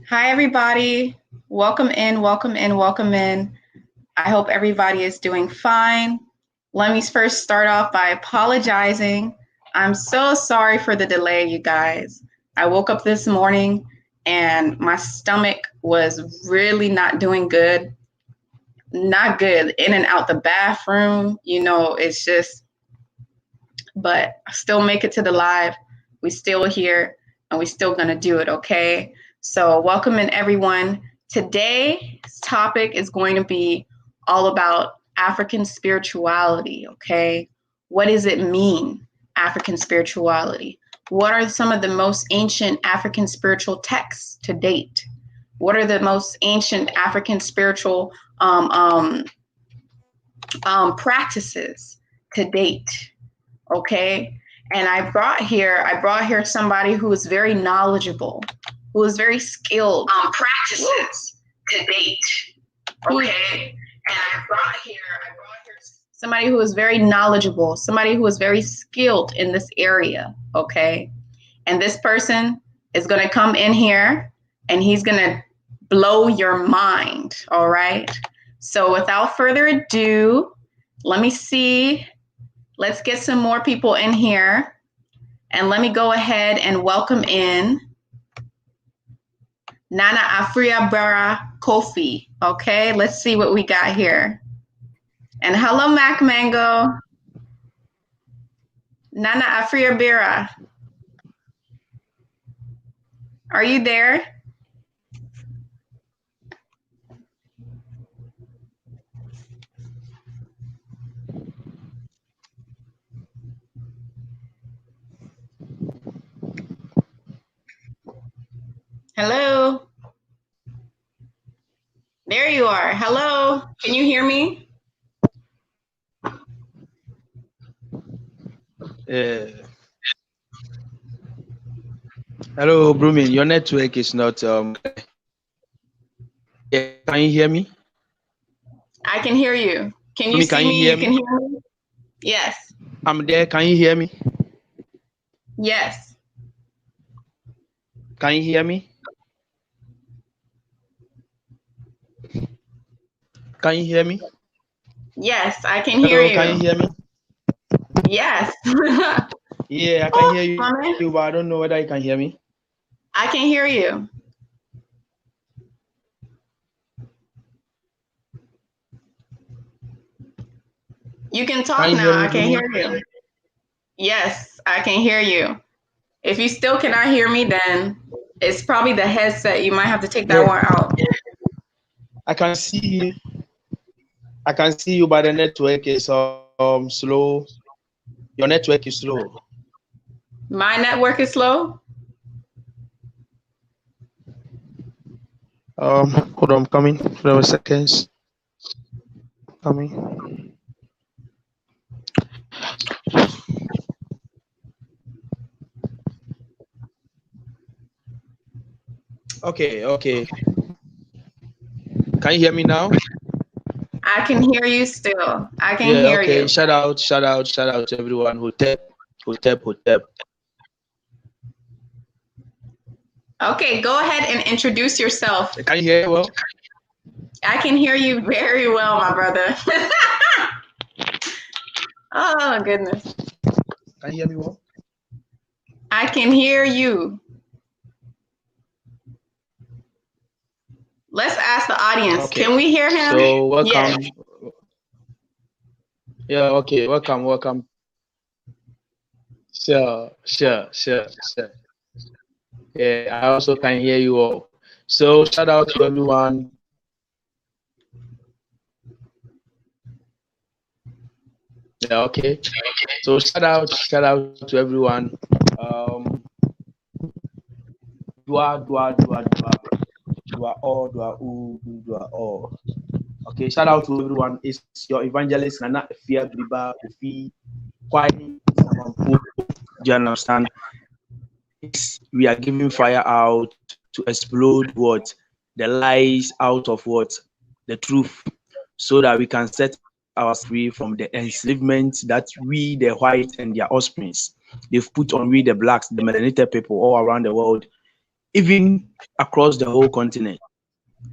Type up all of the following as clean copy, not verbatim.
Hi, everybody. Welcome in, welcome in, welcome in. I hope everybody is doing fine. Let me first start off by apologizing. I'm so sorry for the delay, you guys. I woke up this morning and my stomach was really not doing good. Not good. In and out the bathroom, it's just, but I still make it to the live. We still here and we still gonna do it, okay? So welcome in, everyone. Today's topic is going to be all about African spirituality, okay? What does it mean, African spirituality? What are some of the most ancient African spiritual texts to date? What are the most ancient African spiritual practices to date? Okay, and I brought here somebody who is very knowledgeable, who is very skilled practices to date. Okay, and I brought here somebody who is very knowledgeable, somebody who is very skilled in this area. Okay, and this person is going to come in here and he's going to blow your mind. All right, so without further ado, let me see. Let's get some more people in here, and let me go ahead and welcome in Nana Afriabara Kofi. Okay, let's see what we got here. And hello, Mac Mango. Nana Afriabara. Are you there? Hello. There you are. Hello. Can you hear me? Hello, Blooming. Your network is not. Can you hear me? I can hear you. Can you see me? You can hear me? Yes. I'm there. Can you hear me? Yes. Can you hear me? Can you hear me? Yes, I can hear you. Can you hear me? Yes. Yeah, I can hear you, but I don't know whether you can hear me. I can hear you. You can talk now. I can hear you. Yes, I can hear you. If you still cannot hear me, then it's probably the headset. You might have to take that one out. I can see you. I can see you, but the network is slow. Your network is slow. My network is slow? Hold on, I'm coming. 12 seconds. Coming. Okay. Can you hear me now? I can hear you still. I can hear you. Shout out to everyone who tap. Okay, go ahead and introduce yourself. Can you hear well? I can hear you very well, my brother. Oh, goodness. Can you hear me well? I can hear you. Let's ask the audience. Okay. Can we hear him? So welcome. Yeah, okay. Welcome. Sure. Yeah, I also can hear you all. So shout out to everyone. Yeah, okay. So shout out to everyone. Dua all. Okay, shout out to everyone. It's your evangelist Nana Efia Briba Ofi Kwai. Do you understand? We are giving fire out to explode what? The lies out of what? The truth, so that we can set us free from the enslavement that we, the white and their offsprings, they've put on we, the blacks, the melanated people all around the world. even across the whole continent.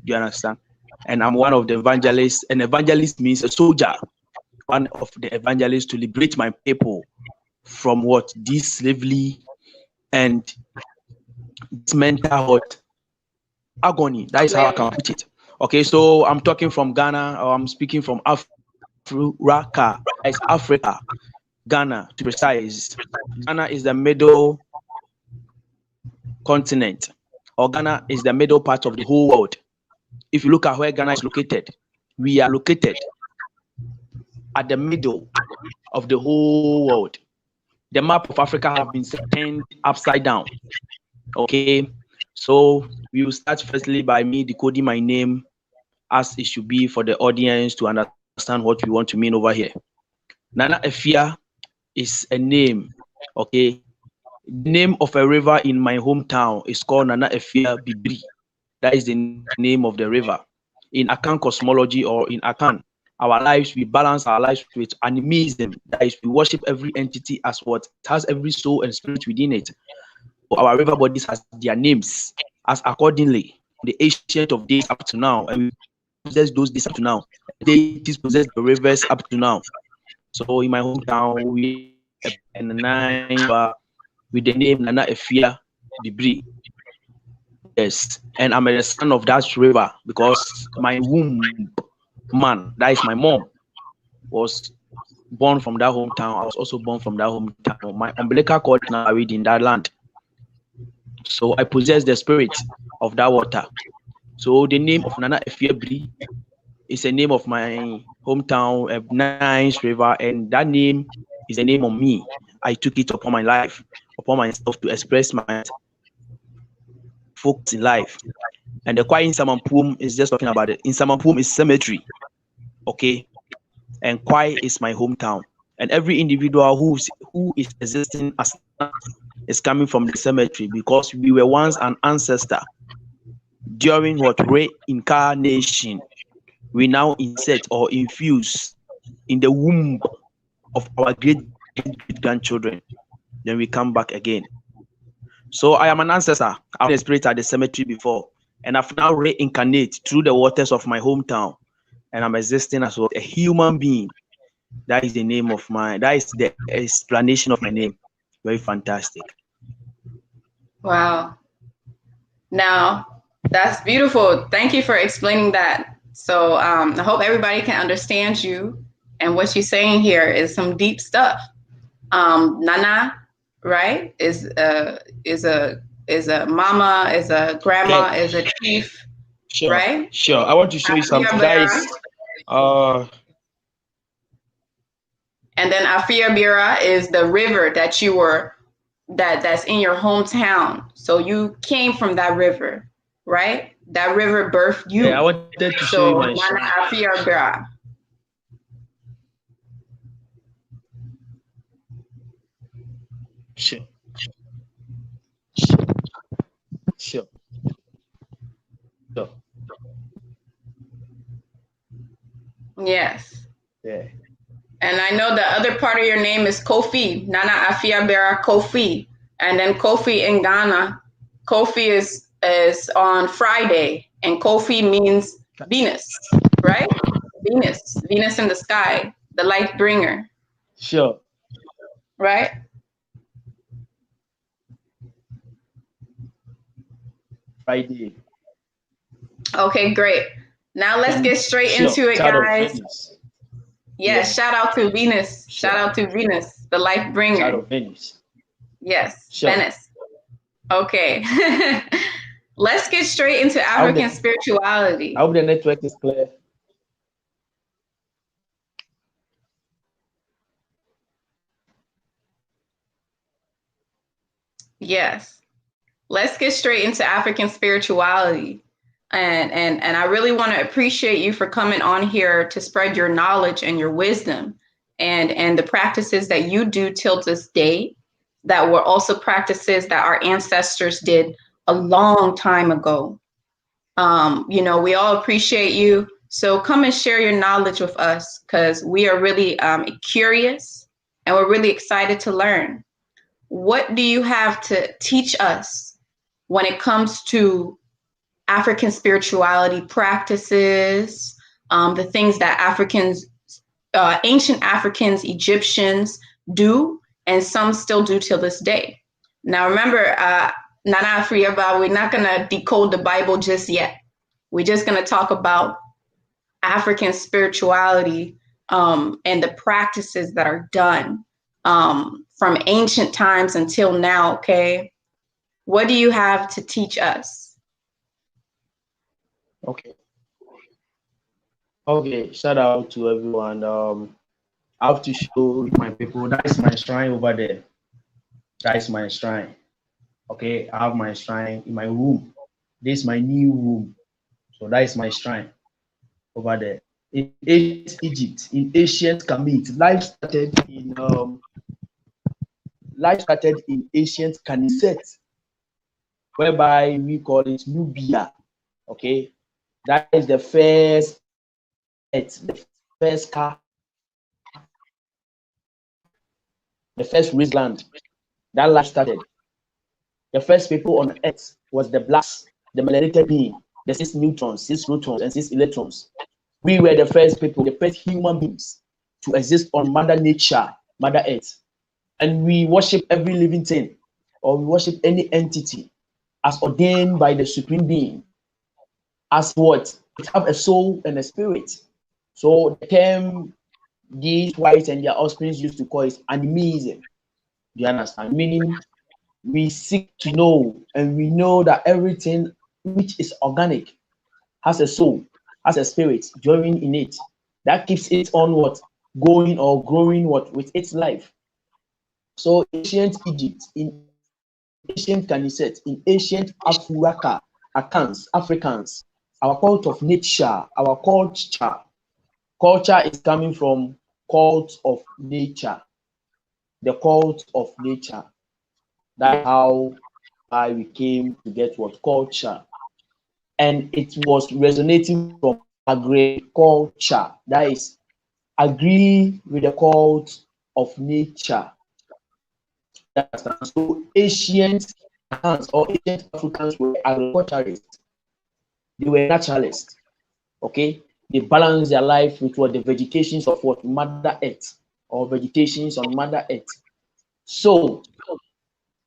Do you understand? And I'm one of the evangelists. An evangelist means a soldier, one of the evangelists to liberate my people from what? This slavery and this mental what? Agony. That is how I can put it. Okay, so I'm talking from Ghana, or I'm speaking from Afrika. It's Africa, Ghana to be precise. Ghana is the middle continent, or Ghana is the middle part of the whole world. If you look at where Ghana is located, we are located at the middle of the whole world. The map of Africa has been turned upside down. Okay, so we will start firstly by me decoding my name as it should be for the audience to understand what we want to mean over here. Nana Efia is a name. Okay, the name of a river in my hometown is called Nana Efia Bibri. That is the name of the river. In Akan cosmology, or in Akan, our lives, we balance our lives with animism. That is, we worship every entity as what has every soul and spirit within it. So our river bodies has their names as accordingly. The ancient of days up to now, and we possess those days up to now. Deities possess the rivers up to now. So in my hometown, we have a nine with the name Nana Efia Bibri. Yes, and I'm a son of that river because my womb man, that is my mom, was born from that hometown. I was also born from that hometown. My umbilical cord is now buried in that land. So I possess the spirit of that water. So the name of Nana Efiebri is a name of my hometown, a nice river, and that name is a name of me. I took it upon my life, upon myself, to express my focus in life. And the Kwai in Samampum is just talking about it. In Samampum is cemetery. Okay. And Kwai is my hometown. And every individual who is existing as is coming from the cemetery, because we were once an ancestor. During what reincarnation, we now insert or infuse in the womb of our great grandchildren. Then we come back again. So I am an ancestor. I've been a spirit at the cemetery before, and I've now reincarnated through the waters of my hometown, and I'm existing as well, a human being. That is the name of that is the explanation of my name. Very fantastic. Wow. Now, that's beautiful. Thank you for explaining that. So I hope everybody can understand you, and what you're saying here is some deep stuff. Nana, right, is a mama, is a grandma, yeah, is a chief, sure, right? Sure. I want to show you something, guys. And then Afia Bira is the river that you were, that's in your hometown. So you came from that river, right? That river birthed you. Yeah, I wanted to show you my Nana Afia Bira. Sure. Yes. Yeah. And I know the other part of your name is Kofi, Nana Afia Bera Kofi. And then Kofi in Ghana, Kofi is on Friday, and Kofi means Venus, right? Venus in the sky, the light bringer. Sure. Right? Friday. Okay, great. Now let's get straight into it, guys. Yes, shout out to Venus. Sure. Shout out to Venus, the life bringer. Shout out Venus. Yes, sure. Venus. Okay. Let's get straight into African spirituality. I hope the network is clear. Yes. Let's get straight into African spirituality. And I really want to appreciate you for coming on here to spread your knowledge and your wisdom and the practices that you do till this day, that were also practices that our ancestors did a long time ago. You know, we all appreciate you. So come and share your knowledge with us, because we are really curious and we're really excited to learn. What do you have to teach us when it comes to African spirituality practices, the things that ancient Africans, Egyptians do, and some still do till this day. Now, remember, Nana Afriyaba, we're not going to decode the Bible just yet. We're just going to talk about African spirituality and the practices that are done from ancient times until now, okay? What do you have to teach us? Okay. Okay, shout out to everyone. I have to show my people, that is my shrine over there. That is my shrine. Okay, I have my shrine in my room. This is my new room. So that is my shrine over there. In ancient Egypt, in ancient Kemet, life started in ancient Kaniset, whereby we call it Nubia. Okay, that is the first earth, the first car, the first raised land. That life started. The first people on earth was the blacks, the melanated being, the 6 neutrons, 6 protons, and 6 electrons. We were the first people, the first human beings to exist on Mother Nature, Mother Earth. And we worship every living thing, or we worship any entity as ordained by the Supreme Being. As what? It have a soul and a spirit. So the term these whites and their offspring used to call is animism. Do you understand? Meaning we seek to know, and we know that everything which is organic has a soul, has a spirit dwelling in it. That keeps it on what? Going or growing what? With its life. So ancient Egypt, in ancient Kaniset, in ancient Africans, our cult of nature, our culture is coming from cult of nature, the cult of nature. That's how we came to get what? Culture. And it was resonating from agriculture. That is, agree with the cult of nature. So ancient or ancient Africans were agriculturists. They were naturalists. Okay, they balanced their life with what? The vegetations of what? Mother Earth, or vegetations on Mother Earth. So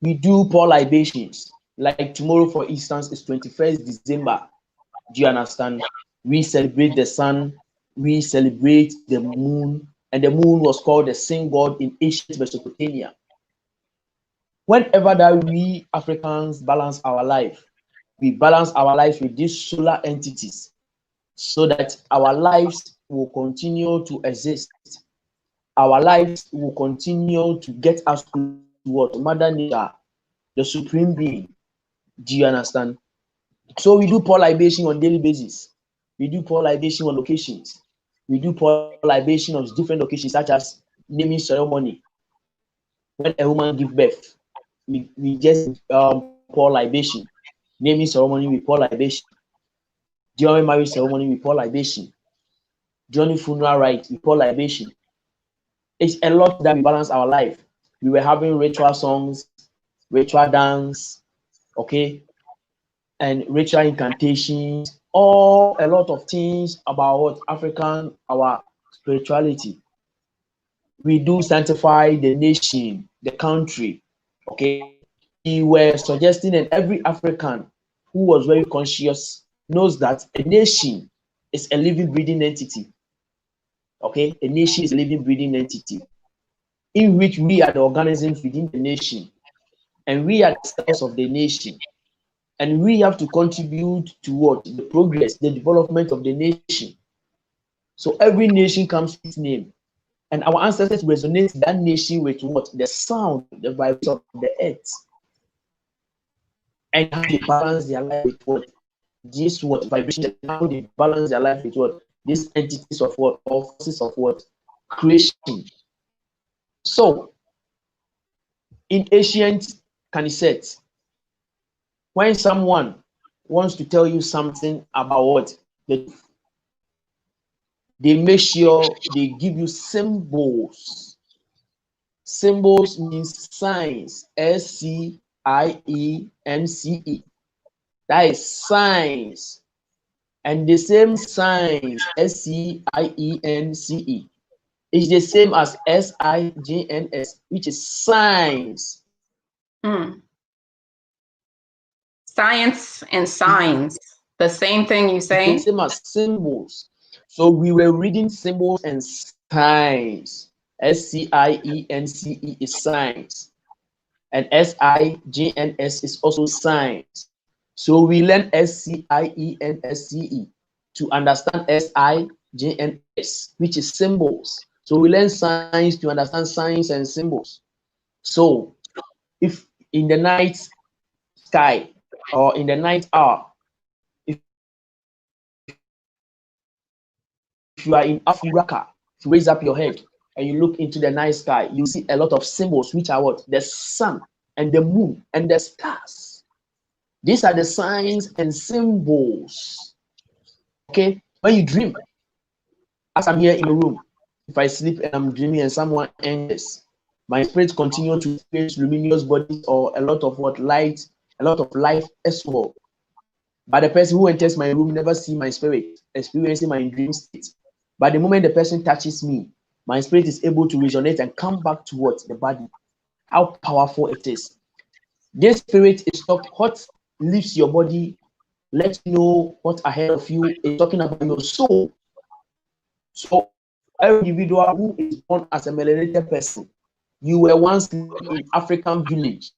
we do pour libations. Like tomorrow, for instance, is 21st December. Do you understand? We celebrate the sun, we celebrate the moon, and the moon was called the sun god in ancient Mesopotamia. Whenever that we Africans balance our life, we balance our lives with these solar entities, so that our lives will continue to exist. Our lives will continue to get us to what? Mother Nature, the Supreme Being. Do you understand? So we do pour libation on daily basis. We do pour libation on locations. We do pour libation on different locations, such as naming ceremony. When a woman gives birth, we just pour libation. Naming ceremony, we pour libation. During marriage ceremony, we pour libation. During funeral rite, we pour libation. It's a lot that we balance our life. We were having ritual songs, ritual dance, okay, and ritual incantations, all a lot of things about what African, our spirituality. We do sanctify the nation, the country, okay. We were suggesting, and every African who was very conscious knows that a nation is a living, breathing entity. Okay, a nation is a living, breathing entity in which we are the organisms within the nation, and we are the cells of the nation, and we have to contribute to what? The progress, the development of the nation. So every nation comes with its name, and our ancestors resonate that nation with what? The sound, the vibration of the earth, and how they balance their life with what? This what vibration, how they balance their life with what? These entities of what? Or forces of what? Creation. So in ancient Kaniset, when someone wants to tell you something about what? They make sure they give you symbols. Symbols means signs, SC That is science. And the same science, SCIENCE, is the same as SIGNS, which is science. Science and signs, the same thing you say? It's the same as symbols. So we were reading symbols and signs. SCIENCE is science. And SIGNS is also science. So we learn SCIENSCE to understand SIGNS, which is symbols. So we learn science to understand science and symbols. So if in the night sky or in the night hour, if you are in Afrika, if you raise up your head and you look into the night sky, you see a lot of symbols, which are what? The sun and the moon and the stars. These are the signs and symbols. Okay, when you dream, as I'm here in the room, if I sleep and I'm dreaming and someone enters, my spirit continues to experience luminous bodies or a lot of what light, a lot of life as well. But the person who enters my room never see my spirit experiencing my dream state. But the moment the person touches me, my spirit is able to resonate and come back to what? The body. How powerful it is. This spirit is what leaves your body, let you know what ahead of you is talking about your soul. So every individual who is born as a melanated person, you were once in African village.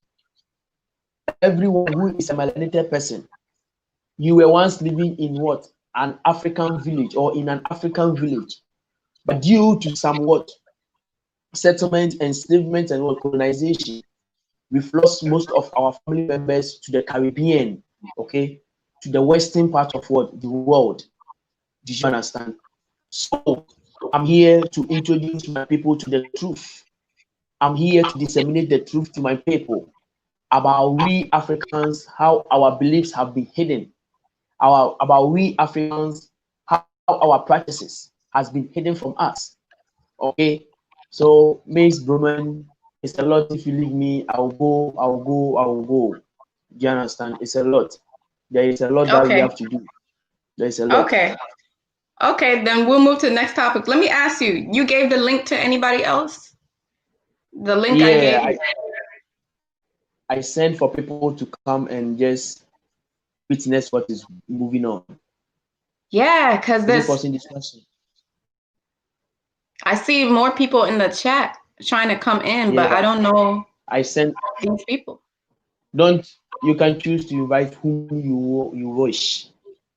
Everyone who is a melanated person, you were once living in what? An African village or in an African village. But due to somewhat settlement, enslavement, and colonization, we've lost most of our family members to the Caribbean, okay, to the western part of what? The world. Do you understand? So I'm here to introduce my people to the truth. I'm here to disseminate the truth to my people about we Africans, how our beliefs have been hidden, about we Africans, how our practices has been hidden from us. Okay, so Miss Broman, it's a lot. If you leave me, I'll go. Do you understand? It's a lot. There is a lot that we have to do. There's a lot. Okay, then we'll move to the next topic. Let me ask you, you gave the link to anybody else? The link I gave? I sent for people to come and just witness what is moving on. Yeah, because this discussion. I see more people in the chat trying to come in, but I don't know. I sent these people. You can choose to invite whom you wish.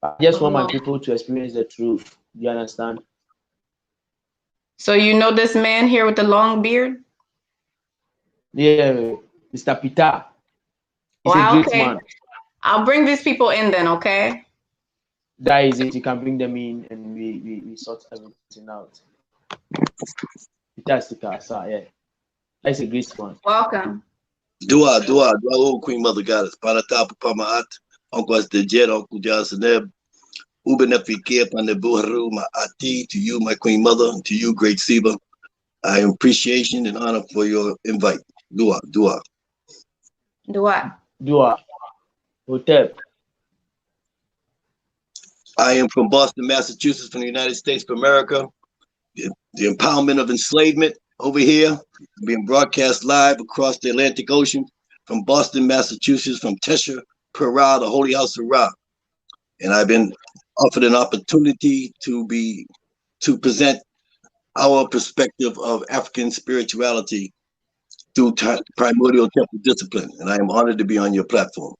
I just want my people to experience the truth. Do you understand? So you know this man here with the long beard? Yeah, Mr. Peter. He's a great man. I'll bring these people in then, okay? That is it. You can bring them in and we sort everything out. Peter, yeah. That's a great one. Welcome. Dua, Queen Mother Goddess. Paratapa Pamaat, Uncle the Jet, Uncle Johnson, Ubenefike Panebuharu, Ma'ati, to you, my Queen Mother, to you, Great Seba. I am appreciation and honor for your invite. Dua. Hotel. I am from Boston, Massachusetts, from the United States of America. The empowerment of enslavement over here, being broadcast live across the Atlantic Ocean from Boston, Massachusetts, from Tesha Pera, the Holy House of Ra. And I've been offered an opportunity to present our perspective of African spirituality through primordial temple discipline. And I am honored to be on your platform.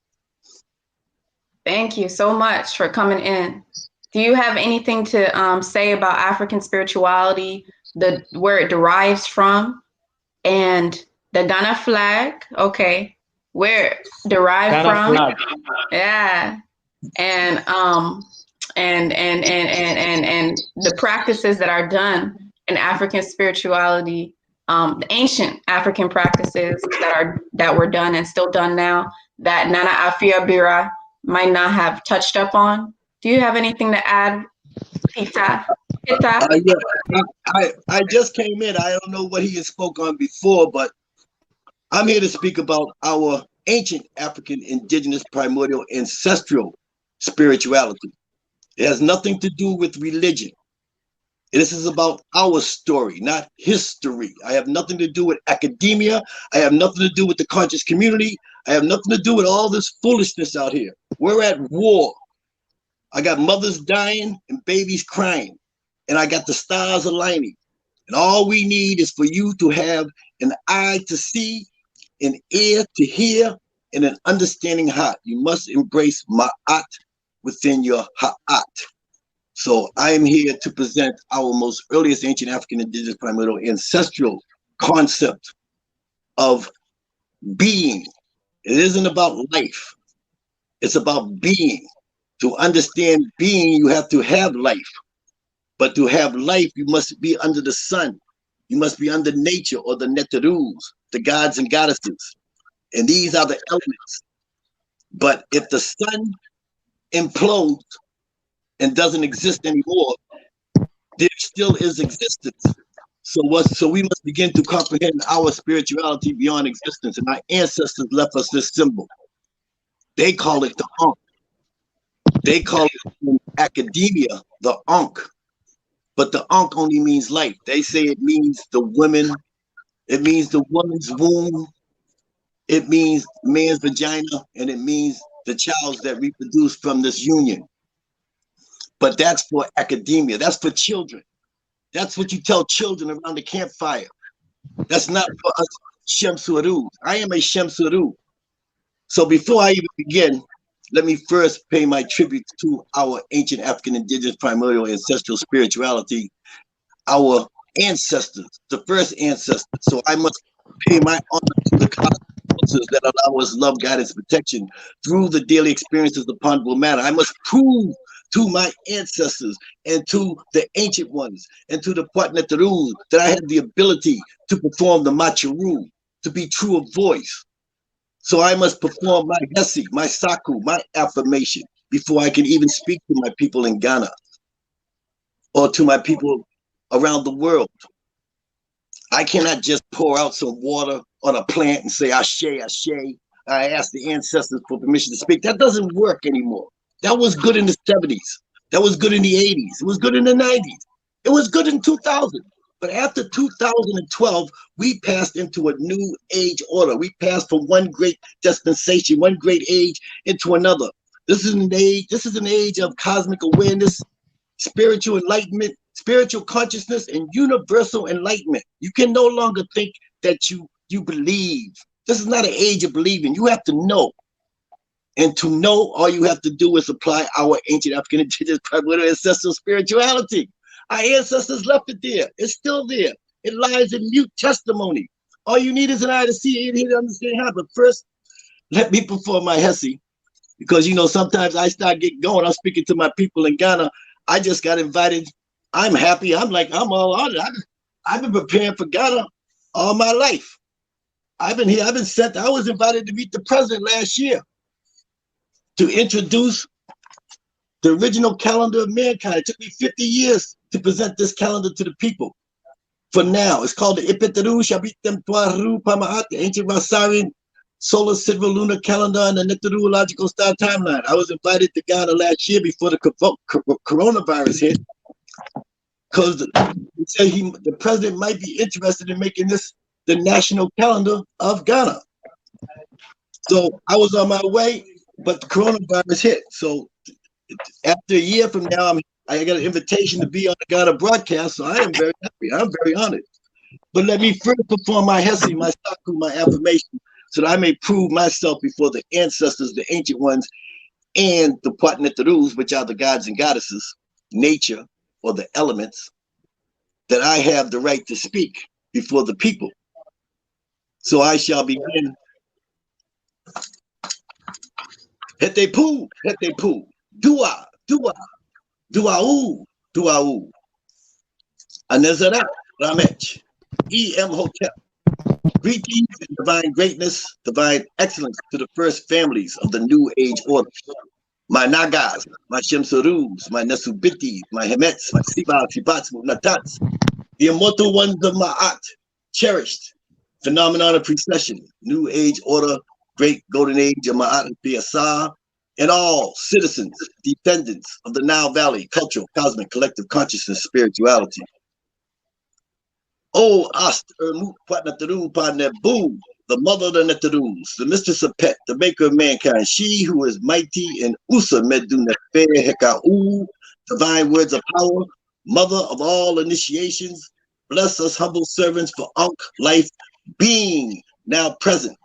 Thank you so much for coming in. Do you have anything to say about African spirituality, where it derives from, and the Ghana flag? Okay, where it derived Ghana from? Flag. Yeah, and the practices that are done in African spirituality, the ancient African practices that were done and still done now, that Nana Afia Bira might not have touched up on. Do you have anything to add, Pita? Yeah. I just came in. I don't know what he had spoke on before, but I'm here to speak about our ancient African indigenous primordial ancestral spirituality. It has nothing to do with religion. This is about our story, not history. I have nothing to do with academia. I have nothing to do with the conscious community. I have nothing to do with all this foolishness out here. We're at war. I got mothers dying and babies crying, and I got the stars aligning. And all we need is for you to have an eye to see, an ear to hear, and an understanding heart. You must embrace ma'at within your ha'at. So I am here to present our most earliest ancient African indigenous primordial ancestral concept of being. It isn't about life. It's about being. To understand being, you have to have life. But to have life, you must be under the sun. You must be under nature or the netarus, the gods and goddesses. And these are the elements. But if the sun implodes and doesn't exist anymore, there still is existence. So we must begin to comprehend our spirituality beyond existence. And our ancestors left us this symbol. They call it the Ankh. They call it in academia the Ankh. But the Ankh only means life. They say it means the women, it means the woman's womb, it means man's vagina, and it means the child that reproduce from this union. But that's for academia. That's for children. That's what you tell children around the campfire. That's not for us Shemsurus. I am a Shemsuru. So before I even begin, let me first pay my tribute to our ancient African indigenous primordial ancestral spirituality, our ancestors, the first ancestors. So I must pay my honor to the cosmos that allow us love, guidance, protection through the daily experiences upon matter. I must prove to my ancestors and to the ancient ones and to the Patnetarus that I have the ability to perform the Macharu, to be true of voice. So I must perform my Hesi, my Saku, my affirmation before I can even speak to my people in Ghana or to my people around the world. I cannot just pour out some water on a plant and say, Ashe, Ashe. I ask the ancestors for permission to speak. That doesn't work anymore. That was good in the 70s. That was good in the 80s. It was good in the 90s. It was good in 2000. But after 2012, we passed into a new age order. We passed from one great dispensation, one great age into another. This is an age of cosmic awareness, spiritual enlightenment, spiritual consciousness, and universal enlightenment. You can no longer think that you believe. This is not an age of believing. You have to know. And to know, all you have to do is apply our ancient African indigenous primordial ancestral spirituality. Our ancestors left it there. It's still there. It lies in mute testimony. All you need is an eye to see and to understand how. But first, let me perform my Hesi. Because, you know, sometimes I start getting going. I'm speaking to my people in Ghana. I just got invited. I'm happy. I'm all on it. I've been preparing for Ghana all my life. I've been here. I've been sent. I was invited to meet the president last year to introduce the original calendar of mankind. It took me 50 years to present this calendar to the people. For now, it's called the Ipetaru Shabitem Tuaru Pamaat, the ancient Rasarian solar silver lunar calendar and the Neterological star timeline. I was invited to Ghana last year before the coronavirus hit, because the president might be interested in making this the national calendar of Ghana. So I was on my way, but the coronavirus hit. So after a year from now, I got an invitation to be on the Ghana broadcast, so I am very happy. I'm very honored. But let me first perform my Hesi, my Saku, my affirmation, so that I may prove myself before the ancestors, the ancient ones, and the Patnetarus, which are the gods and goddesses, nature, or the elements, that I have the right to speak before the people. So I shall begin. Hete pu, dua, dua, duau, duau. Anezara, Ramech, E.M. Hotel. Greetings and divine greatness, divine excellence to the first families of the new age order. My Nagas, my Shemsurus, my Nesubitis, my Hemets, my Sibats, Natats, the immortal ones of Ma'at, cherished, phenomenon of precession, new age order, great golden age of Ma'at and Piasar, and all citizens, defendants of the Nile Valley, cultural, cosmic, collective consciousness, spirituality. Oh, Ast Ermut Patnataru Panebu, the mother of the Netarus, the mistress of Pet, the maker of mankind, she who is mighty in Usa Medu Nefe Hekau, divine words of power, mother of all initiations, bless us humble servants for Ankh life being now present,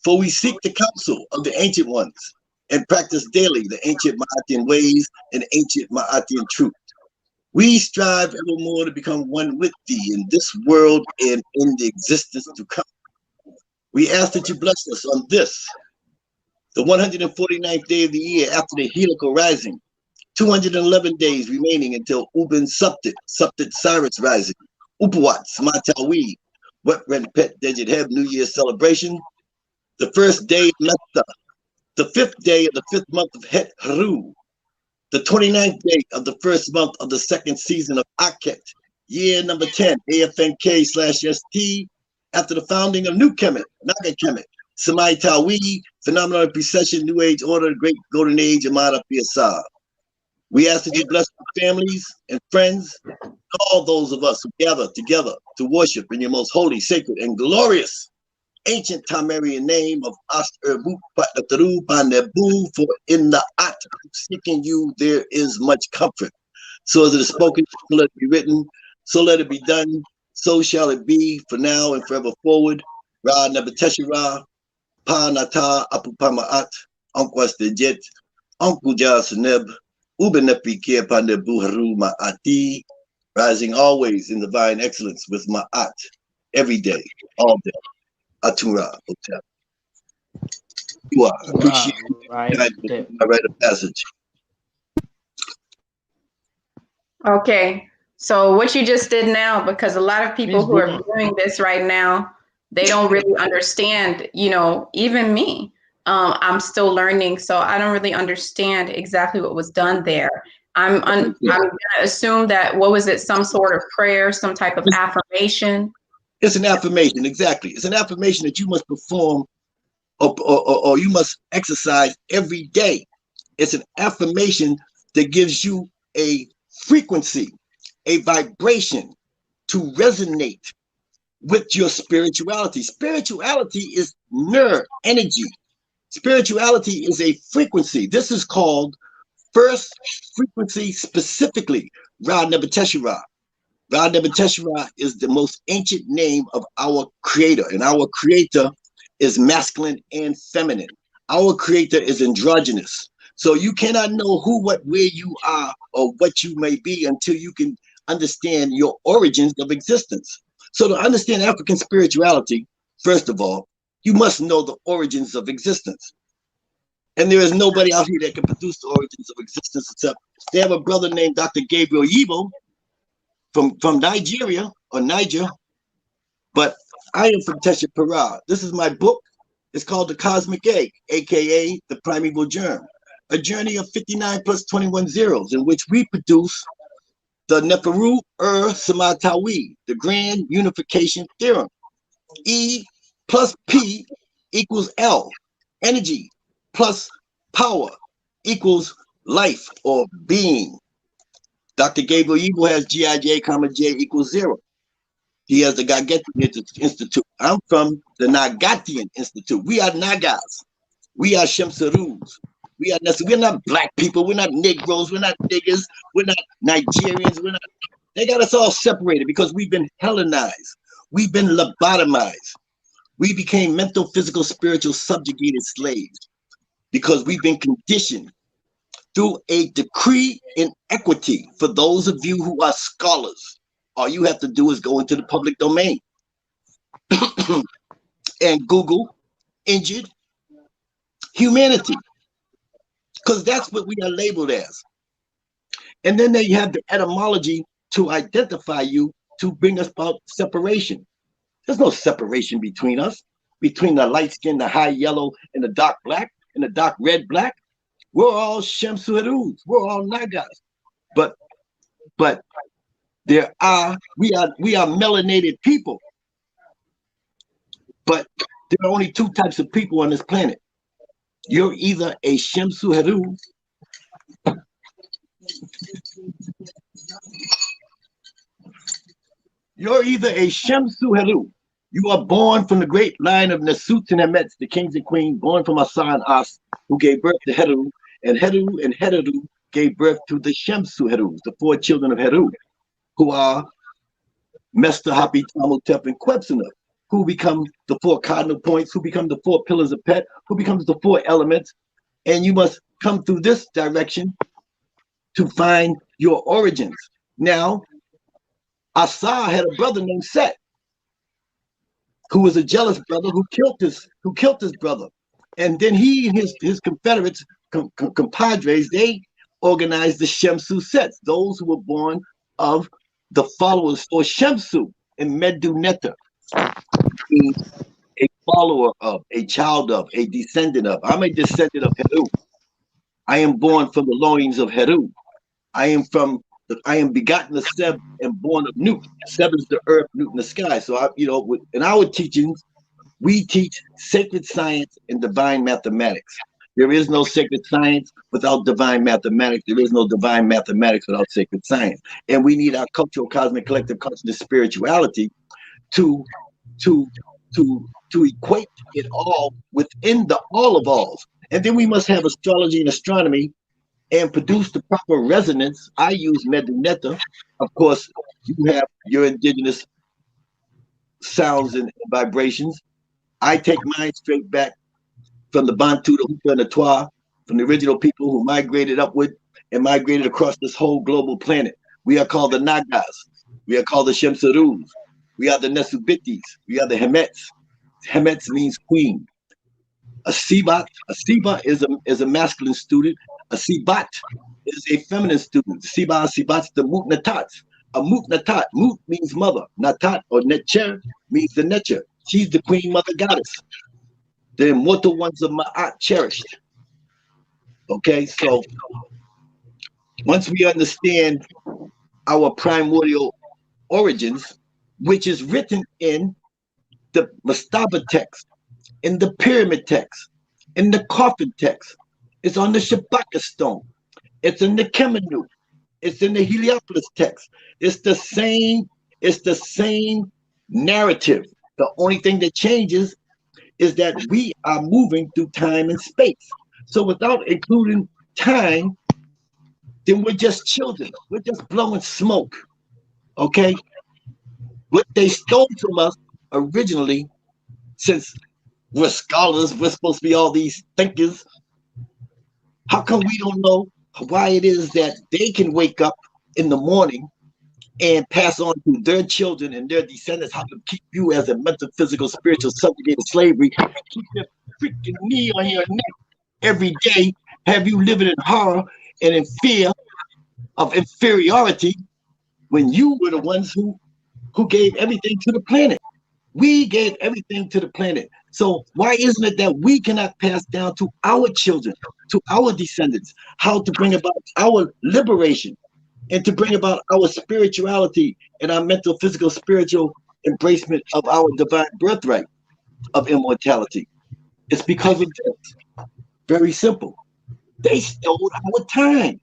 for we seek the counsel of the ancient ones and practice daily the ancient Ma'atian ways and ancient Ma'atian truth. We strive evermore to become one with thee in this world and in the existence to come. We ask that you bless us on this, the 149th day of the year after the helical rising, 211 days remaining until Ubin Suptit Cyrus rising, Upawat, Smatawi, Wet Ren Pet Dejit Heb New Year celebration, the first day of Metta, the 5th day of the 5th month of Het Haru, the 29th day of the 1st month of the 2nd season of Aket, year number 10, AFNK/ST, after the founding of New Kemet, Naga Kemet, Samai Tawi, Phenomenon of Precession, New Age Order, Great Golden Age, Amada Piasar. We ask that you bless our families and friends, all those of us who gather together to worship in your most holy, sacred, and glorious ancient Tamarian name of Aster-Mut Patnataru Panebu, for in the At seeking you there is much comfort. So as it is spoken, so let it be written, so let it be done, so shall it be for now and forever forward. Ra Nebeteshira, Pa Nata Apupamaat, Unkwas Dejet, Uncle Jasaneb, Ubenepi Kia Panebu Haru Ma'ati, rising always in divine excellence with Ma'at, every day, all day. Atura Hotel. You are. Appreciate right. I read a passage. Okay. So what you just did now, because a lot of people who are doing this right now, they don't really understand, you know, even me. I'm still learning, so I don't really understand exactly what was done there. I'm gonna assume that, what was it, some sort of prayer, some type of affirmation? It's an affirmation, exactly. It's an affirmation that you must perform or you must exercise every day. It's an affirmation that gives you a frequency, a vibration to resonate with your spirituality. Spirituality is nerve energy. Spirituality is a frequency. This is called first frequency, specifically Ra Nebeteshira. Ra Nebeteshira is the most ancient name of our creator, and our creator is masculine and feminine. Our creator is androgynous. So you cannot know who, what, where you are, or what you may be until you can understand your origins of existence. So to understand African spirituality, first of all, you must know the origins of existence. And there is nobody out here that can produce the origins of existence except they have a brother named Dr. Gabriel Yibo from Nigeria or Niger. But I am from Tesha Pará. This is my book. It's called The Cosmic Egg, aka The Primeval Germ, a journey of 59 plus 21 zeros in which we produce the Neferu Samatawi, the Grand Unification Theorem. E plus P equals L, energy plus power equals life or being. Dr. Gabriel Yibo has Gij, J equals 0. He has the Gagetian Institute. I'm from the Nagatian Institute. We are Nagas. We are Shemsarus. We're not black people. We're not Negroes. We're not niggers. We're not Nigerians. We're not. They got us all separated because we've been Hellenized. We've been lobotomized. We became mental, physical, spiritual, subjugated slaves because we've been conditioned through a decree in equity. For those of you who are scholars, all you have to do is go into the public domain and Google injured humanity, because that's what we are labeled as. And then they have the etymology to identify you, to bring us about separation. There's no separation between us, between the light skin, the high yellow, and the dark black, and the dark red black. We're all Shemsuerus. We're all Nagas. But we are melanated people. But there are only two types of people on this planet. You're either a Shemsu Heru. You're either a Shemsu Heru. You are born from the great line of Nasut and Hemets, the kings and queens, born from Asa and As, who gave birth to Heru, and Heru gave birth to the Shemsu Herus, the 4 children of Heru, who are Mester, Hapi, Tamotep, and Quebsonuk, who become the 4 cardinal points, who become the 4 pillars of Pet, who becomes the 4 elements, and you must come through this direction to find your origins. Now, Asa had a brother named Set, who was a jealous brother who killed his brother, and then he and his confederates, compadres, they organized the Shemsu Sets, those who were born of the followers for Shemsu and Medu Netta, a follower of, a child of, a descendant of. I'm a descendant of Heru. I am born from the loins of Heru. I am begotten of Seb and born of Nut. Seb is the earth, Nut in the sky. So in our teachings, we teach sacred science and divine mathematics. There is no sacred science without divine mathematics. There is no divine mathematics without sacred science. And we need our cultural, cosmic, collective consciousness, spirituality to equate it all within the all of alls. And then we must have astrology and astronomy and produce the proper resonance. I use Medunetta. Of course, you have your indigenous sounds and vibrations. I take mine straight back from the Bantu, the Hutu, and the Twa, from the original people who migrated upward and migrated across this whole global planet. We are called the Nagas. We are called the Shemserus. We are the Nesubitis. We are the Hemets. Hemets means queen. A Sibat is a masculine student. A Sibat is a feminine student. Sibat's the Mutnatats. A Mutnatat, Mut means mother. Natat or Netcher means the Netcher. She's the queen mother goddess. The immortal ones of Ma'at cherished. Okay, so once we understand our primordial origins, which is written in the Mastaba text, in the pyramid text, in the coffin text, it's on the Shabaka stone, it's in the Kemenu, it's in the Heliopolis text. It's the same narrative. The only thing that changes is that we are moving through time and space. So without including time, then we're just children. We're just blowing smoke. Okay? What they stole from us originally, since we're scholars, we're supposed to be all these thinkers, how come we don't know why it is that they can wake up in the morning and pass on to their children and their descendants how to keep you as a mental, physical, spiritual subjugated slavery, keep their freaking knee on your neck every day, have you living in horror and in fear of inferiority when you were the ones who gave everything to the planet. We gave everything to the planet. So why isn't it that we cannot pass down to our children, to our descendants, how to bring about our liberation and to bring about our spirituality and our mental, physical, spiritual embracement of our divine birthright of immortality? It's because of this. Very simple. They stole our time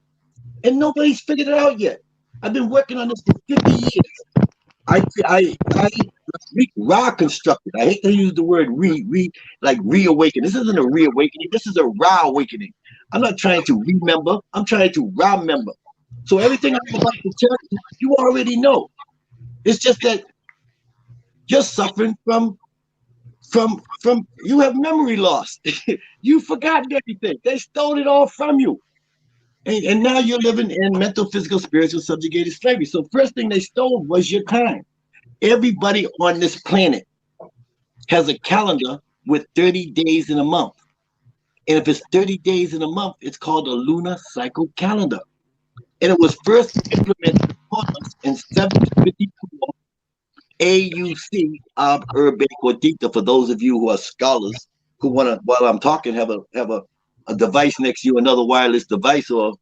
and nobody's figured it out yet. I've been working on this for 50 years. I reconstructed. I hate to use the word reawaken. This isn't a reawakening. This is a awakening. I'm not trying to remember. I'm trying to remember. So everything I'm about to tell you, you already know. It's just that you're suffering from you have memory loss. You've forgotten everything. They stole it all from you. And now you're living in mental, physical, spiritual, subjugated slavery. So first thing they stole was your time. Everybody on this planet has a calendar with 30 days in a month. And if it's 30 days in a month, it's called a lunar cycle calendar. And it was first implemented upon us in 754 AUC of Urbe Cordita. For those of you who are scholars who want to, while I'm talking, have a device next to you, another wireless device or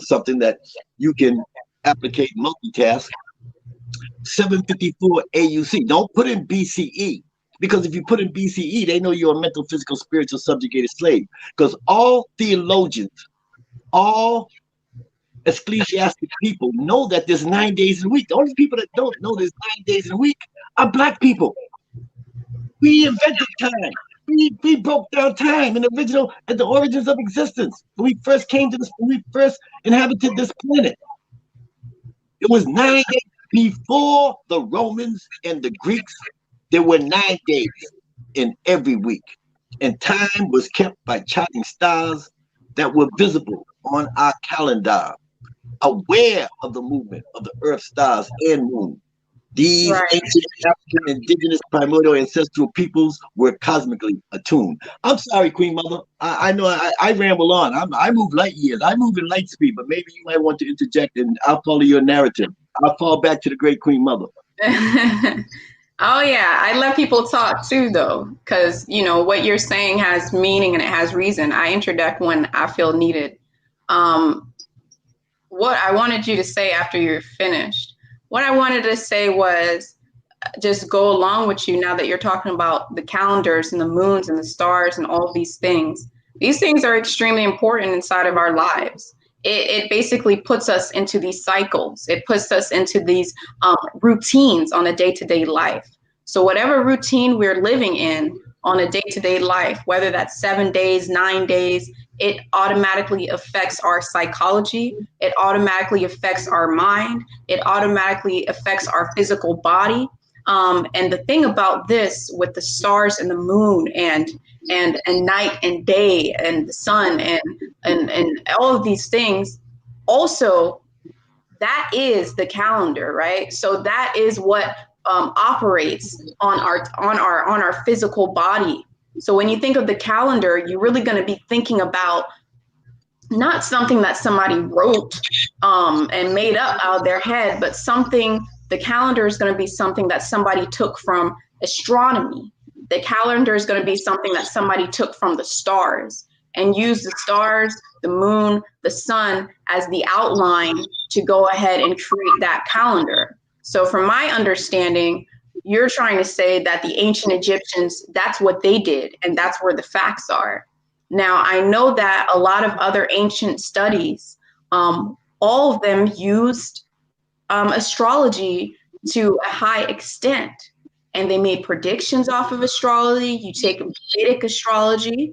something that you can applicate multitask. 754 AUC. Don't put in BCE. Because if you put in BCE, they know you're a mental, physical, spiritual, subjugated slave. Because all theologians, all ecclesiastic people know that there's 9 days in a week. The only people that don't know there's 9 days in a week are Black people. We invented time. We broke down time at the origins of existence. When we first came to this, when we first inhabited this planet, it was 9 days. Before the Romans and the Greeks, there were 9 days in every week, and time was kept by charting stars that were visible on our calendar, aware of the movement of the earth, stars, and moon. These ancient African indigenous primordial ancestral peoples were cosmically attuned. I'm sorry, Queen Mother. I know I ramble on. I move light years. I move in light speed, but maybe you might want to interject and I'll follow your narrative. I'll fall back to the great Queen Mother. Oh yeah, I let people talk too, though, because you know what you're saying has meaning and it has reason. I interject when I feel needed. What I wanted you to say after you're finished, what I wanted to say was just go along with you now that you're talking about the calendars and the moons and the stars and all of these things. These things are extremely important inside of our lives. It basically puts us into these cycles. It puts us into these routines on a day-to-day life. So whatever routine we're living in on a day-to-day life, whether that's 7 days, 9 days, it automatically affects our psychology. It automatically affects our mind. It automatically affects our physical body. And the thing about this with the stars and the moon and night and day and the sun and all of these things, also that is the calendar, right? So that is what operates on our physical body. So when you think of the calendar, you're really going to be thinking about not something that somebody wrote and made up out of their head, but something. The calendar is going to be something that somebody took from astronomy. The calendar is going to be something that somebody took from the stars and used the stars, the moon, the sun as the outline to go ahead and create that calendar. So from my understanding, you're trying to say that the ancient Egyptians, that's what they did, and that's where the facts are. Now, I know that a lot of other ancient studies, all of them used astrology to a high extent, and they made predictions off of astrology. You take Vedic astrology,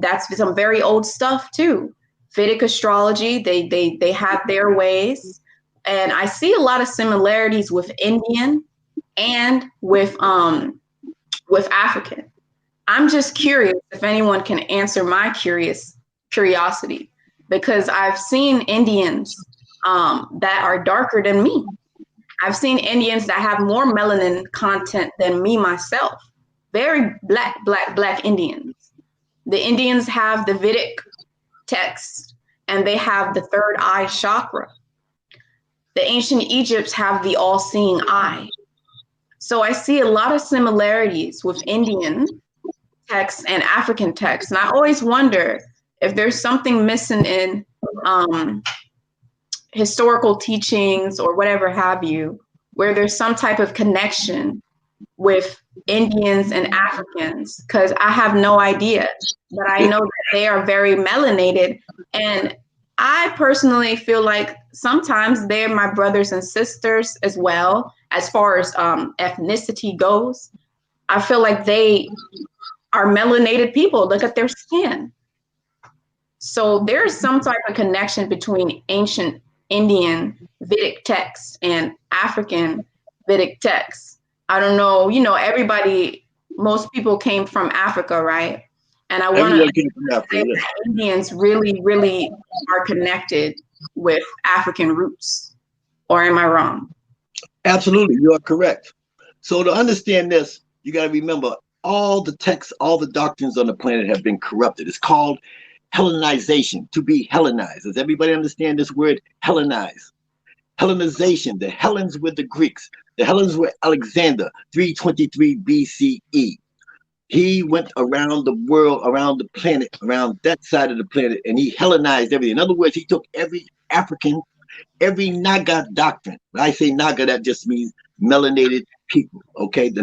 that's some very old stuff too. Vedic astrology, they have their ways, and I see a lot of similarities with Indian and with African. I'm just curious if anyone can answer my curiosity, because I've seen Indians that are darker than me. I've seen Indians that have more melanin content than me myself. Very black Indians. The Indians have the Vedic text and they have the third eye chakra. The ancient Egypts have the all-seeing eye. So I see a lot of similarities with Indian texts and African texts. And I always wonder if there's something missing in historical teachings or whatever have you, where there's some type of connection with Indians and Africans, because I have no idea, but I know that they are very melanated. And I personally feel like sometimes they're my brothers and sisters as well, as far as ethnicity goes. I feel like they are melanated people. Look at their skin. So there's some type of connection between ancient Indian Vedic texts and African Vedic texts. I don't know, everybody, most people came from Africa, right? And I want to say that Indians really, really are connected with African roots. Or am I wrong? Absolutely, you are correct. So to understand this, you got to remember all the texts, all the doctrines on the planet have been corrupted. It's called Hellenization, to be Hellenized. Does everybody understand this word, Hellenize? Hellenization, the Hellenes were the Greeks. The Hellenes were Alexander, 323 BCE. He went around the world, around the planet, around that side of the planet, and he Hellenized everything. In other words, he took every African, every Naga doctrine. When I say Naga, that just means melanated people, okay? The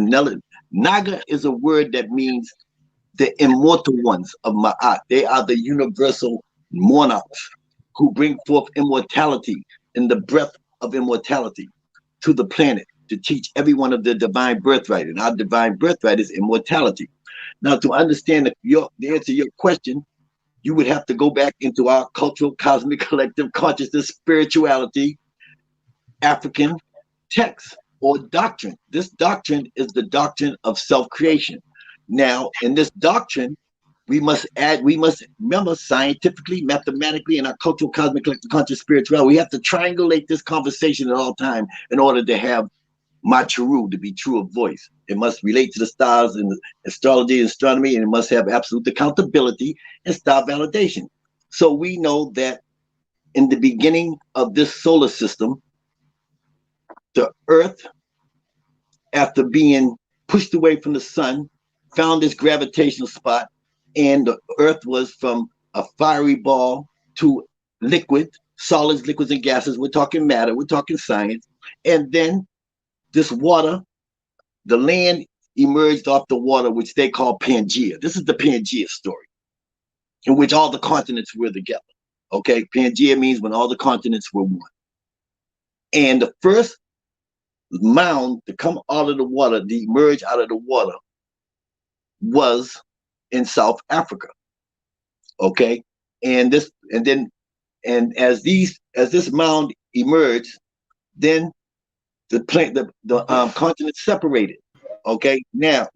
Naga is a word that means the immortal ones of Ma'at. They are the universal monarchs who bring forth immortality in the breath of immortality to the planet to teach everyone of their divine birthright. And our divine birthright is immortality. Now, to understand the answer to your question, you would have to go back into our cultural, cosmic, collective consciousness, spirituality, African text or doctrine. This doctrine is the doctrine of self-creation. Now, in this doctrine, we must remember scientifically, mathematically, in our cultural, cosmic, collective conscious spirituality, we have to triangulate this conversation at all time in order to have Macharu to be true of voice. It must relate to the stars and astrology and astronomy, and it must have absolute accountability and star validation. So we know that in the beginning of this solar system, the Earth, after being pushed away from the sun, found this gravitational spot, and the Earth was from a fiery ball to liquid, solids, liquids, and gases. We're talking matter, we're talking science. And then this water, the land emerged off the water, which they call Pangea. This is the Pangea story, in which all the continents were together. Okay, Pangea means when all the continents were one. And the first mound to come out of the water, to emerge out of the water, was in South Africa. Okay, and as this mound emerged, then the continent separated. Okay, now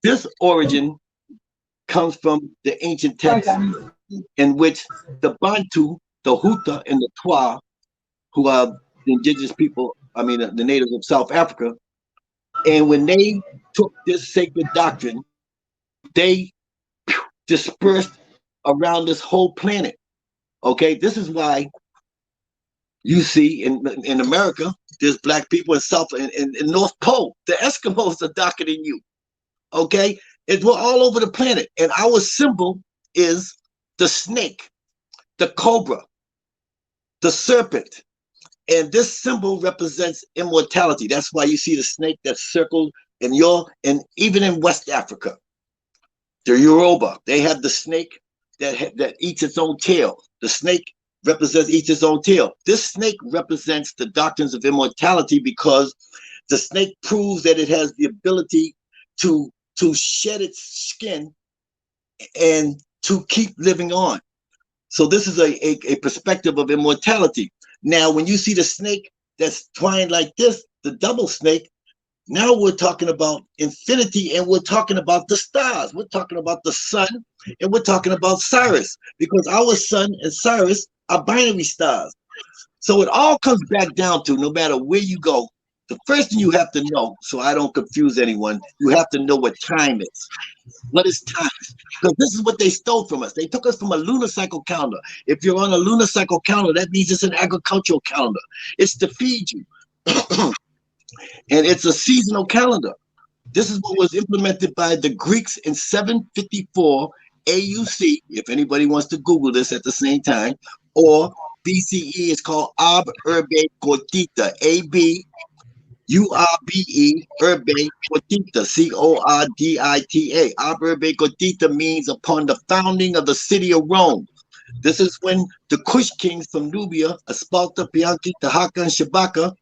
this origin comes from the ancient texts in which the Bantu, the Huta, and the Twa, who are the indigenous people, the natives of South Africa, and when they took this sacred doctrine, they dispersed around this whole planet. Okay, this is why you see in America, there's black people in North Pole. The Eskimos are darker than you. Okay, we're all over the planet, and our symbol is the snake, the cobra, the serpent. And this symbol represents immortality. That's why you see the snake that's circled and even in West Africa, the Yoruba, they have the snake that eats its own tail. The snake eats its own tail. This snake represents the doctrines of immortality because the snake proves that it has the ability to shed its skin and to keep living on. So this is a perspective of immortality. Now, when you see the snake that's twined like this, the double snake, now we're talking about infinity, and we're talking about the stars. We're talking about the sun, and we're talking about Sirius, because our sun and Sirius are binary stars. So it all comes back down to, no matter where you go, the first thing you have to know, so I don't confuse anyone, you have to know what time is. What is time? Because this is what they stole from us. They took us from a lunar cycle calendar. If you're on a lunar cycle calendar, that means it's an agricultural calendar. It's to feed you. And it's a seasonal calendar. This is what was implemented by the Greeks in 754 AUC, if anybody wants to Google this at the same time, or BCE. It's called Ab Urbe Gotita, A-B U-R-B-E, Urbe Gotita, C-O-R-D-I-T-A. Ab Urbe Gotita means upon the founding of the city of Rome. This is when the Kush kings from Nubia, Aspalta, Pianki, Tahaka, and Shabaka,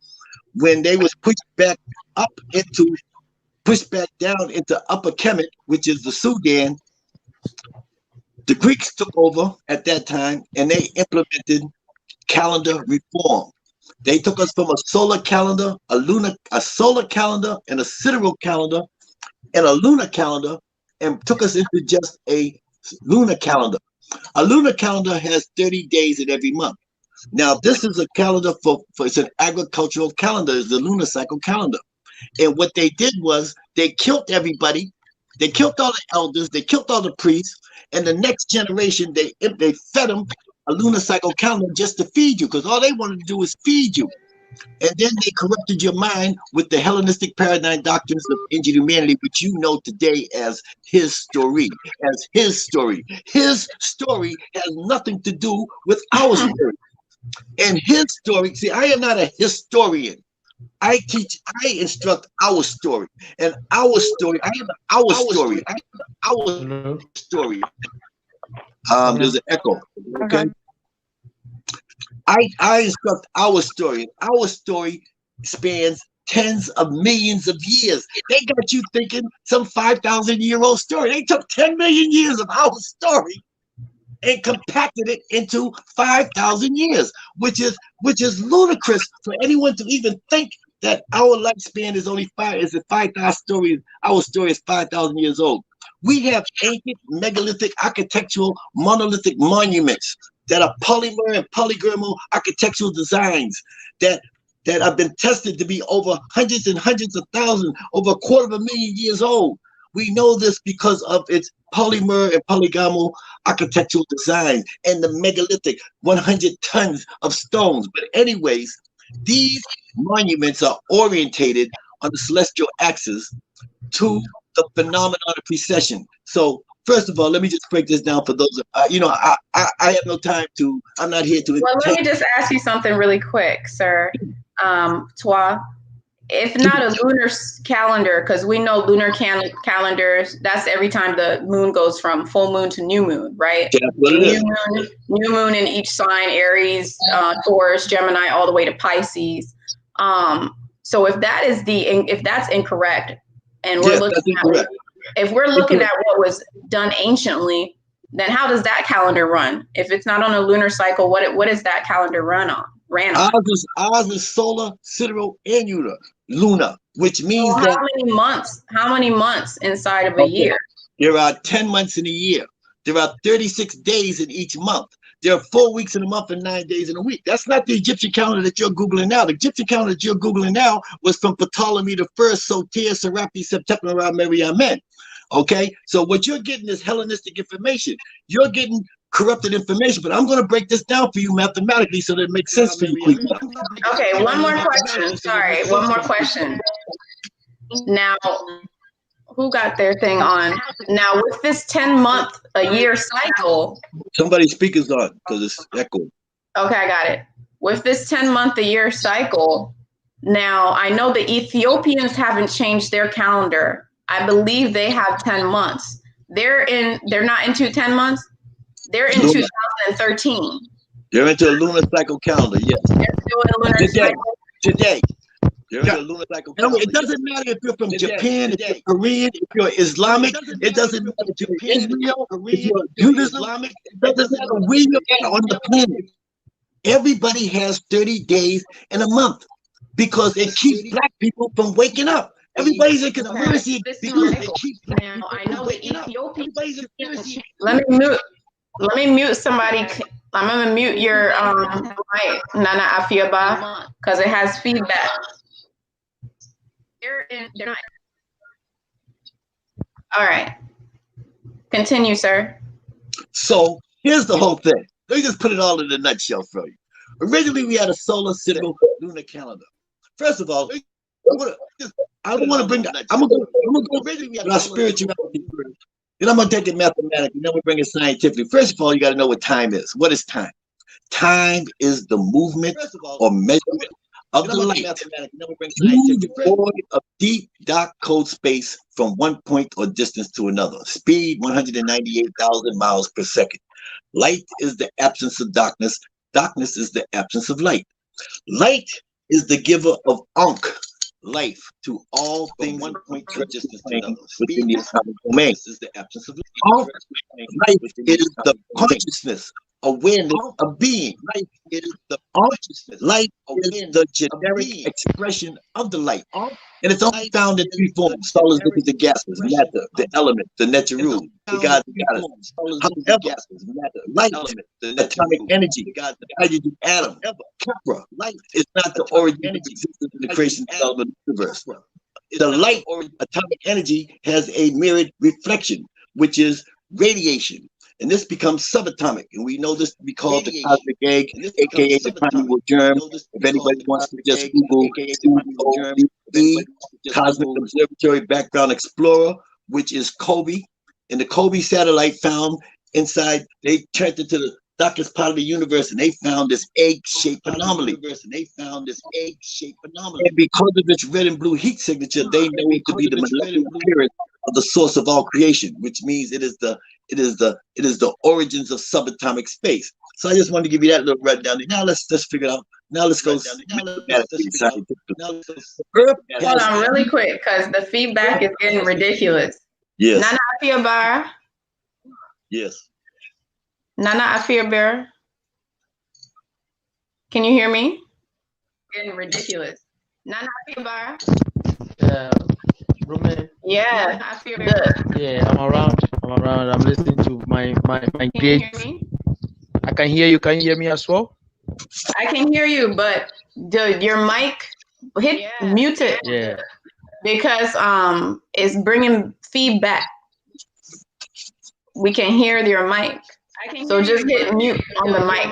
when they was pushed back down into Upper Kemet, which is the Sudan, the Greeks took over at that time, and they implemented calendar reform. They took us from a solar calendar, a solar calendar, and a sidereal calendar, and a lunar calendar, and took us into just a lunar calendar. A lunar calendar has 30 days in every month. Now, this is a calendar for it's an agricultural calendar, it's the lunar cycle calendar. And what they did was they killed everybody. They killed all the elders. They killed all the priests. And the next generation, they fed them a lunar cycle calendar just to feed you, because all they wanted to do was feed you. And then they corrupted your mind with the Hellenistic paradigm doctrines of ancient humanity, which you know today as his story. As his story. His story has nothing to do with our story. And his story, see, I am not a historian. I teach, I instruct our story. And our story, I have our story. I have our story. There's an echo. Okay. I instruct our story. Our story spans tens of millions of years. They got you thinking some 5,000-year-old story. They took 10 million years of our story and compacted it into 5,000 years, which is ludicrous for anyone to even think that our lifespan is only 5,000 stories. Our story is 5,000 years old. We have ancient megalithic architectural monolithic monuments that are polymer and polygonal architectural designs that have been tested to be over hundreds and hundreds of thousands, over 250,000 years old. We know this because of its polymer and polygonal architectural design and the megalithic 100 tons of stones. But anyways, these monuments are orientated on the celestial axis to the phenomenon of precession. So first of all, let me just break this down for those. I have no time to. I'm not here to. Well, let me just ask you something really quick, sir. Toi, if not a lunar calendar, because we know lunar calendars, that's every time the moon goes from full moon to new moon, right? That's what it is. New moon in each sign: Aries, Taurus, Gemini, all the way to Pisces. So if that's incorrect, and we're looking at, if we're looking at what was done anciently, then how does that calendar run? If it's not on a lunar cycle, what is that calendar ran on? Ours is solar, sidereal, and lunar, which means that how many months inside of a year? There are 10 months in a year. There are 36 days in each month. There are 4 weeks in a month and 9 days in a week. That's not the Egyptian calendar that you're Googling now. The Egyptian calendar that you're Googling now was from Ptolemy I, Soter, Serapi, September, Mary, Amen. Okay? So what you're getting is Hellenistic information. You're getting corrupted information, but I'm going to break this down for you mathematically so that it makes sense for you. Okay, one more question. Sorry, one more question. Now, who got their thing on? Now, with this 10-month a year cycle. Somebody's speaker's on because it's echoing. Okay, I got it. With this 10-month a year cycle, now I know the Ethiopians haven't changed their calendar. I believe they have 10 months. They're not into 10 months. They're in 2013. They're into a lunar cycle calendar, yes. They're still in a lunar cycle. Today. They're into a lunar cycle calendar. It doesn't matter if you're from Japan, if you're Korean, if you're Islamic. It doesn't matter if you're Israel, if you're Judaism. It doesn't matter where you're on the planet. Everybody has 30 days in a month because it keeps black people from waking up. Everybody's in conspiracy because it keeps black people from waking up. Let me mute somebody. I'm gonna mute your mic, Nana Afiaba, because it has feedback. They're not. All right. Continue, sir. So here's the whole thing. Let me just put it all in a nutshell for you. Originally, we had a solar sidereal lunar calendar. First of all, I don't want to bring that. I'm gonna go originally we had our spirituality first. Then I'm going to take it mathematically. Then we bring it scientifically. First of all, you got to know what time is. What is time? Time is the movement or measurement of the light void of deep, dark, cold space from one point or distance to another. Speed 198,000 miles per second. Light is the absence of darkness. Darkness is the absence of light. Light is the giver of Ankh, life to all things. 1 point distance to another. Within the atomic domain is the absence of life. Life is the consciousness, awareness of being. Life is the consciousness. Life is the generic expression of the light. And it's only found in three forms: solids, liquids, and gases, matter, the element, the neteru, the God, the goddess. However, light, the atomic energy, the hydrogen atom, Chakra, light is not the origin of existence in the creation of the universe. The light or atomic energy has a mirrored reflection, which is radiation. And this becomes subatomic. And we know this to be called the cosmic egg, aka the primeval germ. If anybody wants to just Google Cosmic Observatory Background Explorer, which is COBE. And the COBE satellite found inside, they turned it to the darkest part of the universe, and they found this egg-shaped anomaly. And because of its red and blue heat signature, they know it to be the molecular appearance of the source of all creation, which means it is the origins of subatomic space. So I just wanted to give you that little rundown. Now let's figure it out. Now let's go. Hold on, really quick, because the feedback is getting ridiculous. Yes. Nana Afia Bar. Yes. Nana Afia Bar. Can you hear me? Getting ridiculous. Nana Afia Bar. Yeah, I feel good. Yeah, I'm around. I'm listening to my Can you hear me? I can hear you. Can you hear me as well? I can hear you, but your mic, mute it. Yeah. Because it's bringing feedback. We can hear your mic. So just hit mute on the mic.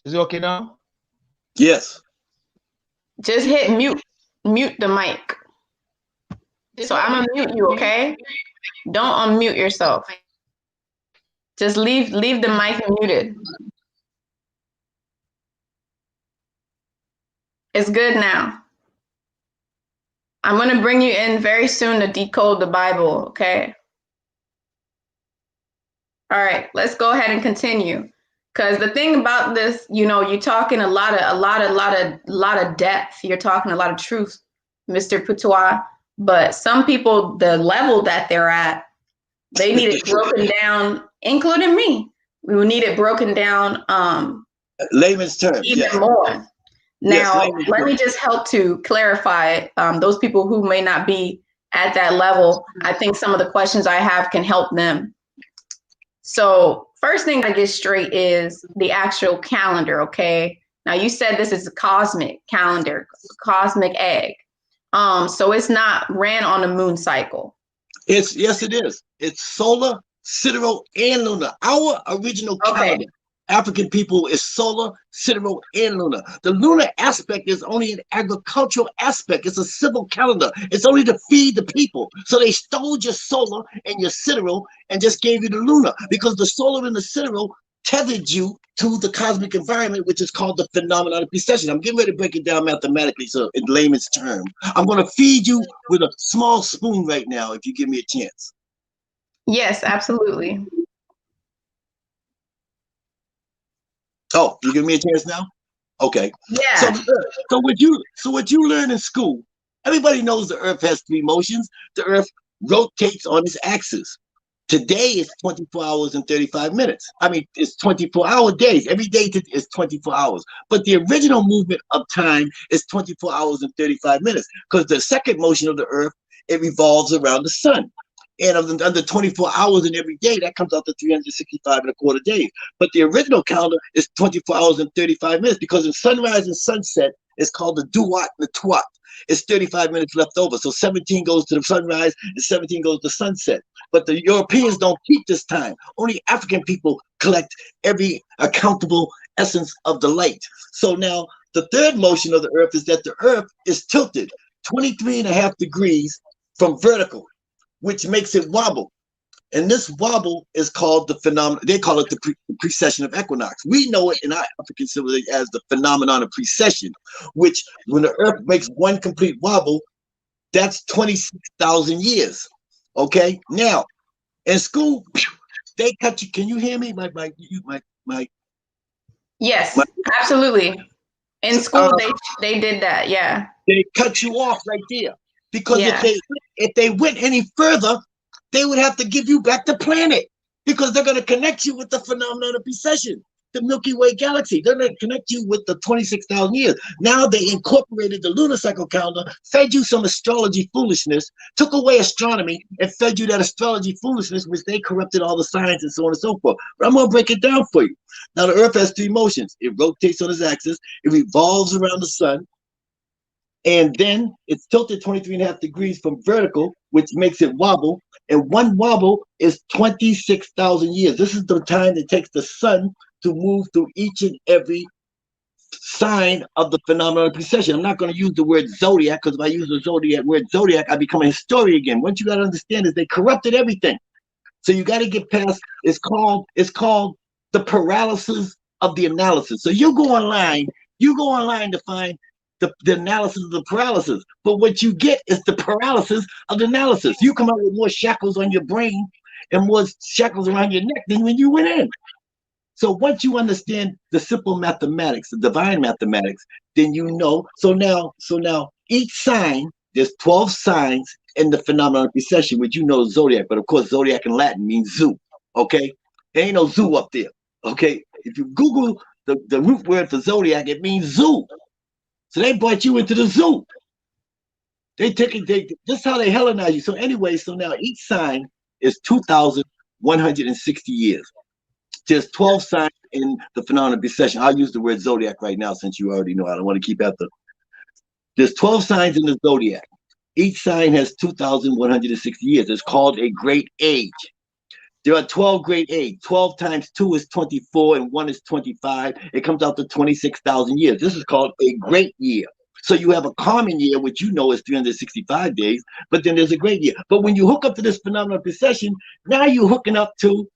Is it okay now? Yes. Just hit mute the mic. So I'm gonna mute you, okay? Don't unmute yourself. Just leave the mic muted. It's good now. I'm gonna bring you in very soon to decode the Bible, okay? All right, let's go ahead and continue. Because the thing about this, you're talking a lot of depth. You're talking a lot of truth, Mr. Putois. But some people, the level that they're at, they need it broken down, including me. We will need it broken down. Layman's terms. Even more. Now, let me just help to clarify. Those people who may not be at that level, I think some of the questions I have can help them. So first thing I get straight is the actual calendar, okay? Now you said this is a cosmic calendar, cosmic egg. So it's not ran on a moon cycle. Yes, it is. It's solar, sidereal, and lunar. Our original calendar, African people, is solar, sidereal, and lunar. The lunar aspect is only an agricultural aspect. It's a civil calendar. It's only to feed the people. So they stole your solar and your sidereal and just gave you the lunar, because the solar and the sidereal tethered you to the cosmic environment, which is called the phenomenon of precession. I'm getting ready to break it down mathematically, so in layman's term. I'm going to feed you with a small spoon right now, if you give me a chance. Yes, absolutely. Oh, you give me a chance now? Okay. Yeah. So what you learn in school, everybody knows the Earth has 3 motions. The Earth rotates on its axis. Today is 24 hours and 35 minutes. I mean, it's 24-hour days. Every day is 24 hours. But the original movement of time is 24 hours and 35 minutes, because the second motion of the Earth, it revolves around the sun. And under 24 hours in every day, that comes out to 365.25 days. But the original calendar is 24 hours and 35 minutes, because in sunrise and sunset, it's called the duat and the tuat. It's 35 minutes left over. So 17 goes to the sunrise and 17 goes to sunset. But the Europeans don't keep this time. Only African people collect every accountable essence of the light. So now the third motion of the Earth is that the Earth is tilted 23.5 degrees from vertical, which makes it wobble. And this wobble is called the phenomenon. They call it the precession of equinox. We know it in our African civilization as the phenomenon of precession, which when the Earth makes one complete wobble, that's 26,000 years. Okay. Now, in school, they cut you. Can you hear me? Yes, absolutely. In school, they did that. Yeah. They cut you off right there, because if they went any further, they would have to give you back the planet, because they're going to connect you with the phenomenon of precession, the Milky Way galaxy. They're going to connect you with the 26,000 years. Now they incorporated the lunar cycle calendar, fed you some astrology foolishness, took away astronomy, and fed you that astrology foolishness, which they corrupted all the science and so on and so forth. But I'm going to break it down for you. Now, the Earth has 3 motions. It rotates on its axis. It revolves around the sun. And then it's tilted 23.5 degrees from vertical, which makes it wobble. And one wobble is 26,000 years. This is the time it takes the sun to move through each and every sign of the phenomenon of precession. I'm not going to use the word zodiac, because if I use the word zodiac, I become a historian again. What you got to understand is they corrupted everything. So you got to get past. It's called the paralysis of the analysis. So you go online to find the analysis of the paralysis. But what you get is the paralysis of the analysis. You come out with more shackles on your brain and more shackles around your neck than when you went in. So once you understand the simple mathematics, the divine mathematics, then you know. So now each sign, there's 12 signs in the phenomenon of precession, which you know zodiac, but of course zodiac in Latin means zoo. Okay, there ain't no zoo up there. Okay, if you Google the root word for zodiac, it means zoo. So they brought you into the zoo. This is how they Hellenize you. So anyway, so now each sign is 2,160 years. There's 12 signs in the phenomenon of precession. I'll use the word zodiac right now since you already know. I don't want to keep at the. There's 12 signs in the zodiac. Each sign has 2,160 years. It's called a great age. There are 12 great age. 12 times 2 is 24 and 1 is 25. It comes out to 26,000 years. This is called a great year. So you have a common year, which you know is 365 days, but then there's a great year. But when you hook up to this phenomenon of precession, now you're hooking up to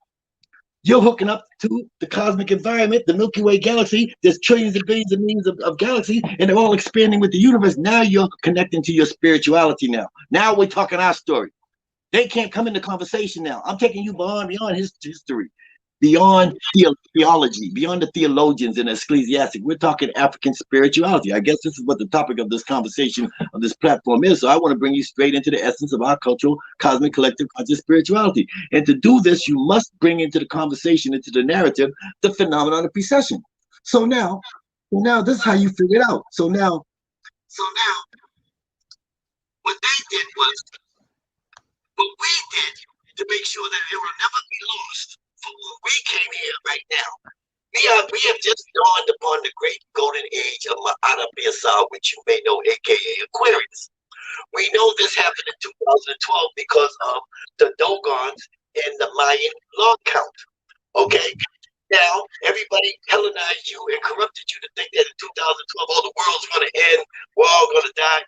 the cosmic environment, the Milky Way galaxy. There's trillions and billions and millions of galaxies, and they're all expanding with the universe. Now you're connecting to your spirituality now. Now we're talking our story. They can't come into conversation now. I'm taking you beyond history, beyond theology, beyond the theologians and ecclesiastic. We're talking African spirituality. I guess this is what the topic of this conversation of this platform is. So I want to bring you straight into the essence of our cultural, cosmic, collective conscious spirituality. And to do this, you must bring into the conversation, into the narrative, the phenomenon of precession. So now this is how you figure it out. So now, what they did was, what we did to make sure that it will never be lost. For when we came here right now, we have just dawned upon the great golden age of Ma'ana Biasal, which you may know, aka Aquarius. We know this happened in 2012 because of the Dogons and the Mayan log count. Okay, now everybody Hellenized you and corrupted you to think that in 2012, oh, the world's going to end, we're all going to die.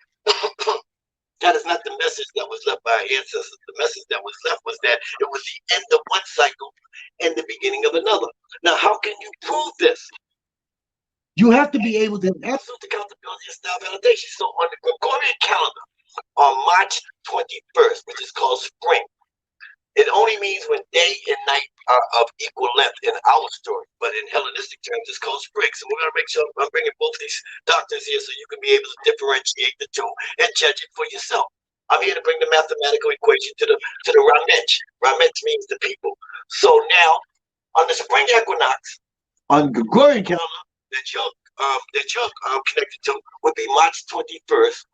That is not the message that was left by our ancestors. The message that was left was that it was the end of one cycle and the beginning of another. Now, how can you prove this? You have to be able to have absolute accountability and style validation. So on the Gregorian calendar, on March 21st, which is called spring, it only means when day and night are of equal length in our story. But in Hellenistic terms, it's called spring. So we're going to make sure I'm bringing both these doctors here so you can be able to differentiate the two and judge it for yourself. I'm here to bring the mathematical equation to the Ramech. Ramech means the people. So now, on the spring equinox, on Gregorian calendar that you're connected to would be March 21st.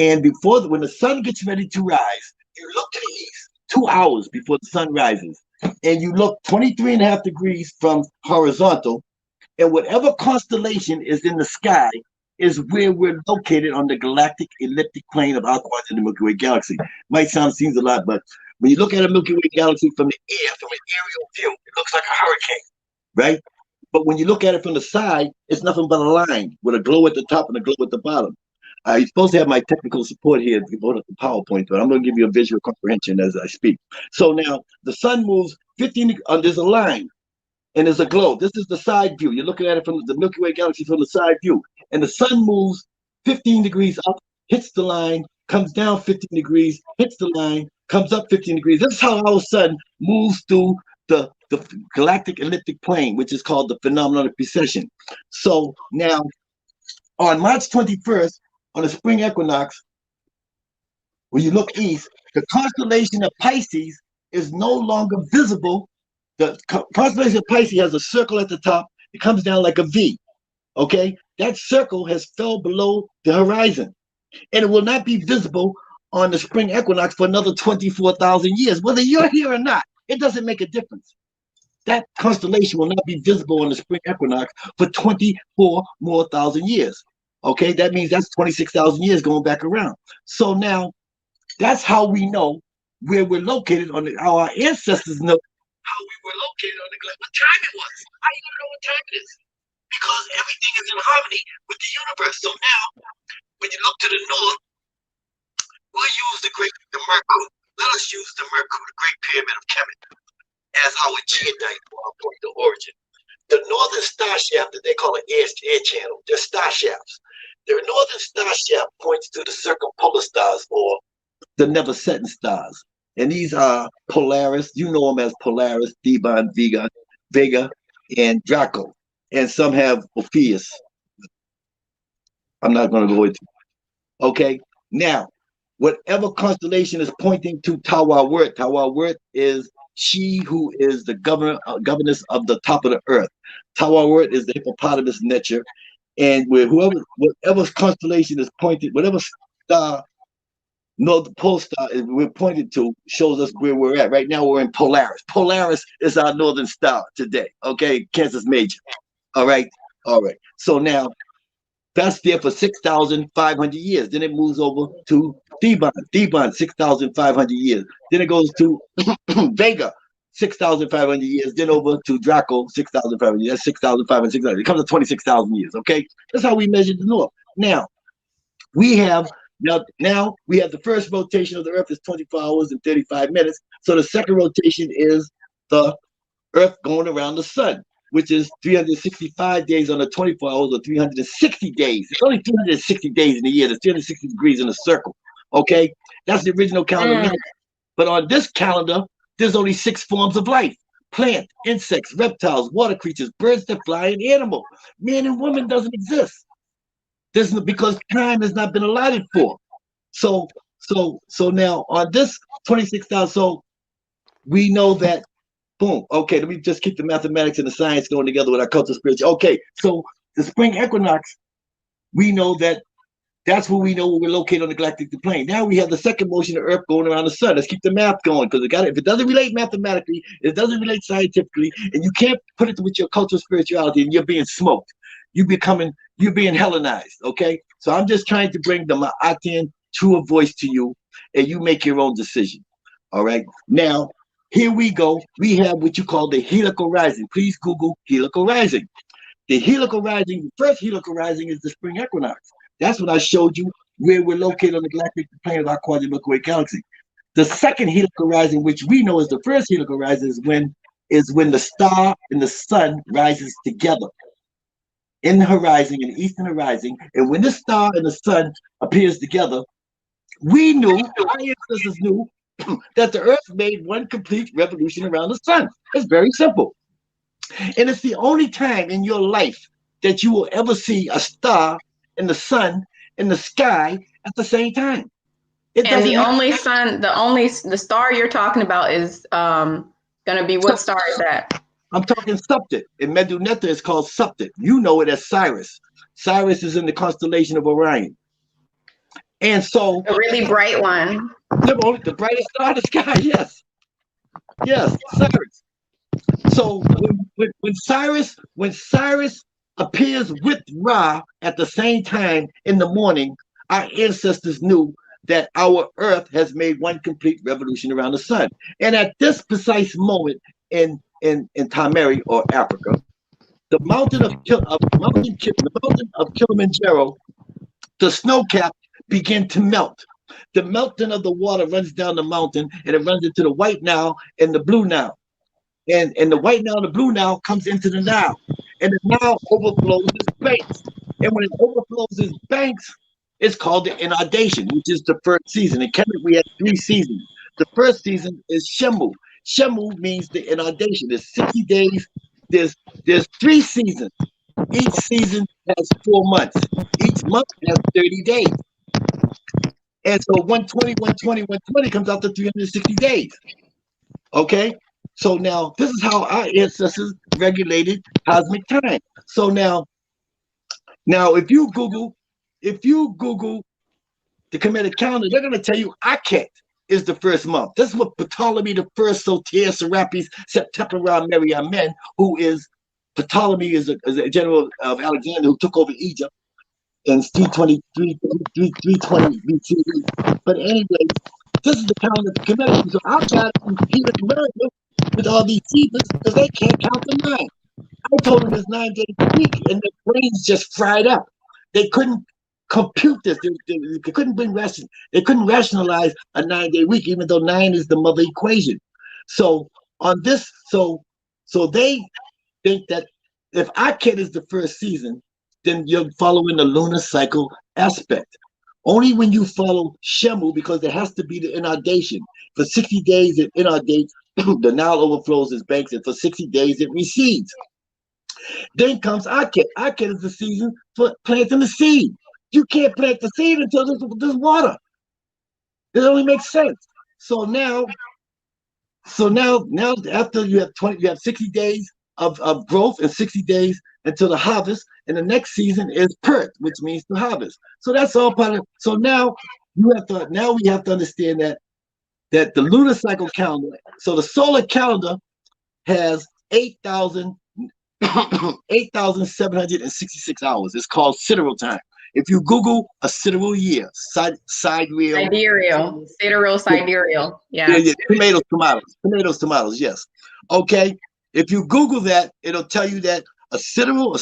And when the sun gets ready to rise, you look to the east 2 hours before the sun rises, and you look 23.5 degrees from horizontal, and whatever constellation is in the sky is where we're located on the galactic elliptic plane of our quadrant in the Milky Way galaxy. Seems a lot, but when you look at a Milky Way galaxy from the air, from an aerial view, it looks like a hurricane, right? But when you look at it from the side, it's nothing but a line with a glow at the top and a glow at the bottom. You're supposed to have my technical support here to vote up the PowerPoint, but I'm going to give you a visual comprehension as I speak. So now the sun moves 15, there's a line and there's a glow. This is the side view. You're looking at it from the Milky Way galaxy from the side view. And the sun moves 15 degrees up, hits the line, comes down 15 degrees, hits the line, comes up 15 degrees. This is how our sun moves through the galactic elliptic plane, which is called the phenomenon of precession. So now on March 21st, on the spring equinox, when you look east, the constellation of Pisces is no longer visible. The constellation of Pisces has a circle at the top. It comes down like a V, okay? That circle has fell below the horizon, and it will not be visible on the spring equinox for another 24,000 years. Whether you're here or not, it doesn't make a difference. That constellation will not be visible on the spring equinox for 24 more thousand years. Okay, that means that's 26,000 years going back around. So now, that's how we know where we're located how our ancestors know how we were located on the globe, what time it was. How you gonna know what time it is? because everything is in harmony with the universe. So now, when you look to the north, we'll use the Mercury. Let us use the Mercury, the Great Pyramid of Kemet, as our geodite for our point of origin. The northern star shaft that they call an air channel, they're star shafts. The northern star shaft points to the circumpolar stars, or the never setting stars. And these are Polaris, you know them as Polaris, Theban, Vega, and Draco. And some have Orpheus. I'm not going to go into it. Okay, now, whatever constellation is pointing to Tawawurt is she who is the governess of the top of the earth. Tawawurt is the hippopotamus nature. And whatever constellation is pointed, whatever star, the pole star we're pointed to shows us where we're at. Right now we're in Polaris. Polaris is our northern star today. Okay, Cancer Major. All right. So now that's there for 6,500 years. Then it moves over to Theban, 6,500 years. Then it goes to Vega, 6,500 years. Then over to Draco, 6,500 years. That's 6,500, 6,000. It comes to 26,000 years. Okay, that's how we measure the north. Now we have the first rotation of the Earth is 24 hours and 35 minutes. So the second rotation is the Earth going around the sun, which is 365 days on the 24 hours, or 360 days. It's only 360 days in a year. There's 360 degrees in a circle. Okay, that's the original calendar. But on this calendar, there's only 6 forms of life: plant, insects, reptiles, water creatures, birds that fly, and animal. Man and woman doesn't exist. Because time has not been allotted for. So now on this 26,000, so we know that, boom. Okay, let me just keep the mathematics and the science going together with our cultural spiritual. Okay, so the spring equinox, we know that's where we know where we're located on the galactic plane. Now we have the second motion of Earth going around the sun. Let's keep the math going, because if it doesn't relate mathematically, it doesn't relate scientifically, and you can't put it with your cultural spirituality, and you're being smoked. You're being Hellenized. Okay, so I'm just trying to bring the Ma'atian truer voice to you, and you make your own decision. All right, now here we go. We have what you call the helical rising. Please Google helical rising. The helical rising, the first helical rising is the spring equinox. That's what I showed you, where we're located on the galactic plane of our quadrant Milky Way galaxy. The second helical rising, which we know is the first helical rising, is when the star and the sun rises together in the horizon, in the eastern horizon. And when the star and the sun appears together, we knew, our ancestors knew, that the Earth made one complete revolution around the sun. It's very simple. And it's the only time in your life that you will ever see a star and the sun in the sky at the same time. And the star you're talking about is going to be, what star is that? I'm talking Suptit. In Medu Netta, it's called Suptit. You know it as Sirius. Sirius is in the constellation of Orion. And so, a really bright one. The brightest star in the sky, yes. Yes, Sirius. So when Sirius appears with Ra at the same time in the morning, our ancestors knew that our Earth has made one complete revolution around the sun. And at this precise moment in Tamari, or Africa, the mountain of Kilimanjaro, the snow cap began to melt. The melting of the water runs down the mountain, and it runs into the White Nile and the Blue Nile. And the White Nile and the Blue Nile comes into the Nile, and the Nile overflows its banks. And when it overflows its banks, it's called the inundation, which is the first season. In Kemet, we have 3 seasons. The first season is Shemu. Shemu means the inundation. There's 60 days. There's 3 seasons. Each season has 4 months. Each month has 30 days. And so 120 comes out to 360 days. Okay? So now this is how our ancestors regulated cosmic time. So now if you Google the Kemetic calendar, they're going to tell you Akhet is the first month. This is what Ptolemy the First, Soter, Serapis, September, Mary Amen, who is Ptolemy is a general of Alexander who took over Egypt in 320 BCE. But anyway, this is the calendar of the Kemetic. So I'll try to compete with America with all these seasons because they can't count the 9. I told them it's 9 days a week, and their brains just fried up. They couldn't compute this. They couldn't They couldn't rationalize a 9-day week, even though 9 is the mother equation. So on this, so they think that if Aket is the first season, then you're following the lunar cycle aspect. Only when you follow Shemu, because there has to be the inundation. For 60 days, it inundates, the Nile overflows its banks, and for 60 days, it recedes. Then comes Aket. Aket is the season for planting the seed. You can't plant the seed until there's water. It only makes sense. So now after you have 60 days of growth and 60 days until the harvest, and the next season is Pert, which means to harvest. So that's all part of. So now we have to understand that the lunar cycle calendar. So the solar calendar has 8,766 hours. It's called sidereal time. If you Google a sidereal year, sidereal, yeah. Tomatoes, yes. Okay. If you Google that, it'll tell you that a sidereal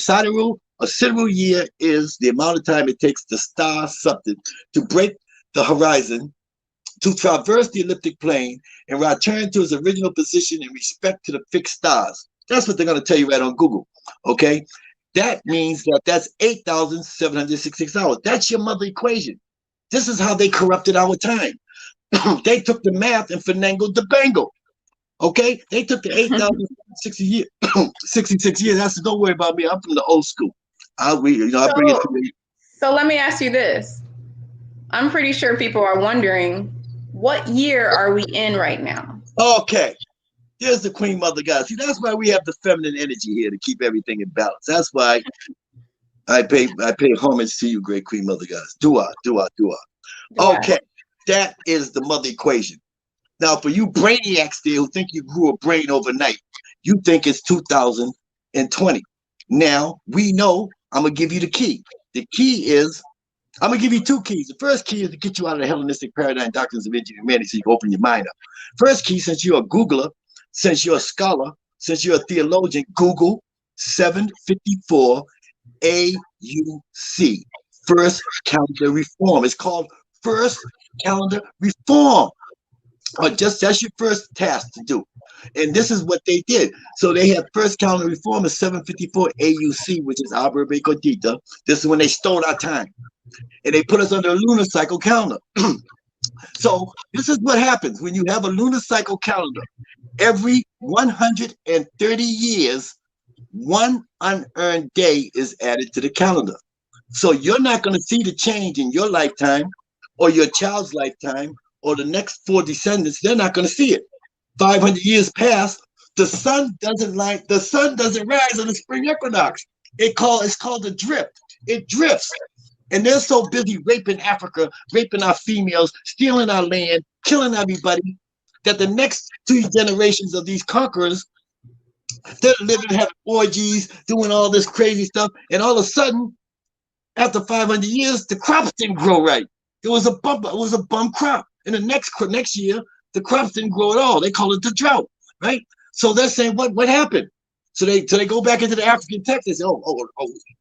year is the amount of time it takes the star something to break the horizon, to traverse the elliptic plane, and return to its original position in respect to the fixed stars. That's what they're going to tell you right on Google. Okay. That means that's 8,766 hours. That's your mother equation. This is how they corrupted our time. They took the math and finagled the bangle. Okay? They took the 8,066 years. 66 years. That's, don't worry about me. I'm from the old school. I'll bring it to you. So let me ask you this. I'm pretty sure people are wondering, what year are we in right now? Okay. Here's the Queen Mother God. See, that's why we have the feminine energy here to keep everything in balance. That's why I pay homage to you, great Queen Mother Goddess. Dua. Okay, that is the mother equation. Now, for you brainiacs there who think you grew a brain overnight, you think it's 2020. Now, we know, I'm going to give you the key. The key is, I'm going to give you two keys. The first key is to get you out of the Hellenistic paradigm, doctrines of inhumanity, so you can open your mind up. First key, since you're a Googler, since you're a scholar, since you're a theologian, Google 754 AUC, First Calendar Reform. It's called First Calendar Reform. That's your first task to do. And this is what they did. So they had First Calendar Reform is 754 AUC, which is Arbor Becodita. This is when they stole our time. And they put us under a lunar cycle calendar. So this is what happens when you have a lunar cycle calendar. Every 130 years, one unearned day is added to the calendar. So you're not going to see the change in your lifetime or your child's lifetime or the next 4 descendants. They're not going to see it. 500 years pass, the sun doesn't rise on the spring equinox. It's called a drift. It drifts. And they're so busy raping Africa, raping our females, stealing our land, killing everybody, that the next 2 generations of these conquerors, they're living, having orgies, doing all this crazy stuff. And all of a sudden, after 500 years, the crops didn't grow right. It was a bum crop. And the next year, the crops didn't grow at all. They call it the drought, right? So they're saying, what happened? So they go back into the African text and say,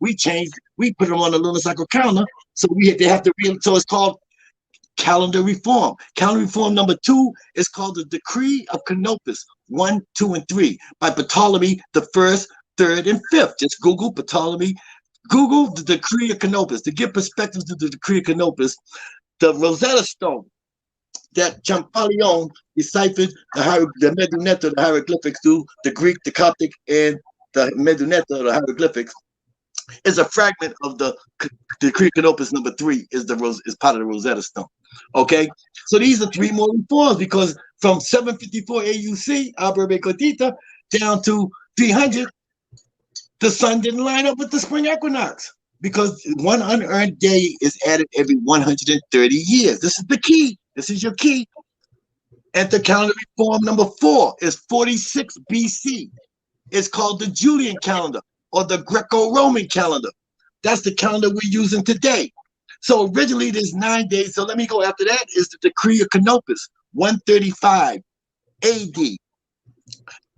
we changed, we put them on the lunar cycle calendar. So they have to so it's called calendar reform. Calendar reform number 2 is called the Decree of Canopus 1, 2, and 3 by Ptolemy the 1st, 3rd, and 5th. Just Google Ptolemy. Google the Decree of Canopus to get perspective to the Decree of Canopus. The Rosetta Stone that Champollion deciphered the Medunetta, the hieroglyphics through the Greek, the Coptic, and the Medunetta, the hieroglyphics, is a fragment of the Decree of Canopus number 3 is part of the Rosetta Stone. Okay, so these are 3 more reforms, because from 754 AUC, Arbor Becodita, down to 300, the sun didn't line up with the spring equinox, because one unearned day is added every 130 years. This is the key. This is your key. And the calendar reform number 4 is 46 BC. It's called the Julian calendar or the Greco-Roman calendar. That's the calendar we're using today. So originally there's 9 days. So let me go after that is the Decree of Canopus, 135 AD.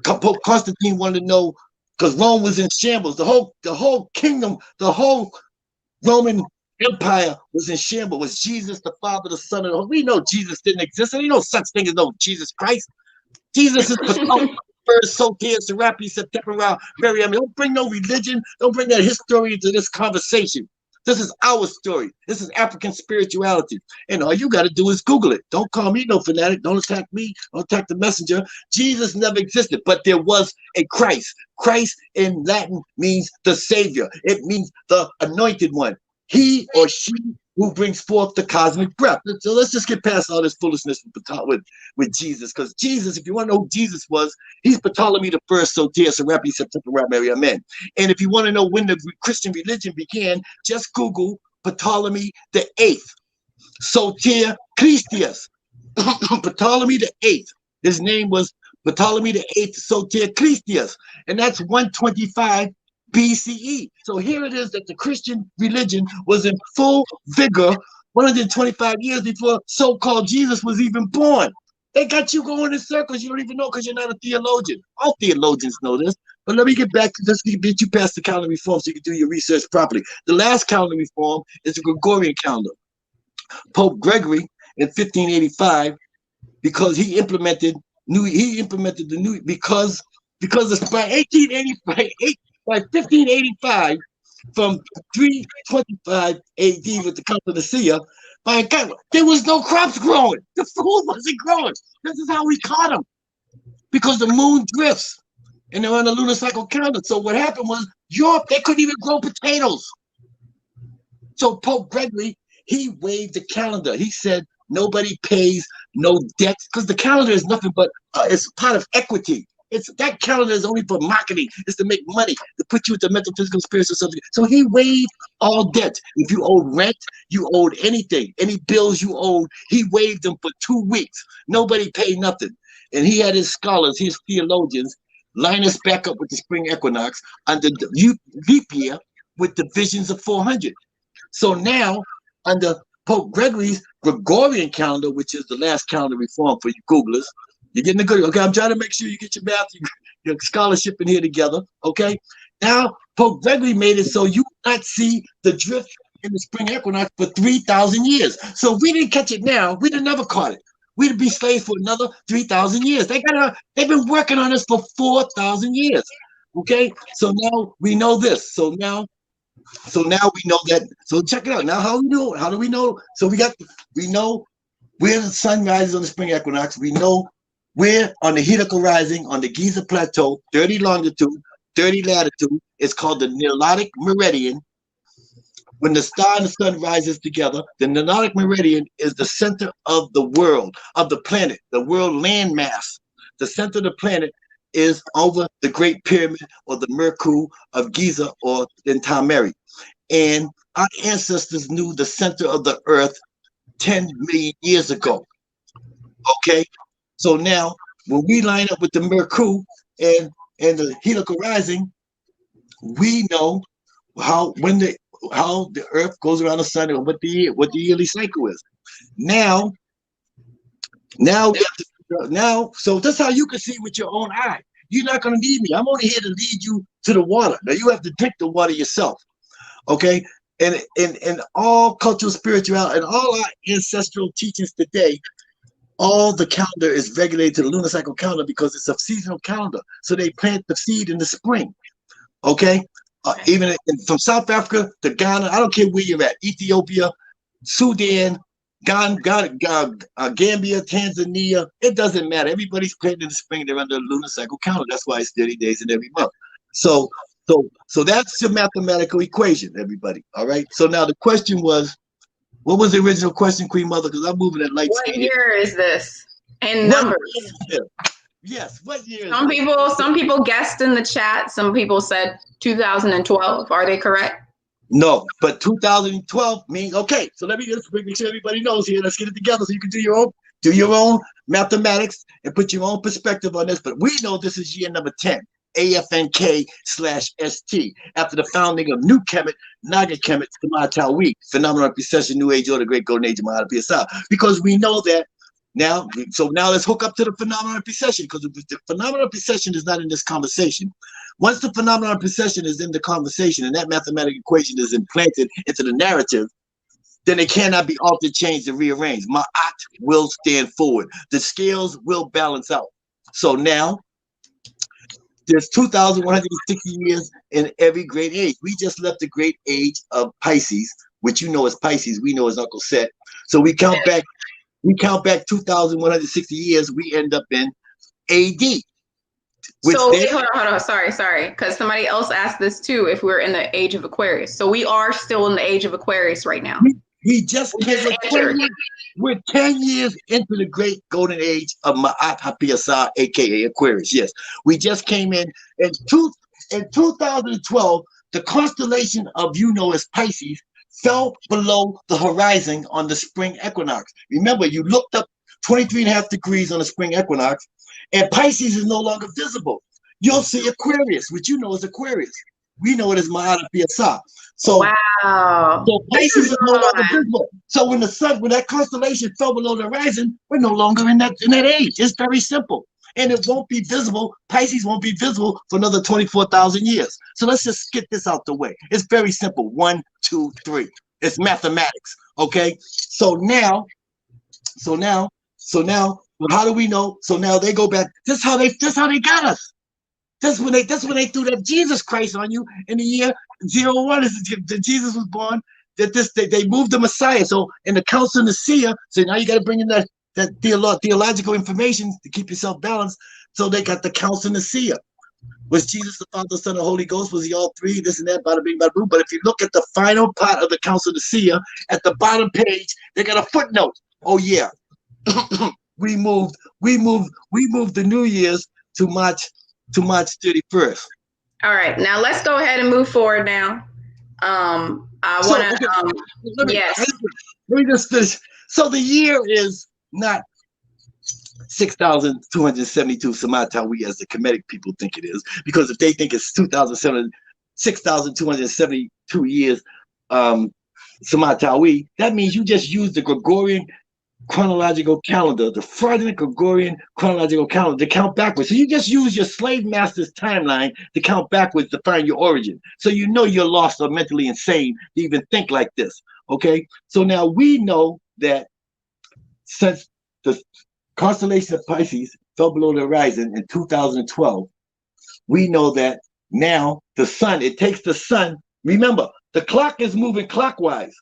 Pope Constantine wanted to know because Rome was in shambles. The whole kingdom, the whole Roman Empire was in shambles. Was Jesus the Father, the Son, and we know Jesus didn't exist. There ain't no such thing as no Jesus Christ. Jesus is first, Sophia, Serapi, September, Mary. Don't bring no religion. Don't bring that history into this conversation. This is our story. This is African spirituality. And all you got to do is Google it. Don't call me no fanatic. Don't attack me. Don't attack the messenger. Jesus never existed, but there was a Christ. Christ in Latin means the Savior. It means the anointed one. He or she who brings forth the cosmic breath. So let's just get past all this foolishness with Jesus. Because Jesus, if you want to know who Jesus was, he's Ptolemy the First, Soter, Serapi, September, Mary, Amen. And if you want to know when the Christian religion began, just Google Ptolemy the Eighth, Soter Christius. Ptolemy the Eighth. His name was Ptolemy the Eighth, Soter Christius. And that's 125 BCE. So here it is that the Christian religion was in full vigor 125 years before so-called Jesus was even born. They got you going in circles. You don't even know because you're not a theologian. All theologians know this. But let me get back to this. Get you past the calendar reform so you can do your research properly. The last calendar reform is the Gregorian calendar. Pope Gregory in 1585, because he implemented the new because by 1585, from 325 AD with the Council of Nicaea, by God, there was no crops growing. The food wasn't growing. This is how we caught them. Because the moon drifts and they're on the lunar cycle calendar. So what happened was Europe, they couldn't even grow potatoes. So Pope Gregory, he waived the calendar. He said nobody pays no debts because the calendar is nothing but it's part of equity. That calendar is only for marketing. It's to make money, to put you with the mental, physical, spiritual subject. So he waived all debt. If you owed rent, you owed anything, any bills you owed, he waived them for 2 weeks. Nobody paid nothing. And he had his scholars, his theologians, line us back up with the spring equinox under the leap year with divisions of 400. So now, under Pope Gregory's Gregorian calendar, which is the last calendar reform for you Googlers, you're getting a good, okay? I'm trying to make sure you get your math, your scholarship in here together, okay? Now, Pope Gregory made it so you not see the drift in the spring equinox for 3,000 years. So if we didn't catch it now, we'd have never caught it. We'd be slaves for another 3,000 years. They've been working on this for 4,000 years, okay? So now we know this. So now we know that. So check it out. Now, how do we know? So we know where the sun rises on the spring equinox. We know we're on the heliacal rising on the Giza Plateau, 30 longitude, 30 latitude. It's called the Nilotic Meridian. When the star and the sun rises together, the Nilotic Meridian is the center of the world, of the planet, the world landmass. The center of the planet is over the Great Pyramid or the Merkur of Giza or in Tameri. And our ancestors knew the center of the earth 10 million years ago. Okay? So now, when we line up with the Merkur and the heliacal rising, we know how the Earth goes around the sun and what the yearly cycle is. Now, so that's how you can see with your own eye. You're not going to need me. I'm only here to lead you to the water. Now you have to drink the water yourself. Okay, and all cultural spirituality and all our ancestral teachings today. All the calendar is regulated to the lunar cycle calendar because it's a seasonal calendar. So they plant the seed in the spring. Okay? Even from South Africa to Ghana, I don't care where you're at, Ethiopia, Sudan, Gambia, Tanzania, it doesn't matter. Everybody's planting in the spring. They're under the lunar cycle calendar. That's why it's 30 days in every month. So that's your mathematical equation, everybody. All right? So now the question was, what was the original question, Queen Mother? Because I'm moving at light speed. What year is this? And numbers. Yes, what year? Some people guessed in the chat. Some people said 2012. Are they correct? No, but 2012 means okay. So let me just make sure everybody knows here. Let's get it together so you can do your own mathematics and put your own perspective on this. But we know this is year number 10. AFNK/ST, after the founding of New Kemet, Naga Kemet, Kamatawi, Phenomenon of Precession, New Age, or the Great Golden Age of Mahara PSI. Because we know that now, so now let's hook up to the phenomenon of precession, because the phenomenon of precession is not in this conversation. Once the phenomenon of precession is in the conversation and that mathematical equation is implanted into the narrative, then it cannot be altered, changed, and rearranged. Ma'at will stand forward. The scales will balance out. So now, there's 2,160 years in every great age. We just left the great age of Pisces, which you know as Pisces, we know as Uncle Set. So we count back 2,160 years, we end up in AD. So wait, hold on. Sorry. Because somebody else asked this too, if we're in the age of Aquarius. So we are still in the age of Aquarius right now. We just entered. We're 10 years into the great golden age of Ma'at HaPiasah, aka Aquarius. Yes. We just came in 2012, the constellation of as Pisces fell below the horizon on the spring equinox. Remember, you looked up 23.5 degrees on the spring equinox, and Pisces is no longer visible. You'll see Aquarius, which you know is Aquarius. We know it as Ma'at HaPiasah. So, wow. So Pisces is no longer visible. So when that constellation fell below the horizon, we're no longer in that age. It's very simple. And it won't be visible. Pisces won't be visible for another 24,000 years. So let's just get this out the way. It's very simple. 1, 2, 3. It's mathematics. Okay. So now, how do we know? So now they go back. This how they got us. That's when they threw that Jesus Christ on you in the year 01. That Jesus was born. That they moved the Messiah. So in the Council of Nicaea, so now you got to bring in that theological information to keep yourself balanced. So they got the Council of Nicaea. Was Jesus the Father, Son, and Holy Ghost? Was he all three? This and that, bada bing, bada boom. But if you look at the final part of the Council of Nicaea, at the bottom page, they got a footnote. Oh yeah, we moved the New Year's to March 31st. All right, now let's go ahead and move forward now. I want to, yes. Let me just finish. So the year is not 6,272 Samatawi as the Kemetic people think it is, because if they think it's 6,272 years Samatawi, that means you just use the Gregorian chronological calendar, the fraudulent Gregorian chronological calendar, to count backwards. So you just use your slave master's timeline to count backwards to find your origin. So you know you're lost or mentally insane to even think like this. Okay, so now we know that since the constellation of Pisces fell below the horizon in 2012, we know that now the sun, it takes the sun. Remember, the clock is moving clockwise.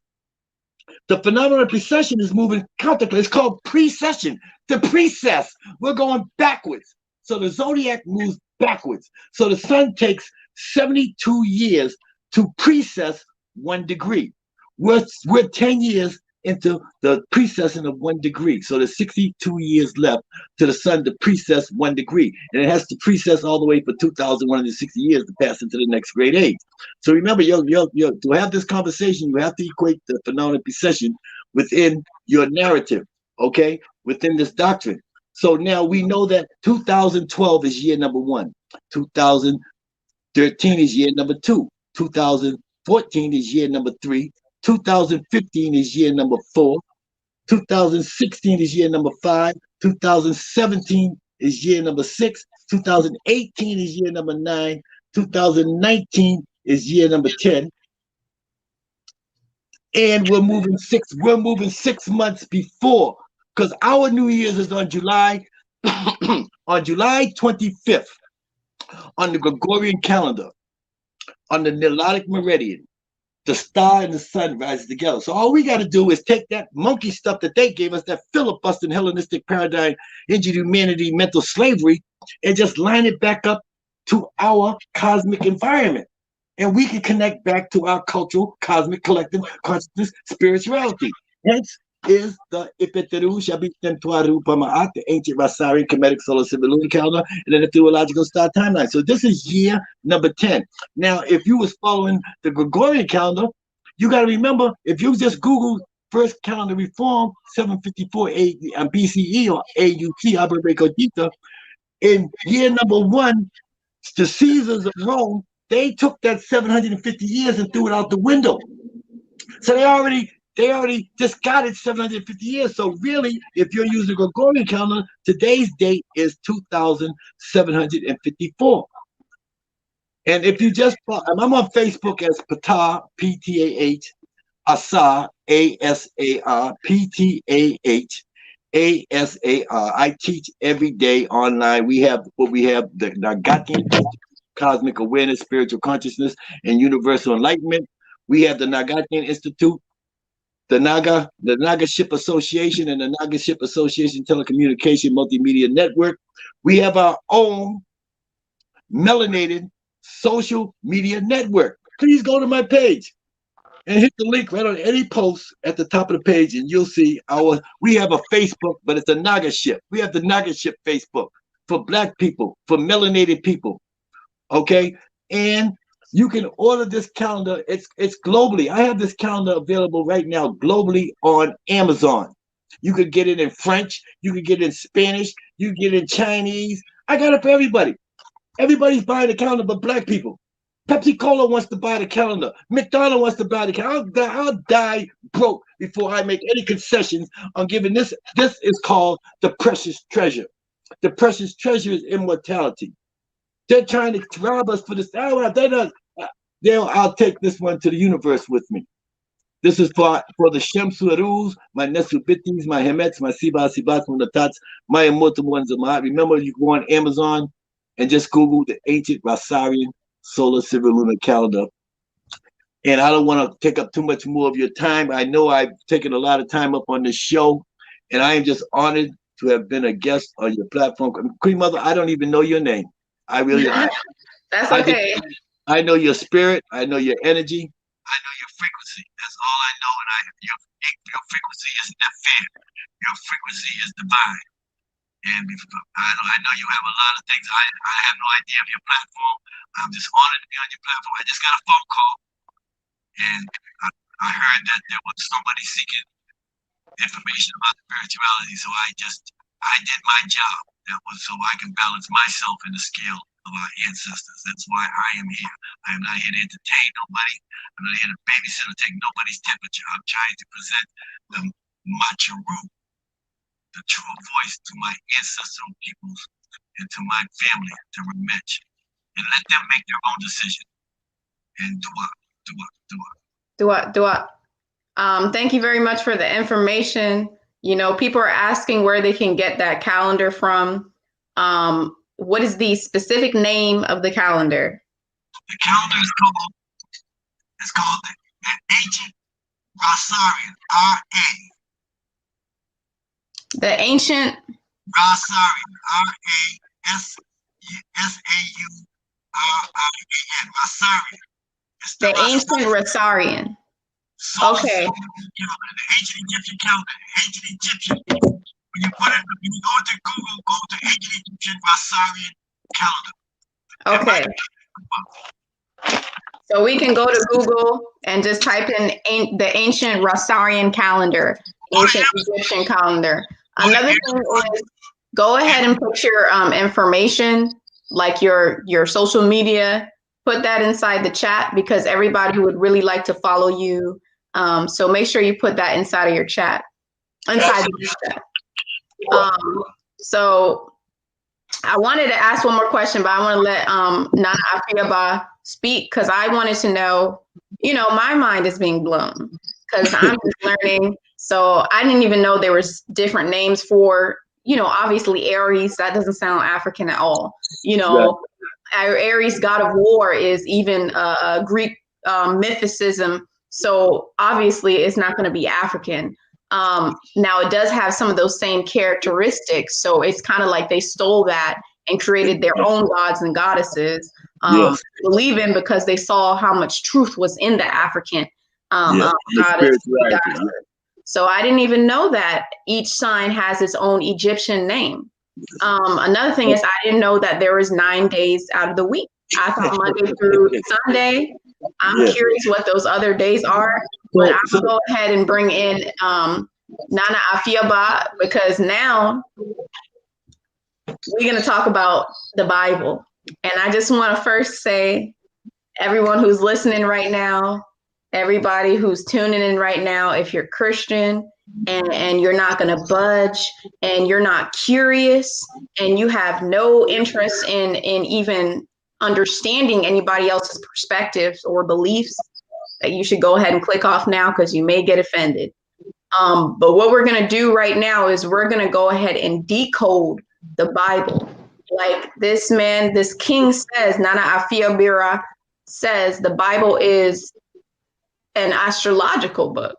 The phenomenon of precession is moving counterclockwise. It's called precession. The precess, we're going backwards. So the zodiac moves backwards. So the sun takes 72 years to precess 1 degree. We're 10 years into the precession of 1 degree. So there's 62 years left to the sun to precess 1 degree. And it has to precess all the way for 2,160 years to pass into the next great age. So remember, to have this conversation, you have to equate the phenomenon of precession within your narrative, okay? Within this doctrine. So now we know that 2012 is year number 1. 2013 is year number 2. 2014 is year number 3. 2015 is year number 4. 2016 is year number 5. 2017 is year number 6. 2018 is year number 9. 2019 is year number 10. And we're moving 6 months before, because our New Year's is on July 25th on the Gregorian calendar, on the Nilotic meridian. The star and the sun rise together. So all we got to do is take that monkey stuff that they gave us, that filibustering Hellenistic paradigm, injured humanity, mental slavery, and just line it back up to our cosmic environment. And we can connect back to our cultural, cosmic, collective consciousness, spirituality. Hence is the Ipeteru Shabitentuaru Pamaat, the ancient Rasarian Kemetic solar civil lunar calendar, and then the theological star timeline. So this is year number 10. Now, if you was following the Gregorian calendar, you got to remember, if you just Google first calendar reform, 754 BCE or AUT, Abraham, in year number 1, the Caesars of Rome, they took that 750 years and threw it out the window. So they already just got it 750 years. So really, if you're using Gregorian calendar, today's date is 2,754. And if you just, I'm on Facebook as Patah, P-T-A-H, Asar, A-S-A-R, P-T-A-H, A-S-A-R. I teach every day online. We have the Nagatian Cosmic Awareness, Spiritual Consciousness, and Universal Enlightenment. We have the Nagatian Institute, the Naga Ship Association, and the Naga Ship Association Telecommunication Multimedia Network. We have our own melanated social media network. Please go to my page and hit the link right on any post at the top of the page, and you'll see we have a Facebook, but it's a Naga Ship. We have the Naga Ship Facebook for Black people, for melanated people. Okay, and you can order this calendar. It's globally. I have this calendar available right now globally on Amazon. You could get it in French. You could get it in Spanish. You can get it in Chinese. I got it for everybody. Everybody's buying the calendar but Black people. Pepsi Cola wants to buy the calendar. McDonald's wants to buy the calendar. I'll die broke before I make any concessions on giving this. This is called the precious treasure. The precious treasure is immortality. They're trying to rob us for this. I'll take this one to the universe with me. This is for the Shemsurus, my Nesubitis, my Hemets, my Sibas, Munatats, my immortal ones of my. Remember, you go on Amazon and just Google the ancient Rosarian solar civil lunar calendar. And I don't want to take up too much more of your time. I know I've taken a lot of time up on this show, and I am just honored to have been a guest on your platform. Queen Mother, I don't even know your name. I really don't. That's okay. I know your spirit. I know your energy. I know your frequency. That's all I know. And your frequency isn't that fair. Your frequency is divine. And I know you have a lot of things. I have no idea of your platform. I'm just honored to be on your platform. I just got a phone call, and I heard that there was somebody seeking information about spirituality. So I did my job. That was so I can balance myself in the scale of our ancestors. That's why I am here. I am not here to entertain nobody. I'm not here to babysit or take nobody's temperature. I'm trying to present the Macharu, the true voice to my ancestral peoples and to my family, to Ramech, and let them make their own decision. And dua. Thank you very much for the information. You know, people are asking where they can get that calendar from. What is the specific name of the calendar? The calendar is called the Ancient Rosarian, R-A. The Ancient Rosarian, R-A-S-A-U-R-I-A-N, Rosarian. The Ancient Rosarian. Okay. The ancient Egyptian calendar, ancient Egyptian. When you go to Google, go to ancient Egyptian Rosarian calendar. Okay. So we can go to Google and just type in the ancient Rosarian calendar, ancient Egyptian calendar. Another thing is go ahead and put your information, like your social media, put that inside the chat because everybody would really like to follow you. So make sure you put that inside of your chat, inside the chat. So I wanted to ask one more question, but I want to let Nana Afiaba speak because I wanted to know, my mind is being blown because I'm just learning. So I didn't even know there was different names for, obviously Aries. That doesn't sound African at all. Our Aries, god of war, is even Greek mythicism. So obviously it's not going to be African. Now it does have some of those same characteristics. So it's kind of like they stole that and created their own gods and goddesses, believing because they saw how much truth was in the African goddess. So I didn't even know that each sign has its own Egyptian name. Another thing is I didn't know that there was 9 days out of the week. I thought Monday through Sunday. I'm curious what those other days are, but I'll go ahead and bring in Nana Afiaba because now we're going to talk about the Bible. And I just want to first say, everyone who's listening right now, everybody who's tuning in right now, if you're Christian and you're not going to budge and you're not curious and you have no interest in even understanding anybody else's perspectives or beliefs, that you should go ahead and click off now because you may get offended. But what we're going to do right now is we're going to go ahead and decode the Bible. Like this man, this king says, Nana Afiabira says the Bible is an astrological book.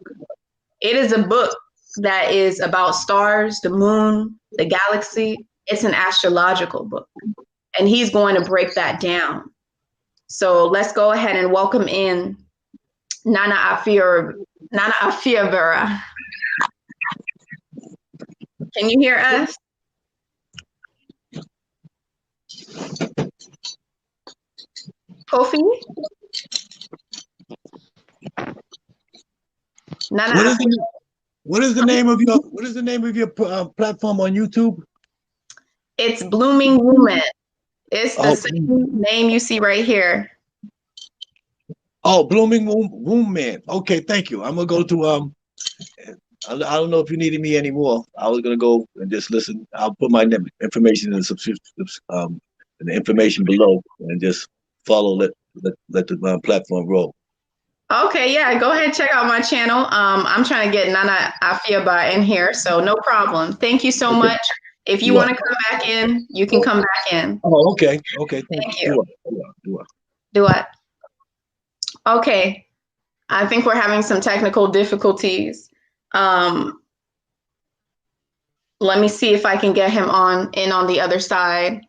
It is a book that is about stars, the moon, the galaxy. It's an astrological book. And he's going to break that down. So let's go ahead and welcome in Nana Afiabira. Can you hear us? Kofi? Nana, what is the name of your platform on YouTube? it's Blooming Woman. It's the same name you see right here. Oh, Blooming Wombman. Okay, thank you. I'm gonna go to I don't know if you needed me anymore. I was gonna go and just listen. I'll put my information in the information below and just follow. Let the platform roll. Okay, yeah, go ahead, check out my channel. I'm trying to get Nana Afiaba in here, so no problem. Thank you so much. If you want to come back in, you can come back in. Oh, okay. Okay. Thank you. Do what? Okay. I think we're having some technical difficulties. Let me see if I can get him on the other side.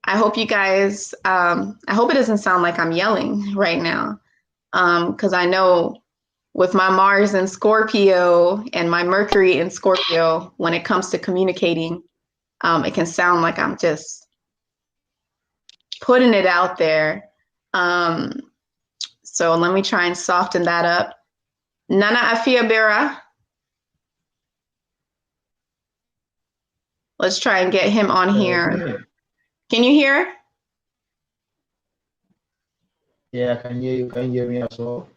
I hope you guys, I hope it doesn't sound like I'm yelling right now. Because I know with my Mars in Scorpio and my Mercury in Scorpio, when it comes to communicating, it can sound like I'm just putting it out there. So let me try and soften that up. Nana Afiabira. Let's try and get him on here. Can you hear? Yeah, I can hear you. Can you hear me as well?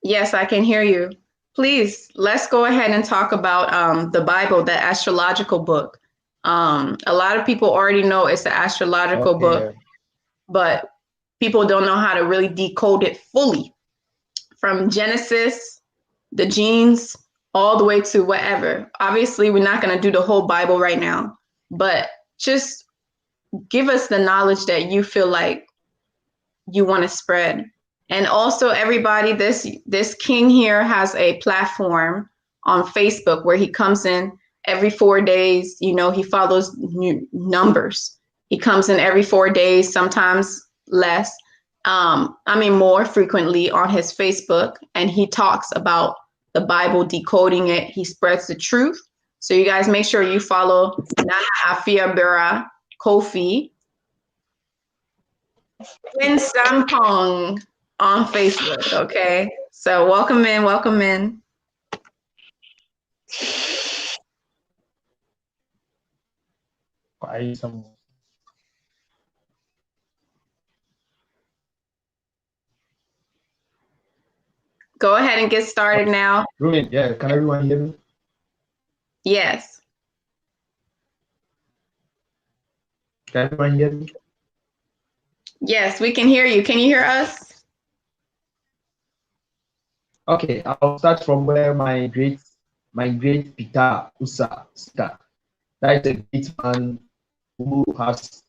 Yes, I can hear you. Please, let's go ahead and talk about the Bible, the astrological book. A lot of people already know it's an astrological book, but people don't know how to really decode it fully. From Genesis, the genes, all the way to whatever. Obviously, we're not going to do the whole Bible right now, but just give us the knowledge that you feel like you want to spread. And also, everybody, this king here has a platform on Facebook where he comes in every 4 days. You know, he follows numbers. He comes in every 4 days, sometimes less. More frequently on his Facebook, and he talks about the Bible, decoding it. He spreads the truth. So you guys make sure you follow Nana Afiabira Kofi in Sampong on Facebook. Okay. So welcome in, welcome in. Go ahead and get started now. Brilliant. Yeah, can everyone hear me? Yes. Can everyone hear me? Yes, we can hear you. Can you hear us? Okay, I'll start from where my great Peter Usa started. That is a great man who has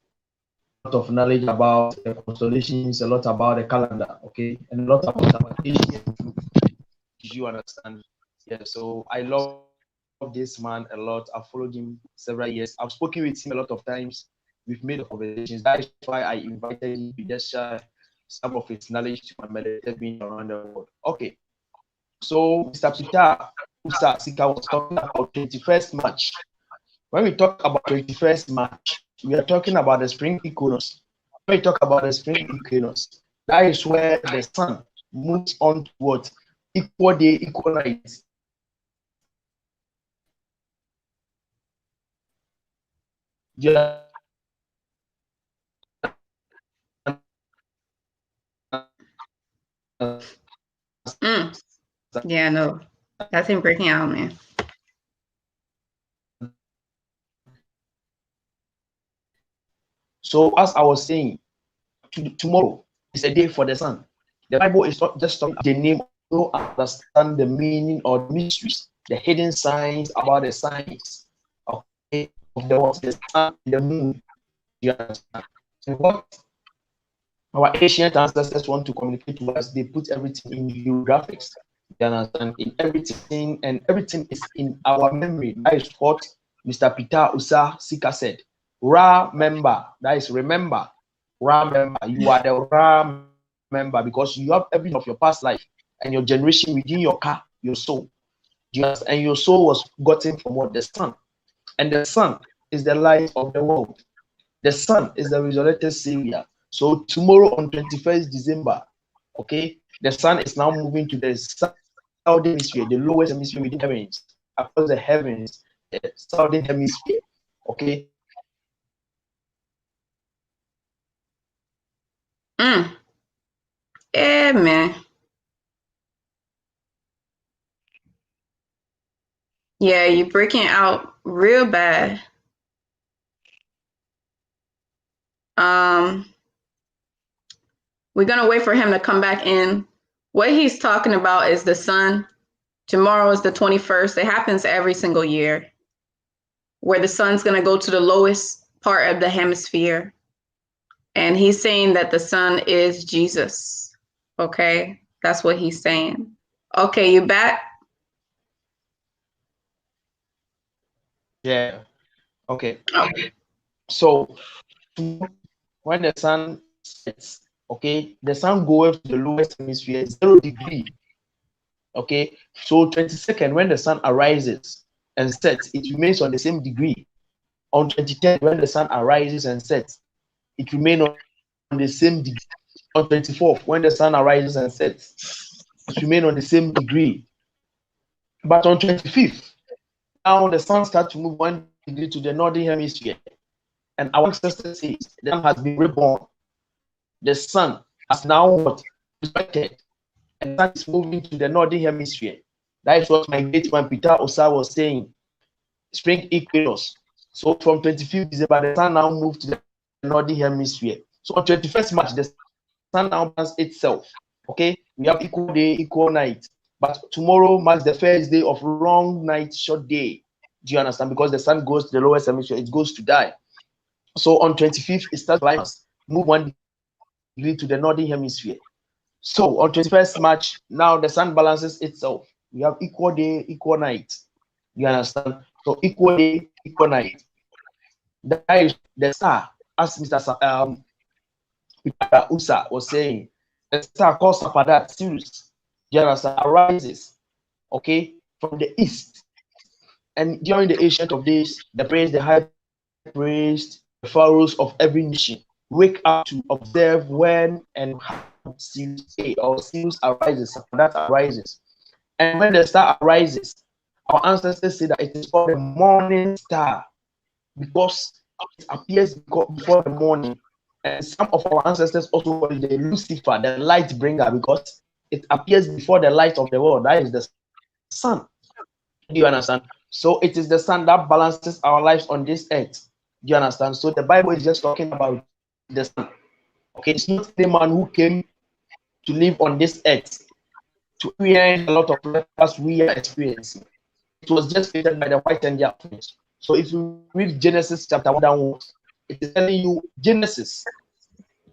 a lot of knowledge about the constellations, a lot about the calendar, okay, and a lot about ancient truth. You understand? Yeah, so I love this man a lot. I've followed him several years. I've spoken with him a lot of times. We've made conversations. That is why I invited him to just share some of his knowledge to my meditation being around the world. Okay, so Mr. Peter Usa Sika was talking about 21st March. When we talk about 21st March, we are talking about the spring equinox. When we talk about the spring equinox, that is where the sun moves on towards equal day, equal night. Yeah. Yeah, no, that's him breaking out, man. So as I was saying, tomorrow is a day for the sun. The Bible is not just talking the name, to understand the meaning or the mysteries, the hidden signs about the signs, okay, of the sun, the moon. You understand? And what our ancient ancestors want to communicate to us, they put everything in geographics. You understand? In everything, and everything is in our memory. That is what Mr. Peter Usa Sika said. Ra member, that is remember. Ra member, you are the Ra member because you have everything of your past life and your generation within your car, your soul. And your soul was gotten from what? The sun. And the sun is the light of the world. The sun is the resurrected Savior. So tomorrow on 21st December, okay, the sun is now moving to the southern hemisphere, the lowest hemisphere within heavens, across the heavens, the southern hemisphere, okay. Amen. Yeah, you're breaking out real bad. We're gonna wait for him to come back in. What he's talking about is the sun. Tomorrow is the 21st. It happens every single year, where the sun's gonna go to the lowest part of the hemisphere. And he's saying that the sun is Jesus. Okay, that's what he's saying. Okay, you back? Yeah. Okay. So when the sun sets, okay, the sun goes to the lowest hemisphere, 0 degree. Okay, so 22nd, when the sun arises and sets, it remains on the same degree. On 23rd, when the sun arises and sets, it remains on the same degree. On 24th, when the sun arises and sets, it remains on the same degree. But on 25th, now the sun starts to move 1 degree to the northern hemisphere. And our ancestors say the sun has been reborn. The sun has now what? Resurrected. And the sun is moving to the northern hemisphere. That is what my great man Peter Osa was saying. Spring equinox. So from 25th December, the sun now moved to the northern hemisphere. So on 21st March, the sun now balance itself. Okay, we have equal day, equal night. But tomorrow marks the first day of long night, short day. Do you understand? Because the sun goes to the lowest hemisphere, it goes to die. So on 25th, it starts balance, move 1 degree to the northern hemisphere. So on 21st March, now the sun balances itself. We have equal day, equal night. You understand? So equal day, equal night. That is the star, as Mr. Peter Usa was saying. The star called Sapadat Sirius, you understand, arises, okay, from the east. And during the ancient of days, the praise, the high priest, the pharaohs of every nation wake up to observe when and how Sirius arises, Sapadat arises. And when the star arises, our ancestors say that it is called the morning star because it appears before the morning. And some of our ancestors also call it the Lucifer, the light bringer, because it appears before the light of the world. That is the sun. Do you understand? So it is the sun that balances our lives on this earth. Do you understand? So the Bible is just talking about the sun. Okay, it's not the man who came to live on this earth to experience a lot of life we are experiencing. It was just created by the white and the Africans. So if you read Genesis chapter 1 downwards, it is telling you Genesis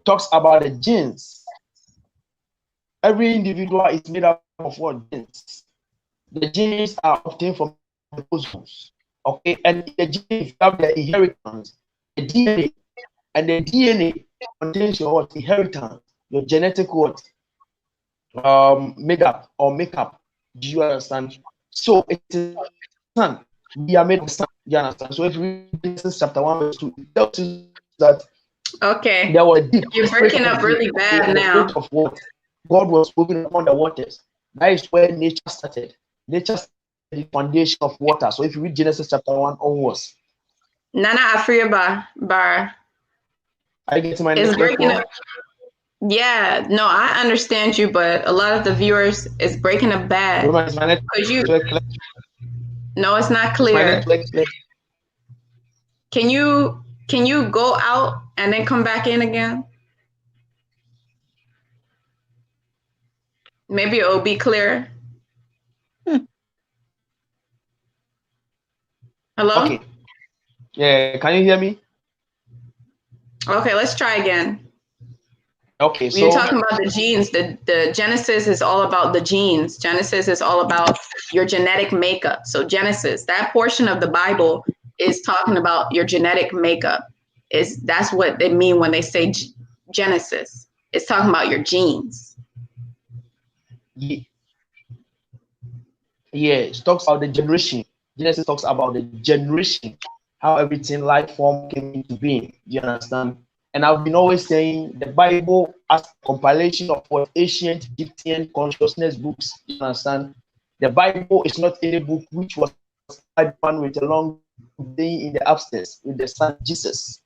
talks about the genes. Every individual is made up of what? Genes. The genes are obtained from the chromosomes. Okay, and the genes have the inheritance, the DNA, and the DNA contains your what? Inheritance, your genetic what? Makeup or makeup. Do you understand? So it is sun. We are made of sun. You understand? So if you read Genesis chapter 1 verse 2, it tells you that okay, there was deep. You're breaking up really bad now. Of water. God was moving upon the waters. That is where nature started. Nature started the foundation of water. So if you read Genesis chapter 1 onwards, Nana Afria Bar. I get my It's breaking up. Yeah, no, I understand you, but a lot of the viewers is breaking up bad. Could you? No, it's not clear. Can you go out and then come back in again? Maybe it will be clearer. Hello? Okay. Yeah, can you hear me? Okay, let's try again. Okay, When you're so talking about the genes, the Genesis is all about the genes. Genesis is all about your genetic makeup. So Genesis, that portion of the Bible is talking about your genetic makeup. That's what they mean when they say Genesis. It's talking about your genes. yeah, it talks about the generation. Genesis talks about the generation, how everything life form came into being. You understand? And I've been always saying the Bible as a compilation of what ancient Egyptian consciousness books. You understand? The Bible is not any book which was one with a long day in the upstairs with the son Jesus,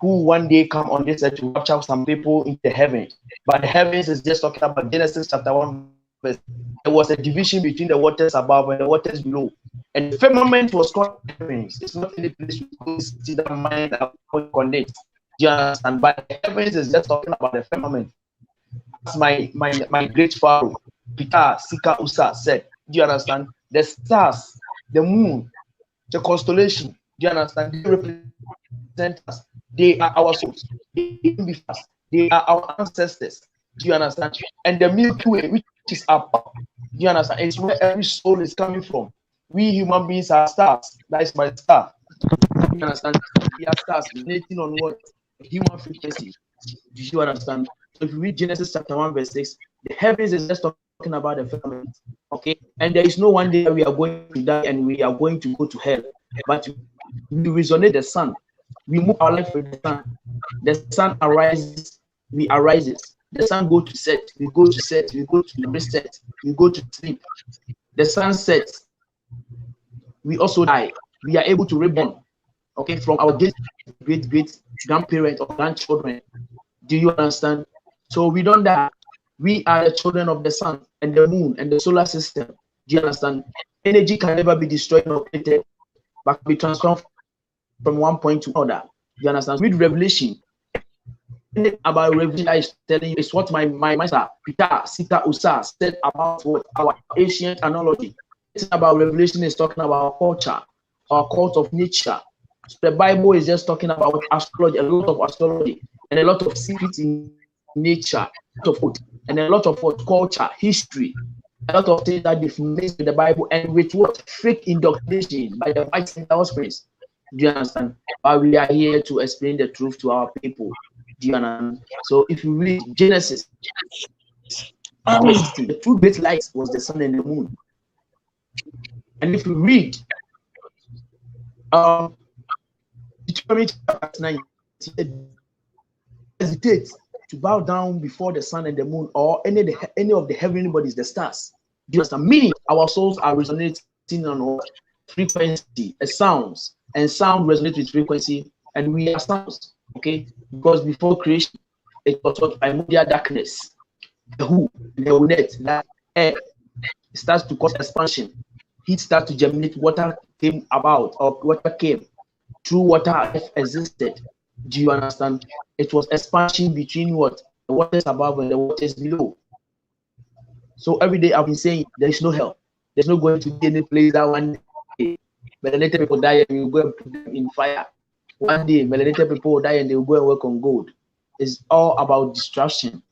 who one day come on this earth to capture some people in the heavens. But the heavens is just talking about Genesis chapter 1 verse. There was a division between the waters above and the waters below. And the firmament was called heavens. It's not any place you go see that mind and connect. Do you understand? But the heavens is just talking about the firmament. As my great Pharaoh, Peter Sika Usa said, do you understand? The stars, the moon, the constellation, do you understand? They represent us. They are our souls. They be us. They are our ancestors. Do you understand? And the Milky Way, which is up, do you understand? It's where every soul is coming from. We human beings are stars. That is my star. Do you understand? We are stars relating on what human frequency. Do you understand? So if you read Genesis chapter 1 verse 6, the heavens is just talking about the firmament. Okay, and there is no one day we are going to die and we are going to go to hell, but we resonate the sun. We move our life with the sun. The sun arises, we arises. The sun go to set, we go to set, we go to reset, we go to sleep. The sun sets, we also die. We are able to reborn. Okay, from our great grandparents or grandchildren. Do you understand? So we don't die. We are the children of the sun and the moon and the solar system. Do you understand? Energy can never be destroyed or created, but can be transformed from one point to another. Do you understand? Read Revelation. About Revelation, I is telling you, it's what my master Peter Sika Usa said about what our ancient analogy. It's about Revelation is talking about culture, our cult of nature. So the Bible is just talking about astrology, a lot of astrology, and a lot of secrets in nature, and a lot of what culture, history, a lot of things that they've mixed with the Bible and with what fake indoctrination by the white center spirits. Do you understand? But we are here to explain the truth to our people. Do you understand? So if you read Genesis, the two great lights was the sun and the moon. And if you read Deuteronomy chapter 9, hesitate to bow down before the sun and the moon or any of the heavenly bodies, the stars. Do you understand? Meaning our souls are resonating on frequency, sounds, and sound resonates with frequency, and we are sounds. Okay, because before creation, it was what primordial darkness, the who, the net, that air starts to cause expansion. Heat starts to germinate. Water came about, or water came through water. Life existed. Do you understand? It was expansion between what the waters above and the waters below. So every day I've been saying there is no hell. There's no going to be any place that one day melanated people die and you go and put them in fire. One day melanated people will die and they will go and work on gold. It's all about distraction.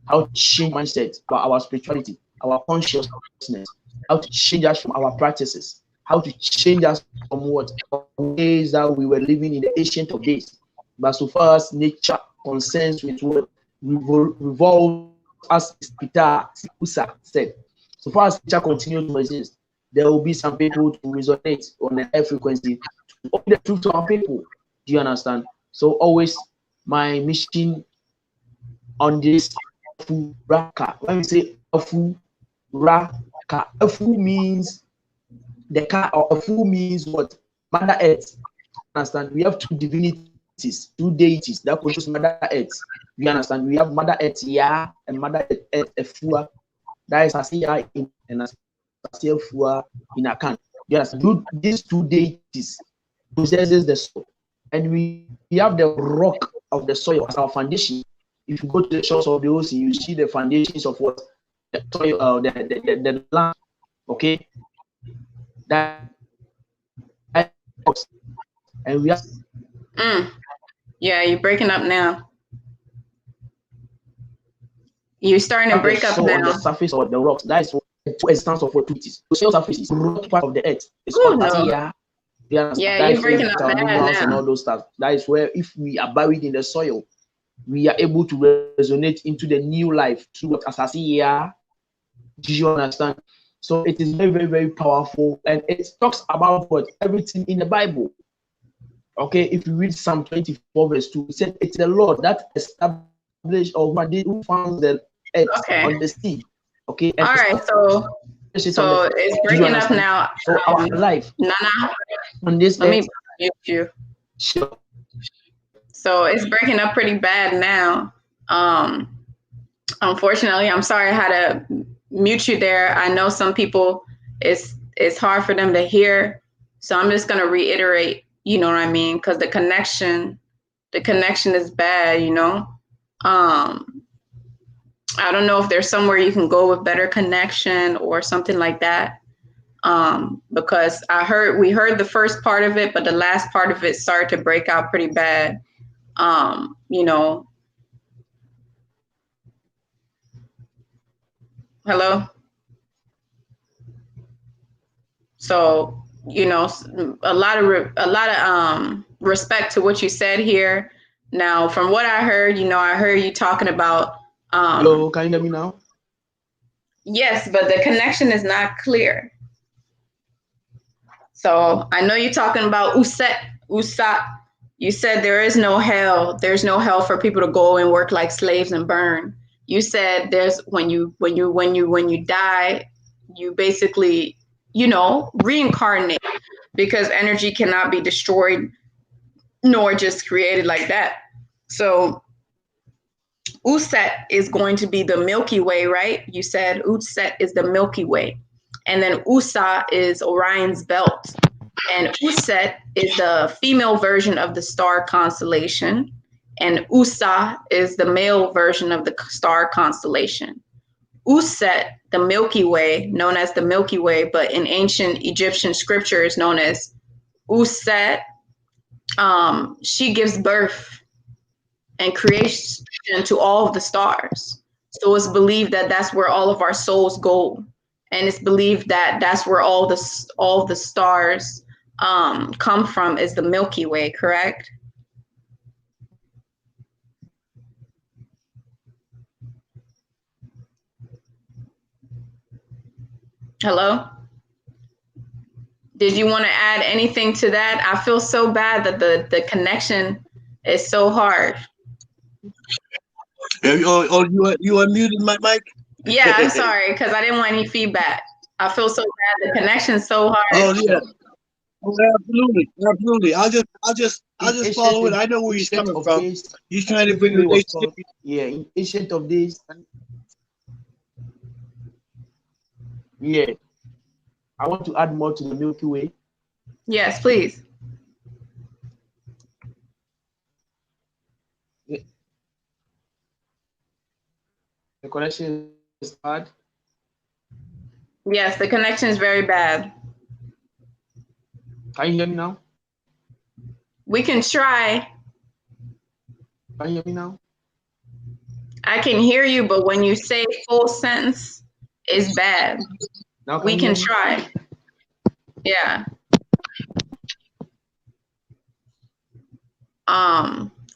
How to change mindset about our spirituality, our consciousness, how to change us from our practices, how to change us from what ways that we were living in the ancient of days. But so far as nature concerns with what revolves, as Peter Usa said, so far as nature continues to exist, there will be some people to resonate on the high frequency to open the truth to our people. Do you understand? So always my mission on this Raka. When we say Afu Raka, Afu means the car, or Afu means what? Mother Earth. Understand? We have two divinities, two deities that control Mother Earth. You understand? We have Mother Earth, Ya, and Mother Earth, Efua. That is Asiya in and Asiya Fua in Akan. You understand? These two deities possesses the soul, and we have the rock of the soil as our foundation. If you go to the shores of the ocean, you see the foundations of what the land. Okay, that and we are. Yeah, you're breaking up now. You're starting to break up now. On the surface of the rocks, that is the existence of activities. The soil surface is rocky part of the earth. It's called Atia. Yeah, you're breaking up bad now. And all those stuff. That is where, if we are buried in the soil, we are able to resonate into the new life through what Asasiya. Do you understand? So it is very, very, very powerful, and it talks about what everything in the Bible. Okay, if you read Psalm 24 verse 2, it said it's the Lord that established or who found the earth on the sea. Okay. All right. So it's breaking up now. So our life. Nana, on this. Let me mute you. Sure. So it's breaking up pretty bad now. Unfortunately, I'm sorry I had to mute you there. I know some people it's hard for them to hear. So I'm just gonna reiterate, you know what I mean? Because the connection is bad, you know. I don't know if there's somewhere you can go with better connection or something like that. Because we heard the first part of it, but the last part of it started to break out pretty bad. You know. Hello? So, you know, a lot of respect to what you said here. Now, from what I heard, you know, I heard you talking about hello, can you hear me now? Yes, but the connection is not clear. So I know you're talking about Usat. You said there is no hell. There's no hell for people to go and work like slaves and burn. You said there's when you die, you basically, you know, reincarnate, because energy cannot be destroyed nor just created like that. So Uset is going to be the Milky Way, right? You said Uset is the Milky Way. And then Usa is Orion's belt. And Uset is the female version of the star constellation. And Usa is the male version of the star constellation. Uset, the Milky Way, known as the Milky Way, but in ancient Egyptian scripture is known as Uset. She gives birth and creation to all of the stars. So it's believed that that's where all of our souls go. And it's believed that that's where all the stars come from, is the Milky Way, correct? Hello? Did you want to add anything to that? I feel so bad that the connection is so hard. You unmuted my mic? Yeah, I'm sorry, because I didn't want any feedback. I feel so bad. The connection's so hard. Oh yeah. Oh, absolutely. I'll just follow it. I know where he's coming from. He's trying to bring relationship. Yeah, in ancient of days. Yeah. I want to add more to the Milky Way. Yes, please. Yeah. The connection is bad. Yes, the connection is very bad. Can you hear me now? We can try. Can you hear me now? I can hear you, but when you say full sentence, it's bad. Now we can try. Yeah.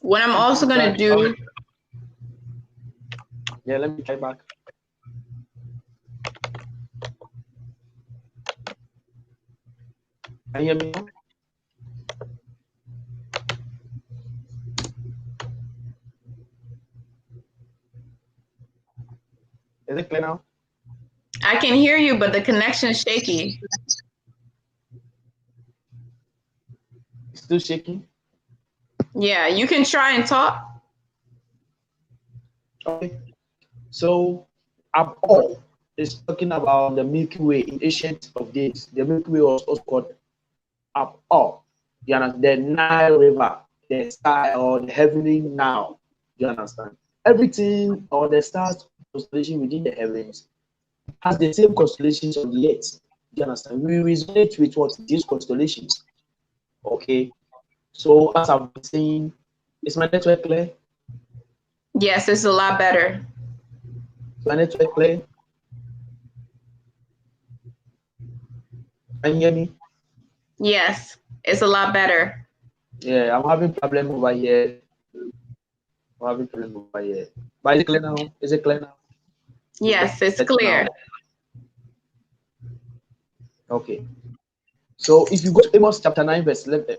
What I'm also gonna do. Yeah, let me try back. Can you hear me now? Is it clear now? I can hear you, but the connection is shaky. It's still shaky? Yeah, you can try and talk. Okay. So, Abol is talking about the Milky Way in ancient of days. The Milky Way was also called Abol. You understand? The Nile River, the sky, or the heavenly Nile. You understand? Everything, or the stars constellation within the heavens has the same constellations of the Earth. Do you understand? We resonate with what these constellations. Okay. So as I've been saying, is my network clear? Yes, it's a lot better. Is my network clear? Can you hear me? Yes, it's a lot better. Yeah, I'm having problem over here. I'm having problem over here. But is it clear now? Is it clear now? Yes, it's clear. Now. Okay. So if you go to Amos chapter 9, verse 11,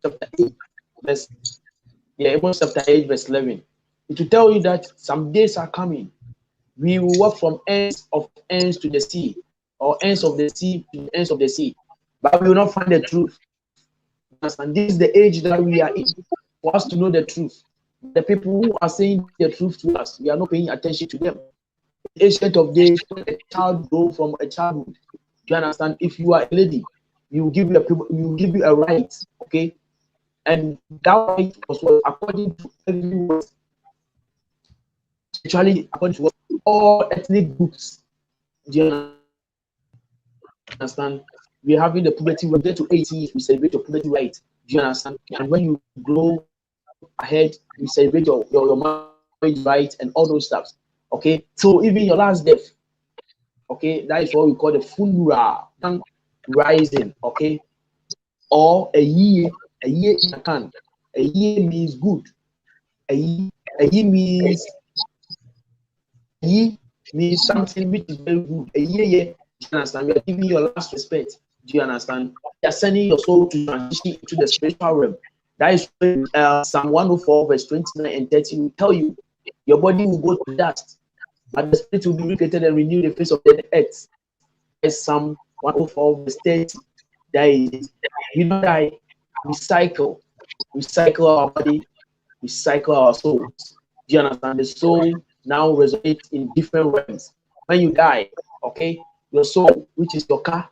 chapter 8, verse, Amos chapter 8, verse 11, it will tell you that some days are coming. We will walk from ends of ends to the sea, or ends of the sea to the ends of the sea, but we will not find the truth. And this is the age that we are in, for us to know the truth. The people who are saying the truth to us, we are not paying attention to them. The ancient of days, when a child grow from a childhood, do you understand? If you are a lady, you will give you a right, okay? And that right was what, according to everyone, actually according to what all ethnic groups, do you understand? We're having the puberty, we get to 18, we celebrate your puberty right. Do you understand? And when you grow ahead, you celebrate your marriage right and all those stuff. Okay, so even your last death, okay, that is what we call the funeral rising, okay, or a year in a can. A year means good. A year means something which is very good. A year, do you understand? We are giving your last respect. Do you understand? You are sending your soul to transition into the spiritual realm. That is Psalm 104, verse 29 and 30 will tell you your body will go to dust, but the spirit will be recreated and renew the face of the earth. That's Psalm 104, verse 30. That is, we don't die, we cycle our body, we cycle our souls. Do you understand? The soul now resonates in different realms. When you die, okay, your soul, which is your car,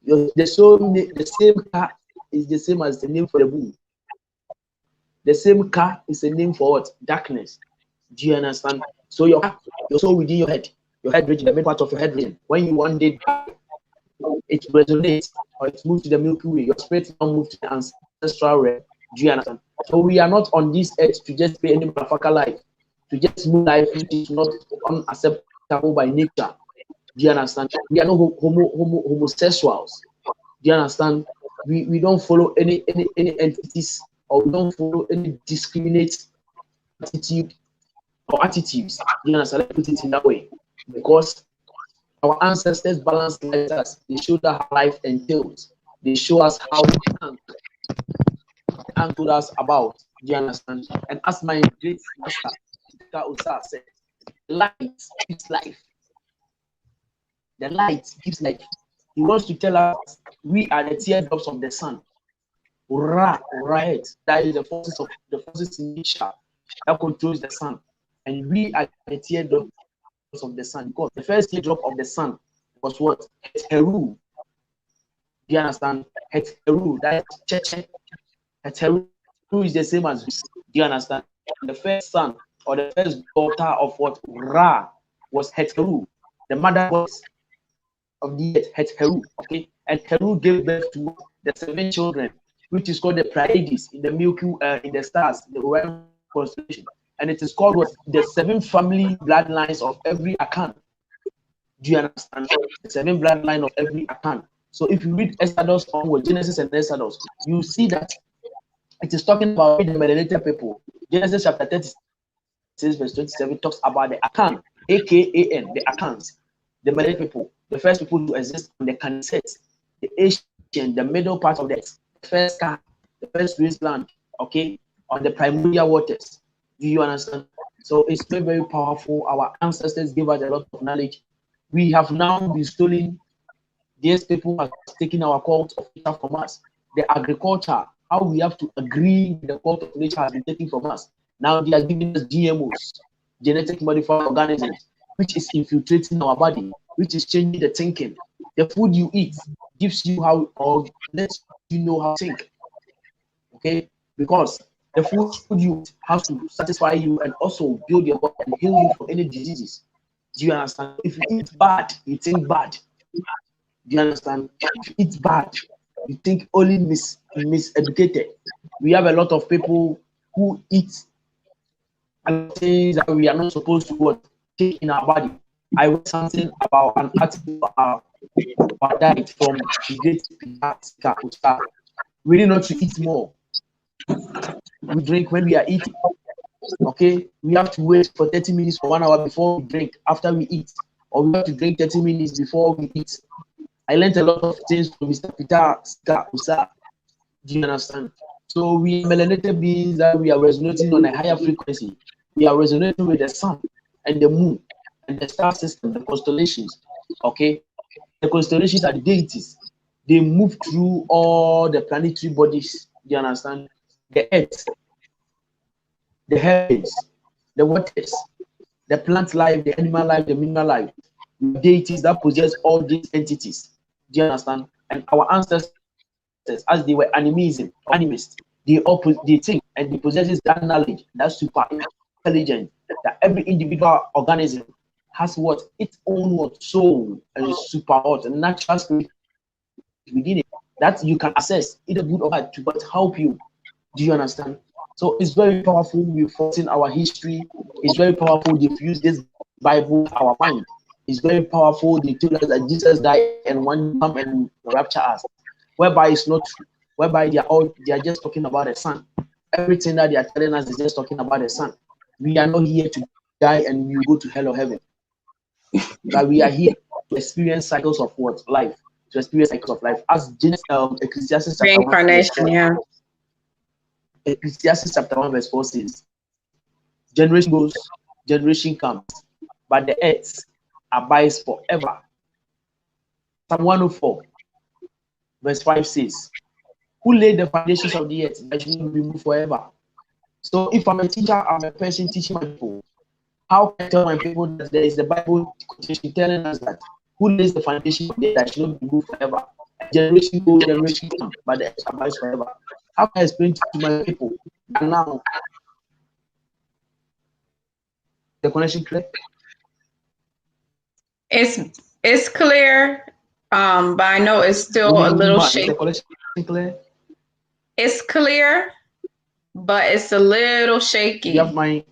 the same car is the same as the name for the moon. The same car is a name for what? Darkness. Do you understand? So your soul within your head region, the main part of your head region, when you one day die, it resonates or it moves to the Milky Way. Your spirit now moves to the ancestral realm. Do you understand? So we are not on this earth to just pay any motherfucker life, to just move life which is not unacceptable by nature. Do you understand? We are not homosexuals. Do you understand? We don't follow any entities, or we don't follow any discriminate attitude or attitudes. Do you understand? Let's put it in that way. Because our ancestors balanced life us. They showed us how life entails. They show us how we think and told us about. Do you understand? And as my great master Usa said, light gives life. The light gives life. He wants to tell us we are the teardrops of the sun. Right. That is the forces in nature that controls the sun. And we are the teardrops of the sun. Because the first teardrop of the sun was what? Heteru. Do you understand? Heteru. That is Cheche. Heteru is the same as. Do you understand? The first son or the first daughter of what? Ra was Heteru. The mother was of the earth, Heru, okay, and Heru gave birth to the 7 children, which is called the Pleiades in the Milky, in the stars, the Orion constellation, and it is called what? The 7 family bloodlines of every Akan. Do you understand? The 7 bloodline of every Akan. So if you read Exodus onward, Genesis and Exodus, you see that it is talking about the melanated people. Genesis chapter 36, verse 27 talks about the Akan, AKAN, the Akans, the melanated people. The first people to exist on the Knesset, the Asian, the middle part of the first car, the first raised land, okay, on the primordial waters. Do you understand? So it's very, very powerful. Our ancestors gave us a lot of knowledge. We have now been stolen. These people have taken our cult of nature from us. The agriculture, how we have to agree with the cult of nature has been taken from us. Now they are giving us GMOs, genetic modified organisms, which is infiltrating our body, which is changing the thinking. The food you eat gives you how, or lets you know how to think. Okay? Because the food you eat has to satisfy you and also build your body and heal you from any diseases. Do you understand? If you eat bad, you think bad. Do you understand? If you eat bad, you think only miseducated. We have a lot of people who eat things that we are not supposed to take in our body. I read something about an article about diet from the great Precession. We need not to eat more. We drink when we are eating. Okay, we have to wait for 30 minutes or 1 hour before we drink after we eat, or we have to drink 30 minutes before we eat. I learned a lot of things from Mr. Peter Usa. Do you understand? So we are melanated beings that we are resonating on a higher frequency. We are resonating with the sun and the moon and the star system, the constellations. Okay, the constellations are the deities. They move through all the planetary bodies. Do you understand? The earth, the heavens, the waters, the plant life, the animal life, the mineral life, the deities that possess all these entities. Do you understand? And our ancestors, as they were animists, they think and they possess that knowledge, that super intelligence, that every individual organism has what its own soul and super and natural spirit within it that you can access either good or bad to but help you. Do you understand? So it's very powerful. We've in our history. It's very powerful. They've used this Bible, our mind. It's very powerful. They told us that Jesus died and one come and rapture us, whereby it's not true. Whereby they are just talking about the sun. Everything that they are telling us is just talking about the sun. We are not here to die and we will go to hell or heaven. But we are here to experience cycles of what? Life. To experience cycles of life. As Ecclesiastes chapter 1, reincarnation, yeah. Ecclesiastes chapter 1 verse 4 says, generation goes, generation comes, but the earth abides forever. Psalm 104 verse 5 says, who laid the foundations of the earth that should not be moved forever? So if I'm a teacher, I'm a person teaching my people. How can I tell my people that there is the Bible quotation telling us that who lays the foundation of the earth that should not be moved forever? Generation goes, generation comes, but the earth abides forever. How can I explain to my people? And now, the connection clear? It's clear, but I know it's still a little shaky. The connection clear? It's clear, but it's a little shaky. You have my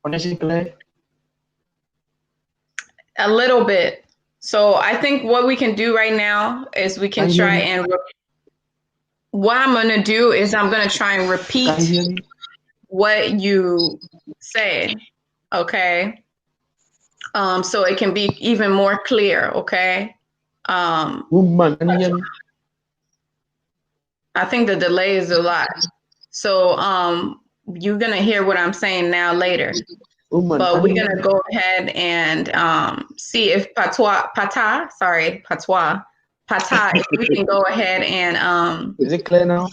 connection clear? A little bit. So I think what we can do right now is we can try and what I'm going to do is I'm going to try and repeat what you said. Okay. So it can be even more clear. Okay. Woman, can you hear me? I think the delay is a lot. So you're going to hear what I'm saying now later. But we're going to go ahead and see if Patois, if we can go ahead and is it clear now?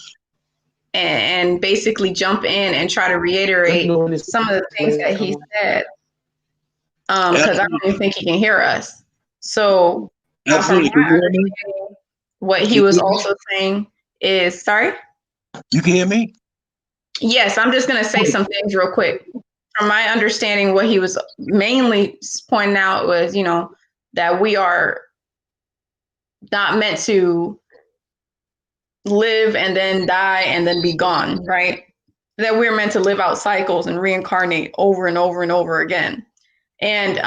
And basically jump in and try to reiterate some of the things that he said. Because I don't even think he can hear us. So what he was also saying is, sorry? You can hear me? Yes, I'm just going to say some things real quick. From my understanding, what he was mainly pointing out was, that we are not meant to live and then die and then be gone, right? That we're meant to live out cycles and reincarnate over and over and over again. And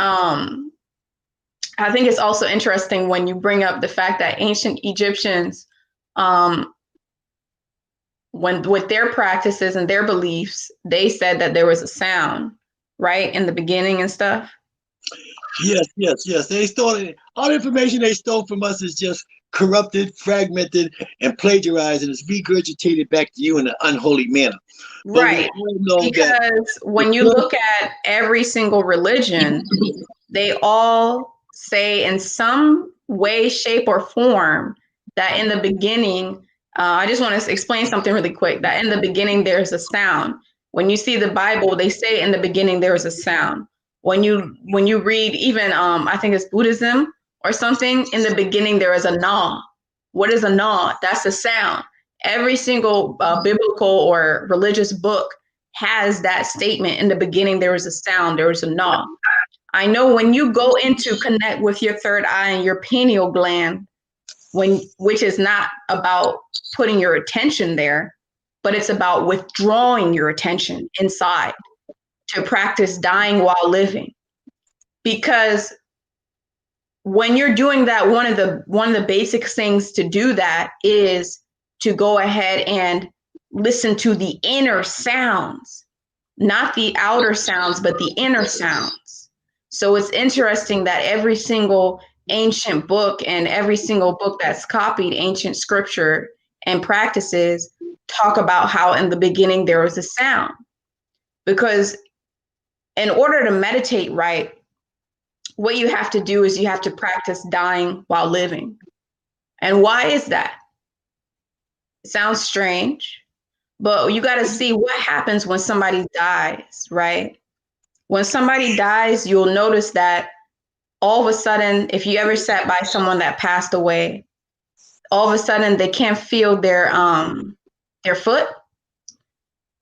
I think it's also interesting when you bring up the fact that ancient Egyptians, when with their practices and their beliefs, they said that there was a sound, right, in the beginning and stuff. Yes. They stole all the information they stole from us is just corrupted, fragmented, and plagiarized, and it's regurgitated back to you in an unholy manner. Right. Because when you look at every single religion, they all say in some way, shape, or form that in the beginning, I just want to explain something really quick, that in the beginning, there's a sound. When you see the Bible, they say in the beginning, there is a sound. When you read even, I think it's Buddhism or something, in the beginning, there is a na. What is a na? That's a sound. Every single biblical or religious book has that statement. In the beginning, there was a sound, there was a na. I know when you go into connect with your third eye and your pineal gland, which is not about putting your attention there, but it's about withdrawing your attention inside to practice dying while living. Because when you're doing that, one of the basic things to do that is to go ahead and listen to the inner sounds, not the outer sounds, but the inner sounds. So it's interesting that every single ancient book and every single book that's copied ancient scripture and practices talk about how in the beginning there was a sound. Because in order to meditate right, what you have to do is you have to practice dying while living. And why is that? It sounds strange, but you got to see what happens when somebody dies, right? When somebody dies, you'll notice that all of a sudden, if you ever sat by someone that passed away, all of a sudden they can't feel their foot.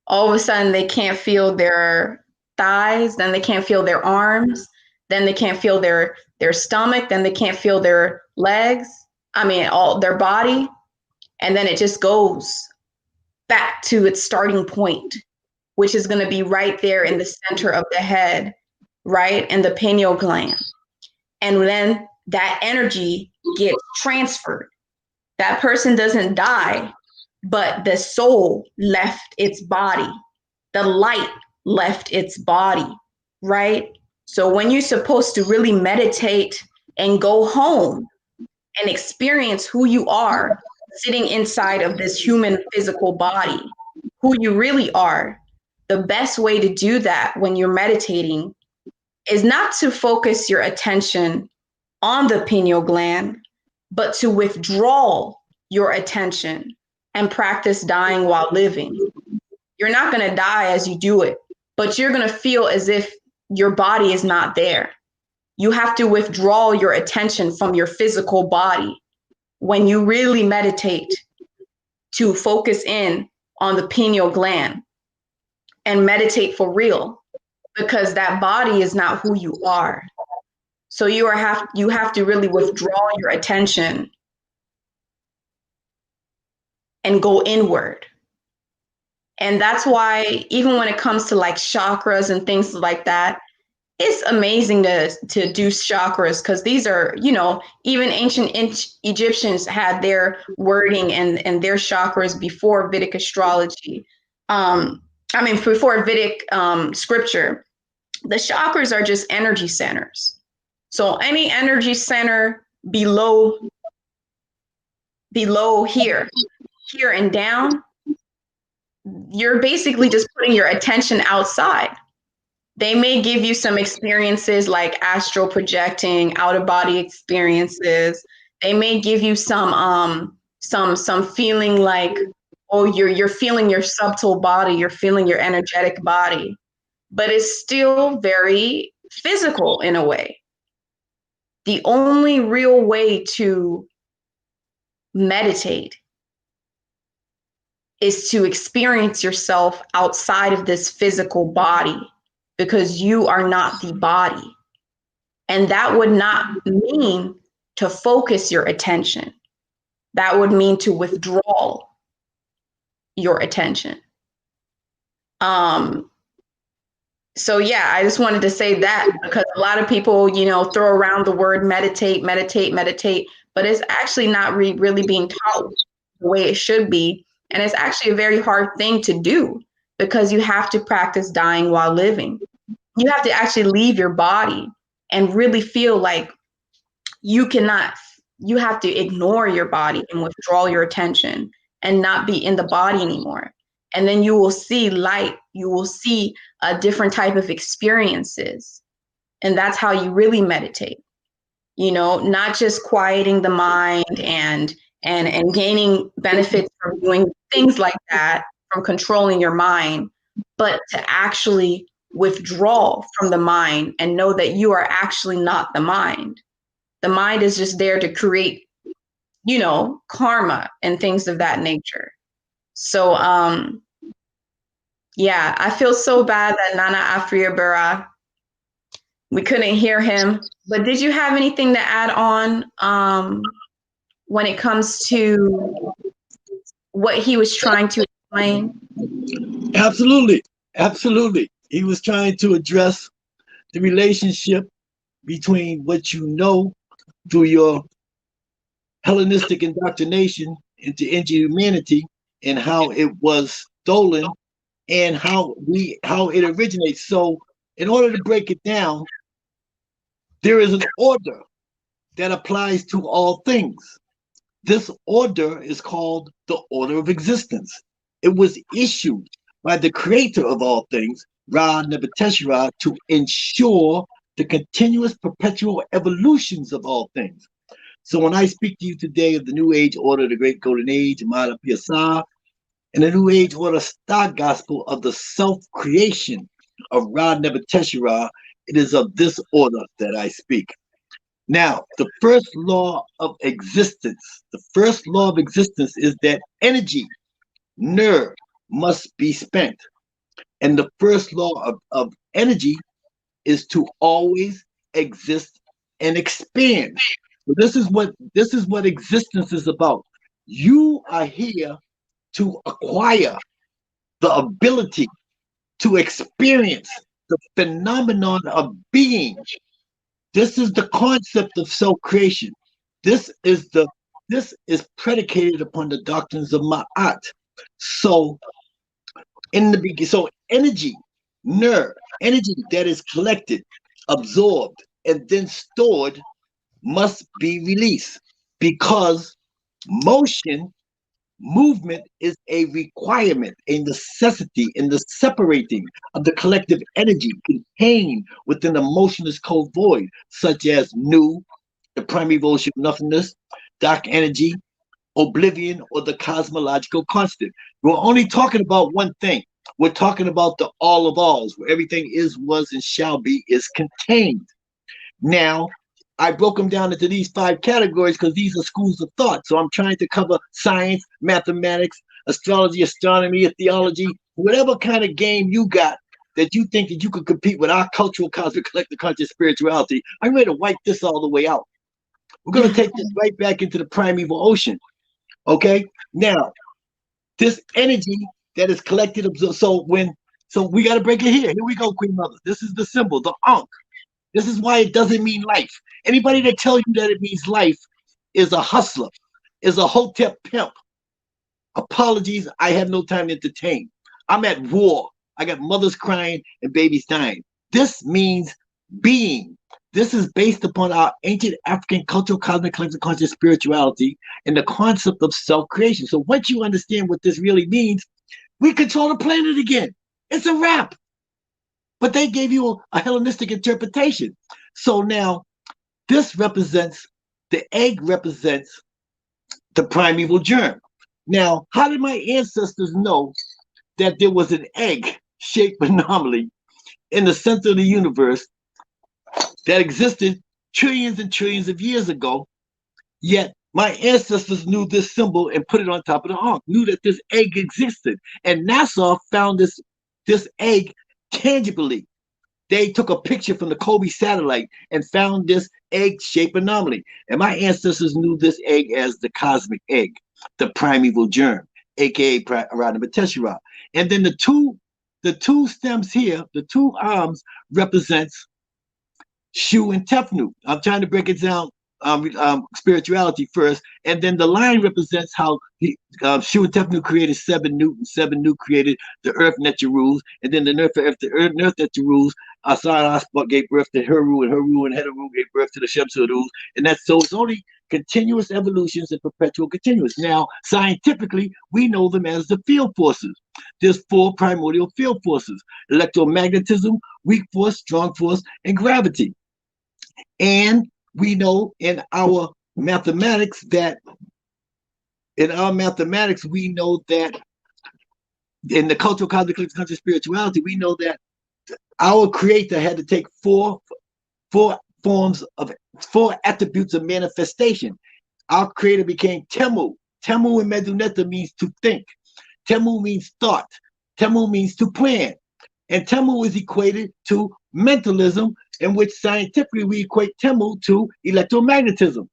All of a sudden they can't feel their thighs, then they can't feel their arms, then they can't feel their stomach, then they can't feel their legs, all their body, and then it just goes back to its starting point, which is going to be right there in the center of the head, right in the pineal gland. And then that energy gets transferred. That person doesn't die, but the soul left its body. The light left its body, right? So when you're supposed to really meditate and go home and experience who you are sitting inside of this human physical body, who you really are, the best way to do that when you're meditating is not to focus your attention on the pineal gland, but to withdraw your attention and practice dying while living. You're not going to die as you do it, but you're going to feel as if your body is not there. You have to withdraw your attention from your physical body when you really meditate to focus in on the pineal gland and meditate for real, because that body is not who you are. So you have to really withdraw your attention and go inward. And that's why even when it comes to like chakras and things like that, it's amazing to do chakras, because these are, even ancient Egyptians had their wording and their chakras before Vedic astrology. Before Vedic scripture. The chakras are just energy centers. So any energy center below here and down, you're basically just putting your attention outside. They may give you some experiences like astral projecting, out of body experiences. They may give you some feeling like, oh, you're feeling your subtle body, you're feeling your energetic body, but it's still very physical in a way. The only real way to meditate is to experience yourself outside of this physical body, because you are not the body. And that would not mean to focus your attention. That would mean to withdraw your attention. So yeah, I just wanted to say that, because a lot of people, throw around the word meditate, but it's actually not really being taught the way it should be. And it's actually a very hard thing to do, because you have to practice dying while living. You have to actually leave your body and really feel like you have to ignore your body and withdraw your attention and not be in the body anymore. And then you will see light, you will see a different type of experiences. And that's how you really meditate, not just quieting the mind and gaining benefits from doing things like that, from controlling your mind, but to actually withdraw from the mind and know that you are actually not the mind. The mind is just there to create, karma and things of that nature. So, yeah, I feel so bad that Nana Afriabera We couldn't hear him. But did you have anything to add on when it comes to what he was trying to explain? Absolutely. Absolutely. He was trying to address the relationship between what you know through your Hellenistic indoctrination into humanity and how it was stolen and how it originates. So in order to break it down, there is an order that applies to all things. This order is called the order of existence. It was issued by the creator of all things, Ra Nebuchadnezzar, to ensure the continuous perpetual evolutions of all things. So when I speak to you today of the New Age order, the Great Golden Age, Mada Piasa, and the New Age order star gospel of the self-creation of Ra Nebuchadnezzar, it is of this order that I speak. Now, the first law of existence is that energy, nerve, must be spent. And the first law of energy is to always exist and expand. So this is what existence is about. You are here to acquire the ability to experience the phenomenon of being. This is the concept of self-creation. This is predicated upon the doctrines of Ma'at. So in the beginning, so energy, nerve, energy that is collected, absorbed, and then stored must be released because movement is a requirement, a necessity in the separating of the collective energy contained within the motionless cold void, such as Nu, the primeval ocean of nothingness, dark energy, oblivion, or the cosmological constant. We're only talking about one thing. We're talking about the all of alls, where everything is, was, and shall be is contained. Now, I broke them down into these 5 categories because these are schools of thought. So I'm trying to cover science, mathematics, astrology, astronomy, theology, whatever kind of game you got that you think that you could compete with our cultural, cosmic, collective conscious spirituality. I'm ready to wipe this all the way out. We're going to take this right back into the primeval ocean. Okay? Now, this energy that is collected, so we got to break it here. Here we go, Queen Mother. This is the symbol, the Ankh. This is why it doesn't mean life. Anybody that tells you that it means life is a hustler, is a hotep pimp. Apologies, I have no time to entertain. I'm at war. I got mothers crying and babies dying. This means being. This is based upon our ancient African cultural, cosmic, collective conscious spirituality and the concept of self-creation. So once you understand what this really means, we control the planet again. It's a wrap. But they gave you a Hellenistic interpretation. So now this represents, the egg represents the primeval germ. Now, how did my ancestors know that there was an egg-shaped anomaly in the center of the universe that existed trillions and trillions of years ago? Yet my ancestors knew this symbol and put it on top of the Ankh, knew that this egg existed. And NASA found this egg tangibly. They took a picture from the Kobe satellite and found this egg-shaped anomaly. And my ancestors knew this egg as the cosmic egg, the primeval germ, aka Ra Nebuchadnezzar. And then the two stems here, the 2 arms represents Shu and Tefnu. I'm trying to break it down spirituality first, and then the line represents how Shu and Tefnu created 7 Newt, and 7 Newt created the earth nature rules, and then the earth nature rules, Asar gave birth to Heru, and Heru and Heru gave birth to the Shemsu rules, and that's so it's only continuous evolutions and perpetual continuous. Now, scientifically, we know them as the field forces. There's 4 primordial field forces: electromagnetism, weak force, strong force, and gravity. And we know in our mathematics we know that in the cultural, cosmic, conscious spirituality, we know that our creator had to take 4 attributes of manifestation. Our creator became Temu. Temu in Medunetta means to think. Temu means thought. Temu means to plan. And Temu is equated to mentalism, in which scientifically we equate Temu to electromagnetism.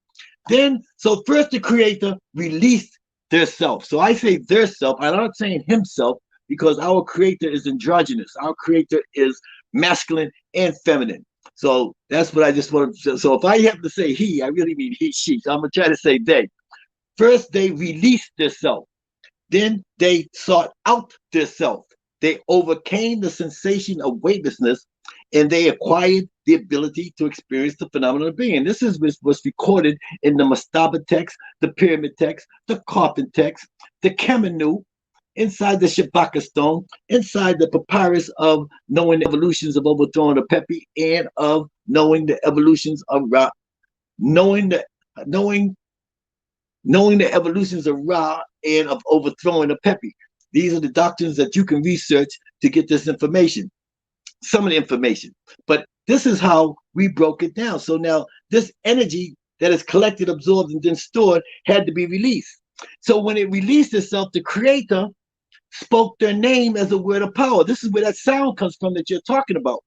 Then, so first the creator released their self. So I say their self, I'm not saying himself, because our creator is androgynous. Our creator is masculine and feminine. So that's what I just want to. So if I have to say he, I really mean he, she. So I'm going to try to say they. First, they released their self. Then they sought out their self. They overcame the sensation of weightlessness, and they acquired the ability to experience the phenomenon of being. This is what's recorded in the Mastaba text, the Pyramid text, the Coffin text, the Kemenu, inside the Shabaka stone, inside the papyrus of knowing the evolutions of overthrowing the Pepi, and of knowing the evolutions of Ra, knowing the evolutions of Ra and of overthrowing the Pepi. These are the doctrines that you can research to get this information, some of the information. But this is how we broke it down. So now this energy that is collected, absorbed, and then stored had to be released. So when it released itself, the creator spoke their name as a word of power. This is where that sound comes from that you're talking about.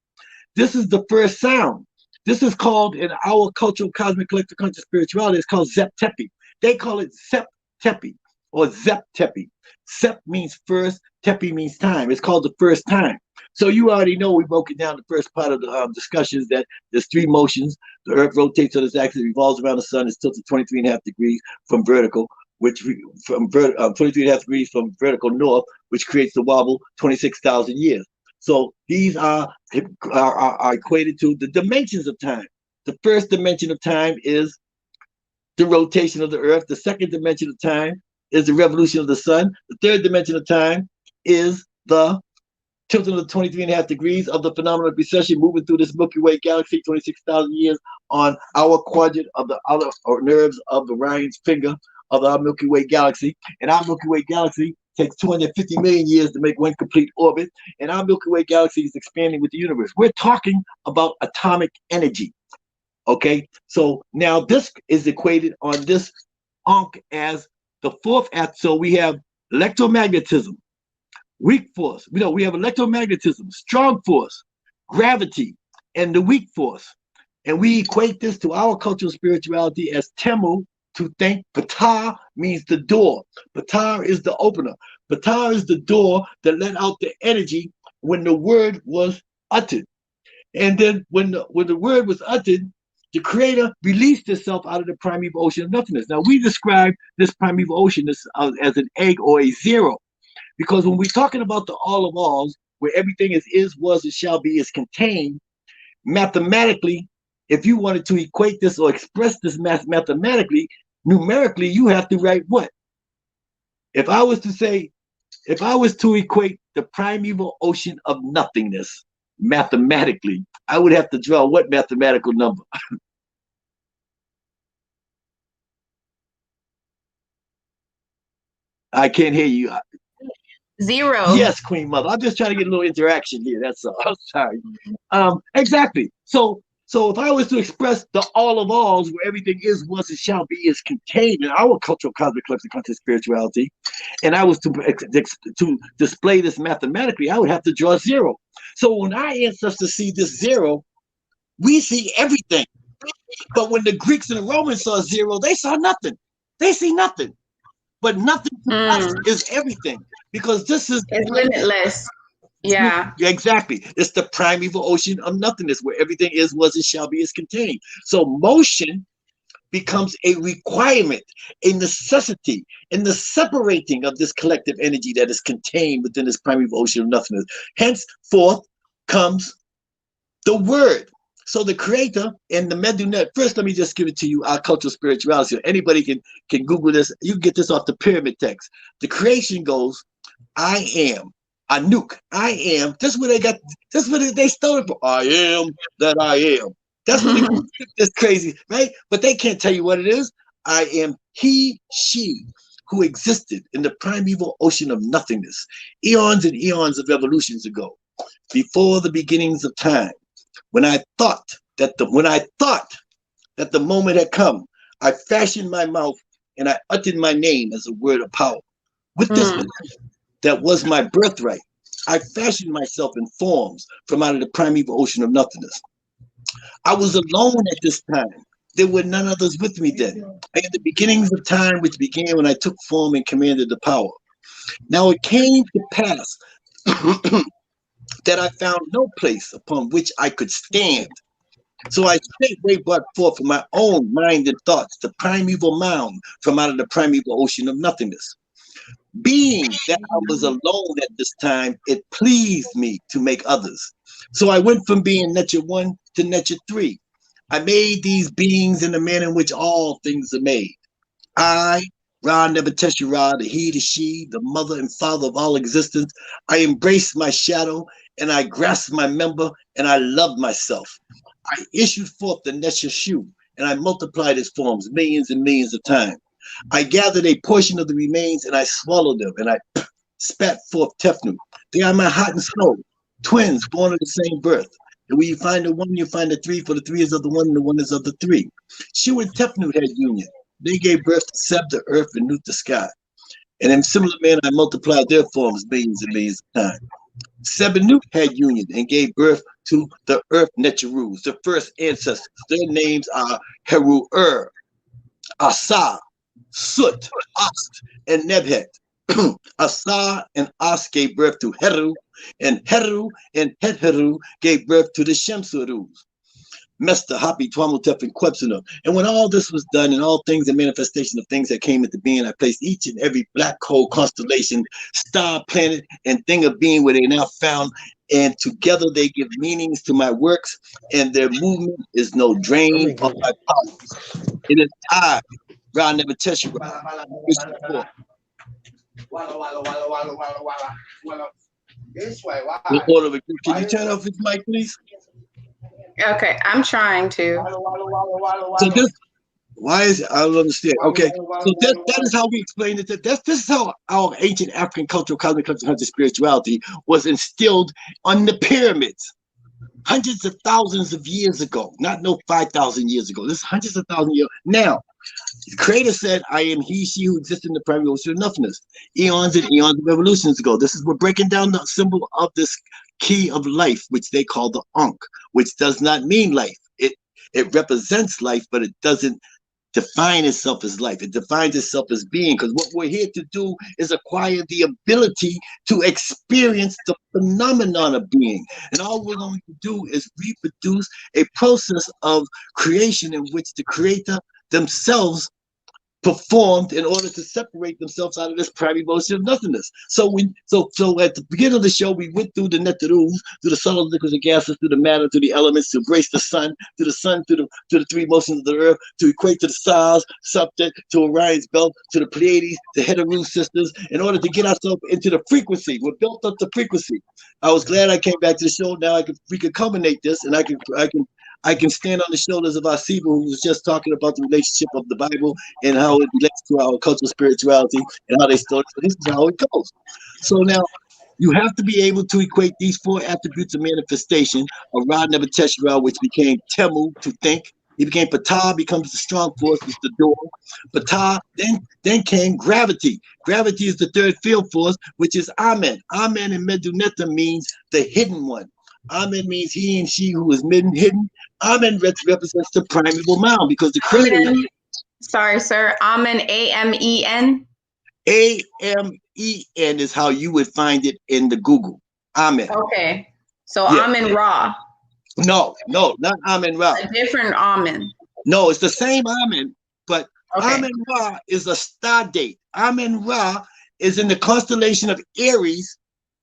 This is the first sound. This is called, in our cultural, cosmic, collective conscious spirituality, it's called Zep Tepi. They call it Sep Tepi or Zep Tepi. Sep means first, Tepi means time. It's called the first time. So you already know we broke it down the first part of the discussions that there's three motions. The earth rotates on its axis, revolves around the sun, is tilted 23.5 degrees from vertical, which from 23.5 degrees from vertical north, which creates the wobble 26,000 years. So these are equated to the dimensions of time. The first dimension of time is the rotation of the earth. The second dimension of time is the revolution of the sun. The third dimension of time is the tilting of the 23.5 degrees of the phenomenon of precession moving through this Milky Way galaxy 26,000 years on our quadrant of the outer or nerves of Orion's finger of our Milky Way galaxy. And our Milky Way galaxy takes 250 million years to make one complete orbit. And our Milky Way galaxy is expanding with the universe. We're talking about atomic energy. Okay, so now this is equated on this Ankh as the fourth act. So we have electromagnetism, weak force. We have electromagnetism, strong force, gravity, and the weak force. And we equate this to our cultural spirituality as Temu, to think. Ptah means the door. Ptah is the opener. Ptah is the door that let out the energy when the word was uttered. And then when the word was uttered, the creator released itself out of the primeval ocean of nothingness. Now, we describe this primeval ocean as an egg or a zero, because when we're talking about the all of alls, where everything is, was, and shall be is contained, mathematically, if you wanted to equate this or express this mathematically, numerically, you have to write what? If I was to equate the primeval ocean of nothingness mathematically, I would have to draw what mathematical number? I can't hear you. Zero. Yes, Queen Mother. I'm just trying to get a little interaction here. That's all. I'm sorry. Exactly. So if I was to express the all of alls, where everything is, was, and shall be is contained in our cultural, cosmic, collective conscious spirituality, and I was to display this mathematically, I would have to draw zero. So when our ancestors see this zero, we see everything. But when the Greeks and the Romans saw zero, they saw nothing. They see nothing. But nothing to us is everything, because this is limitless. Yeah, exactly. It's the primeval ocean of nothingness, where everything is, was, and shall be is contained. So motion becomes a requirement, a necessity in the separating of this collective energy that is contained within this primeval ocean of nothingness. Henceforth comes the word. So the creator and the Medunet, first let me just give it to you, our cultural spirituality. Anybody can Google this. You can get this off the pyramid text. The creation goes, I am. Anuk, I am. That's where they stole it from. I am that I am. That's what that's crazy, right? But they can't tell you what it is. I am he, she, who existed in the primeval ocean of nothingness, eons and eons of evolutions ago, before the beginnings of time. When I thought that the moment had come, I fashioned my mouth and I uttered my name as a word of power. With this that was my birthright, I fashioned myself in forms from out of the primeval ocean of nothingness. I was alone at this time. There were none others with me then. I had the beginnings of time which began when I took form and commanded the power. Now it came to pass that I found no place upon which I could stand. So I straightway brought forth from my own mind and thoughts the primeval mound from out of the primeval ocean of nothingness. Being that I was alone at this time, it pleased me to make others. So I went from being nature 1 to nature 3. I made these beings in the manner in which all things are made. I, Ra Nebuchadnezzar, the he, the she, the mother and father of all existence, I embraced my shadow and I grasped my member and I loved myself. I issued forth the Nesher Shu and I multiplied its forms millions and millions of times. I gathered a portion of the remains and I swallowed them and I spat forth Tefnu. They are my hot and slow, twins born of the same birth. And when you find the one, you find the three, for the three is of the one and the one is of the three. Shu and Tefnu had union. They gave birth to Seb, the earth, and Nut, the sky. And in similar manner, I multiplied their forms millions and millions of times. Seb and Nut had union and gave birth to the earth Netcherus, the first ancestors. Their names are Heru-Ur, Asa, Sut, Ast, and Nebhet. Asa and Ast gave birth to Heru, and Heru and Het-Heru gave birth to the Shemsurus. Mester, Hapi, Twamutef, and Quepsina. And when all this was done, and all things and manifestation of things that came into being, I placed each and every black hole, constellation, star, planet, and thing of being where they now found, and together they give meanings to my works, and their movement is no drain of my powers. It is I, Ra Nebuchadnezzar. Can you turn off his mic, please? Okay, I'm trying to. So this, why is it? I don't understand. Okay, so that is how we explain it. This is how our ancient African cultural, cosmic, hunter spirituality was instilled on the pyramids. Hundreds of thousands of years ago, not no 5,000 years ago. This is hundreds of thousands of years. Now, the Creator said, I am he, she who exists in the primary ocean of nothingness. Eons and eons of evolutions ago. This is, we're breaking down the symbol of this key of life, which they call the Ankh, which does not mean life. It represents life, but it doesn't define itself as life. It defines itself as being, because what we're here to do is acquire the ability to experience the phenomenon of being. And all we're going to do is reproduce a process of creation in which the Creator themselves performed in order to separate themselves out of this primary motion of nothingness. So at the beginning of the show, we went through the Netherus, through the solids, liquids, and gases, through the matter, through the elements, to embrace the sun, to the three motions of the earth, to equate to the stars, subject to Orion's belt, to the Pleiades, the Heteru sisters, in order to get ourselves into the frequency. We're built up to frequency. I was glad I came back to the show. Now we can culminate this, and I can stand on the shoulders of Asiba, who was just talking about the relationship of the Bible and how it relates to our cultural spirituality and how they start. So this is how it goes. So now you have to be able to equate these four attributes of manifestation of Ra Nebuchadnezzar, which became Temu, to think. He became Ptah, becomes the strong force, is the door. Ptah, then came gravity. Gravity is the third field force, which is Amen. Amen in Medunetta means the hidden one. Amen means he and she who is hidden. Amen represents the primeval mound, because the Creator. Amen. Sorry, sir. Amen, A-M-E-N? A-M-E-N is how you would find it in the Google. Amen. Okay. So Yeah. Amen Ra. No, not Amen Ra. A different Amen. No, it's the same Amen, but Okay. Amen Ra is a star date. Amen Ra is in the constellation of Aries,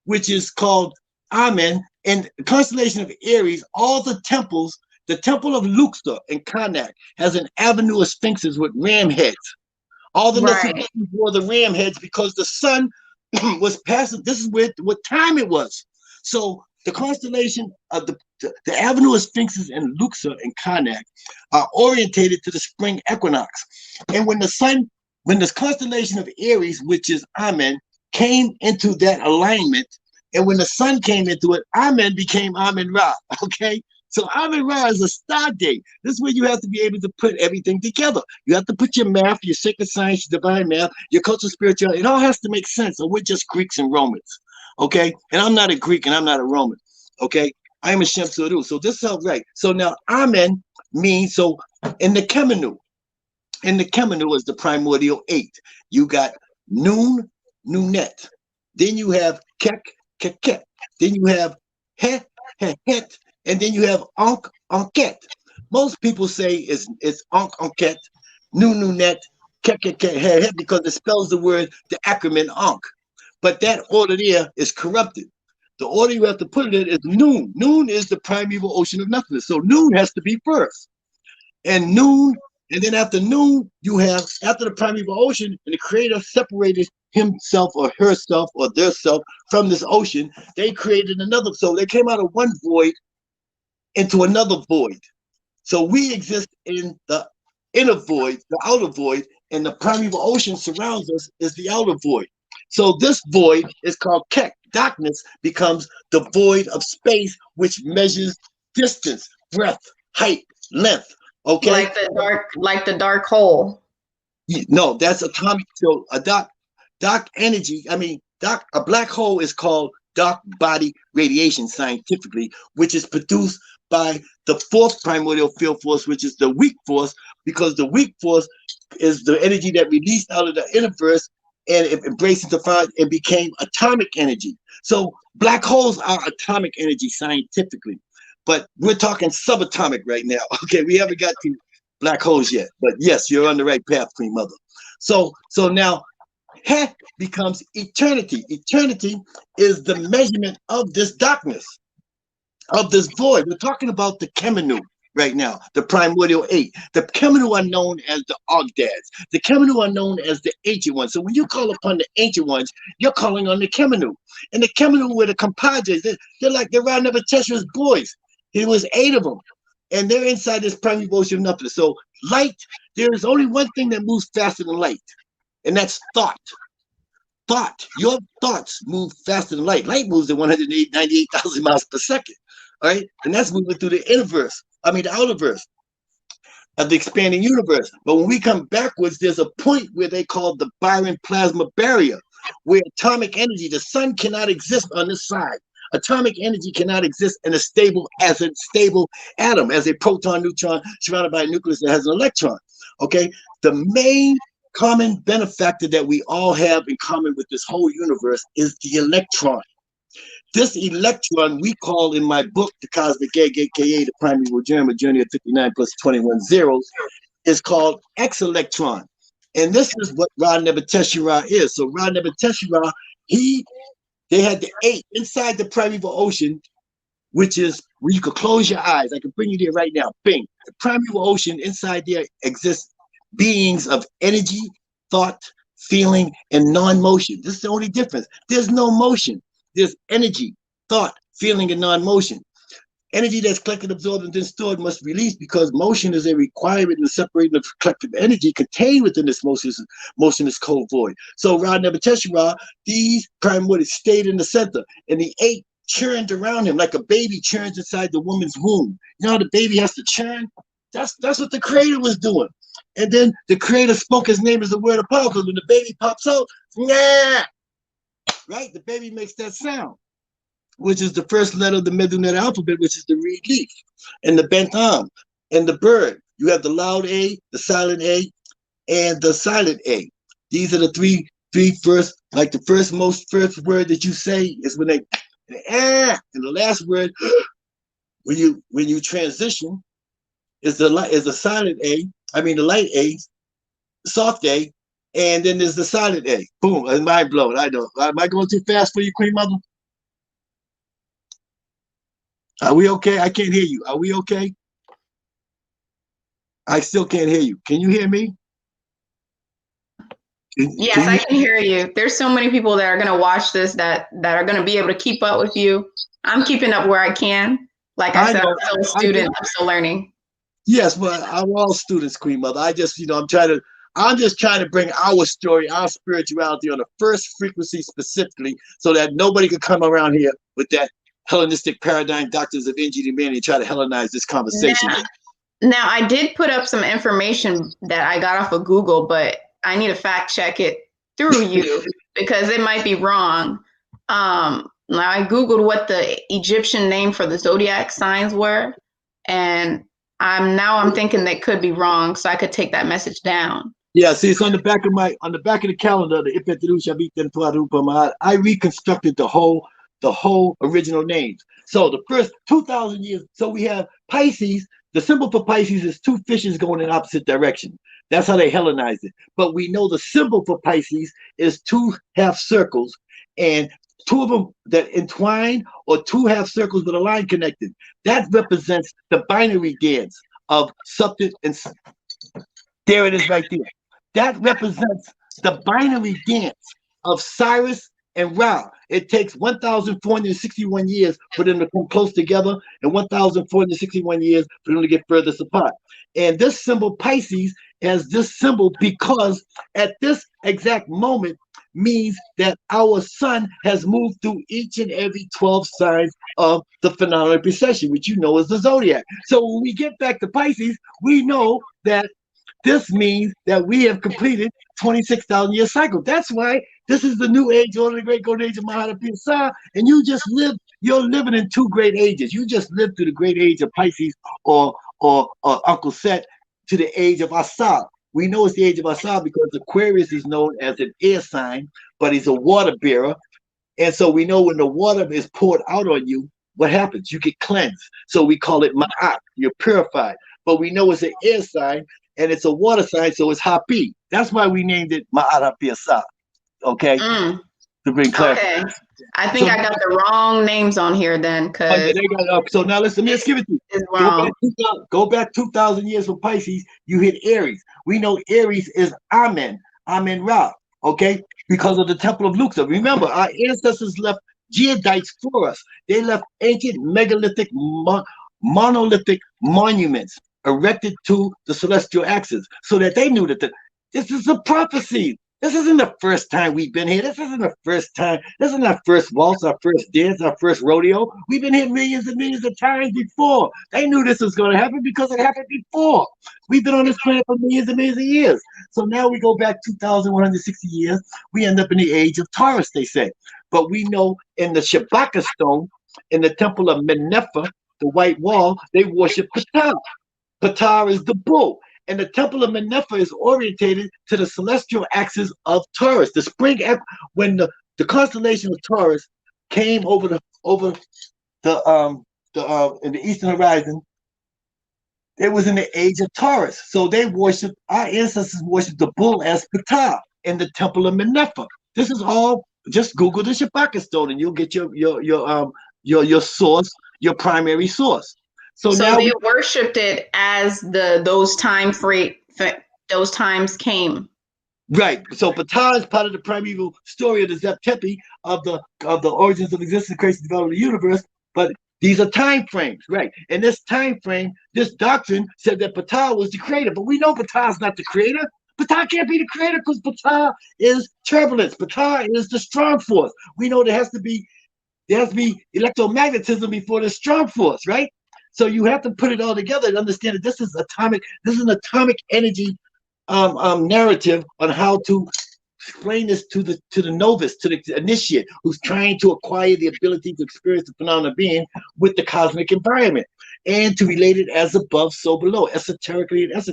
which is called Amen. And the constellation of Aries, all the temples, the temple of Luxor in Karnak has an avenue of sphinxes with ram heads. All the Right. wore the ram heads because the sun was passing. This is what time it was. So the constellation of the avenue of sphinxes in Luxor and Karnak are orientated to the spring equinox. And when the constellation of Aries, which is Amen, came into that alignment, and when the sun came into it, Amen became Amen Ra. Okay? So Amen Ra is a star date. This is where you have to be able to put everything together. You have to put your math, your sacred science, your divine math, your cultural spirituality. It all has to make sense, or we're just Greeks and Romans. Okay? And I'm not a Greek and I'm not a Roman. Okay? I am a Shem Suru. So this is how, right. So now Amen means, so in the Kemenu is the primordial 8. You got Noon, Noonet. Then you have Kek, Keket. Then you have He, Het. And then you have Ankh, Anket. Most people say it's Ankh, Anket, Noon, Noonet, Kek, Keket, He, Het, because it spells the word, the acronym Ankh. But that order there is corrupted. The order you have to put it in is Noon. Noon is the primeval ocean of nothingness. So Noon has to be first. And Noon, and then after Noon, you have, after the primeval ocean, and the creator separated himself or herself or their self from this ocean, they created another. So they came out of one void into another void. So we exist in the inner void, the outer void, and the primeval ocean surrounds us is the outer void. So this void is called Kek. Darkness becomes the void of space, which measures distance, breadth, height, length. Okay, like the dark hole. No, that's atomic. So a dark energy. I mean, a black hole is called dark body radiation scientifically, which is produced by the fourth primordial field force, which is the weak force, because the weak force is the energy that released out of the universe and it embraced into fire and became atomic energy. So black holes are atomic energy scientifically, but we're talking subatomic right now. Okay, we haven't got to black holes yet, but yes, you're on the right path, Queen Mother. So now He becomes eternity. Eternity is the measurement of this darkness, of this void. We're talking about the Kemenu right now, the primordial 8. The Kemenu are known as the Ogdads. The Kemenu are known as the ancient ones. So when you call upon the ancient ones, you're calling on the Kemenu. And the Kemenu were the compadres. They're Ra Nebuchadnezzar's boys. It was 8 of them. And they're inside this primeval ocean of nothingness. So light, there is only one thing that moves faster than light, and that's thought. Thought. Your thoughts move faster than light. Light moves at 198,000 miles per second. All right? And that's moving through the the outer verse of the expanding universe. But when we come backwards, there's a point where they call the Byron plasma barrier, where atomic energy, the sun cannot exist on this side. Atomic energy cannot exist in a stable atom, as a proton, neutron surrounded by a nucleus that has an electron. Okay? The main common benefactor that we all have in common with this whole universe is the electron. This electron we call in my book, The Cosmic Egg, aka The Primeval Germ, A Journey of 59 plus 21 zeros, is called X-electron. And this is what Ra Nebuchadnezzar is. So Ra Nebuchadnezzar, they had the 8 inside the primeval ocean, which is where you could close your eyes. I can bring you there right now. Bing. The primeval ocean, inside there exists beings of energy, thought, feeling, and non-motion. This is the only difference. There's no motion. There's energy, thought, feeling, and non-motion. Energy that's collected, absorbed, and then stored must release, because motion is a requirement in separating the collective energy contained within this motionless cold void. So Ra Nebuchadnezzar, these primordials stayed in the center, and the 8 churned around him like a baby churns inside the woman's womb. You know how the baby has to churn? That's what the creator was doing. And then the creator spoke his name as the word of power, because when the baby pops out, nah, right? The baby makes that sound, which is the first letter of the Medunet alphabet, which is the reed leaf, and the bent arm, and the bird. You have the loud A, the silent A, and the silent A. These are the three first, like the first word that you say is when and the last word when you transition is the silent A. I mean the light A, soft A, and then there's the silent A. Boom, and mind blown. I know. Am I going too fast for you, Queen Mother? Are we okay? I can't hear you. Are we okay? I still can't hear you. Can you hear me? Yes, I can hear you. There's so many people that are going to watch this that are going to be able to keep up with you. I'm keeping up where I can. Like I said, I'm still a student. I'm still learning. Yes, but we're all students, Queen Mother. I just, I'm just trying to bring our story, our spirituality on the first frequency specifically, so that nobody could come around here with that Hellenistic paradigm, doctrines of humanity, and try to Hellenize this conversation. Now, I did put up some information that I got off of Google, but I need to fact check it through you because it might be wrong. Let Now, I Googled what the Egyptian name for the zodiac signs were, and I'm thinking that could be wrong, so I could take that message down. Yeah, see, it's on the back of the calendar, the Ifeteru Shabiten Tuaru Pamad. I reconstructed the whole original names. So the first 2,000 years, so we have Pisces. The symbol for Pisces is two fishes going in opposite direction. That's how they Hellenized it. But we know the symbol for Pisces is two half circles, and two of them that entwine, or two half circles with a line connected. That represents the binary dance of substance and there it is right there. That represents the binary dance of Cyrus and Ra. It takes 1,461 years for them to come close together and 1,461 years for them to get furthest apart. And this symbol, Pisces, has this symbol because at this exact moment means that our sun has moved through each and every 12 signs of the phenomenal precession, which you know is the zodiac. So when we get back to Pisces, we know that this means that we have completed 26,000 year cycle. That's why this is the new age, or the great golden age of Mahara Pisa. And you're living in two great ages. You just lived through the great age of Pisces or Uncle Set to the age of Asa. We know it's the age of Asa because Aquarius is known as an air sign, but he's a water bearer. And so we know when the water is poured out on you, what happens? You get cleansed. So we call it Ma'at. You're purified. But we know it's an air sign and it's a water sign, so it's Hapi. That's why we named it Ma'at Hapi Asa. Okay? To bring clarity. Okay. I think I got the wrong names on here then. So now let me just give it to you. Go back 2,000 years for Pisces, you hit Aries. We know Aries is Amen Ra, okay? Because of the Temple of Luxor. Remember, our ancestors left geodites for us. They left ancient megalithic, monolithic monuments erected to the celestial axis so that they knew that this is a prophecy. This isn't the first time we've been here. This isn't the first time. This isn't our first waltz, our first dance, our first rodeo. We've been here millions and millions of times before. They knew this was going to happen because it happened before. We've been on this planet for millions and millions of years. So now we go back 2,160 years. We end up in the age of Taurus, they say. But we know in the Shabaka stone, in the temple of Menefa, the white wall, they worship Ptah. Ptah is the bull. And the temple of Menefa is orientated to the celestial axis of Taurus. The spring, when the constellation of Taurus came over the in the eastern horizon, it was in the age of Taurus. So our ancestors worshiped the bull as Ptah in the temple of Menefa. This is all. Just Google the Shabaka stone, and you'll get your source, your primary source. So now they worshipped it as those times came. Right. So Ptah is part of the primeval story of the Zep-Tepi of the origins of existence, creation, development of the universe. But these are time frames, right? And this time frame, this doctrine said that Ptah was the creator, but we know Ptah is not the creator. Ptah can't be the creator because Ptah is turbulence. Ptah is the strong force. We know there has to be electromagnetism before the strong force, right? So you have to put it all together and understand that this is an atomic energy narrative on how to explain this to the novice, to the initiate who's trying to acquire the ability to experience the phenomenon of being with the cosmic environment and to relate it as above, so below. Esoterically, you have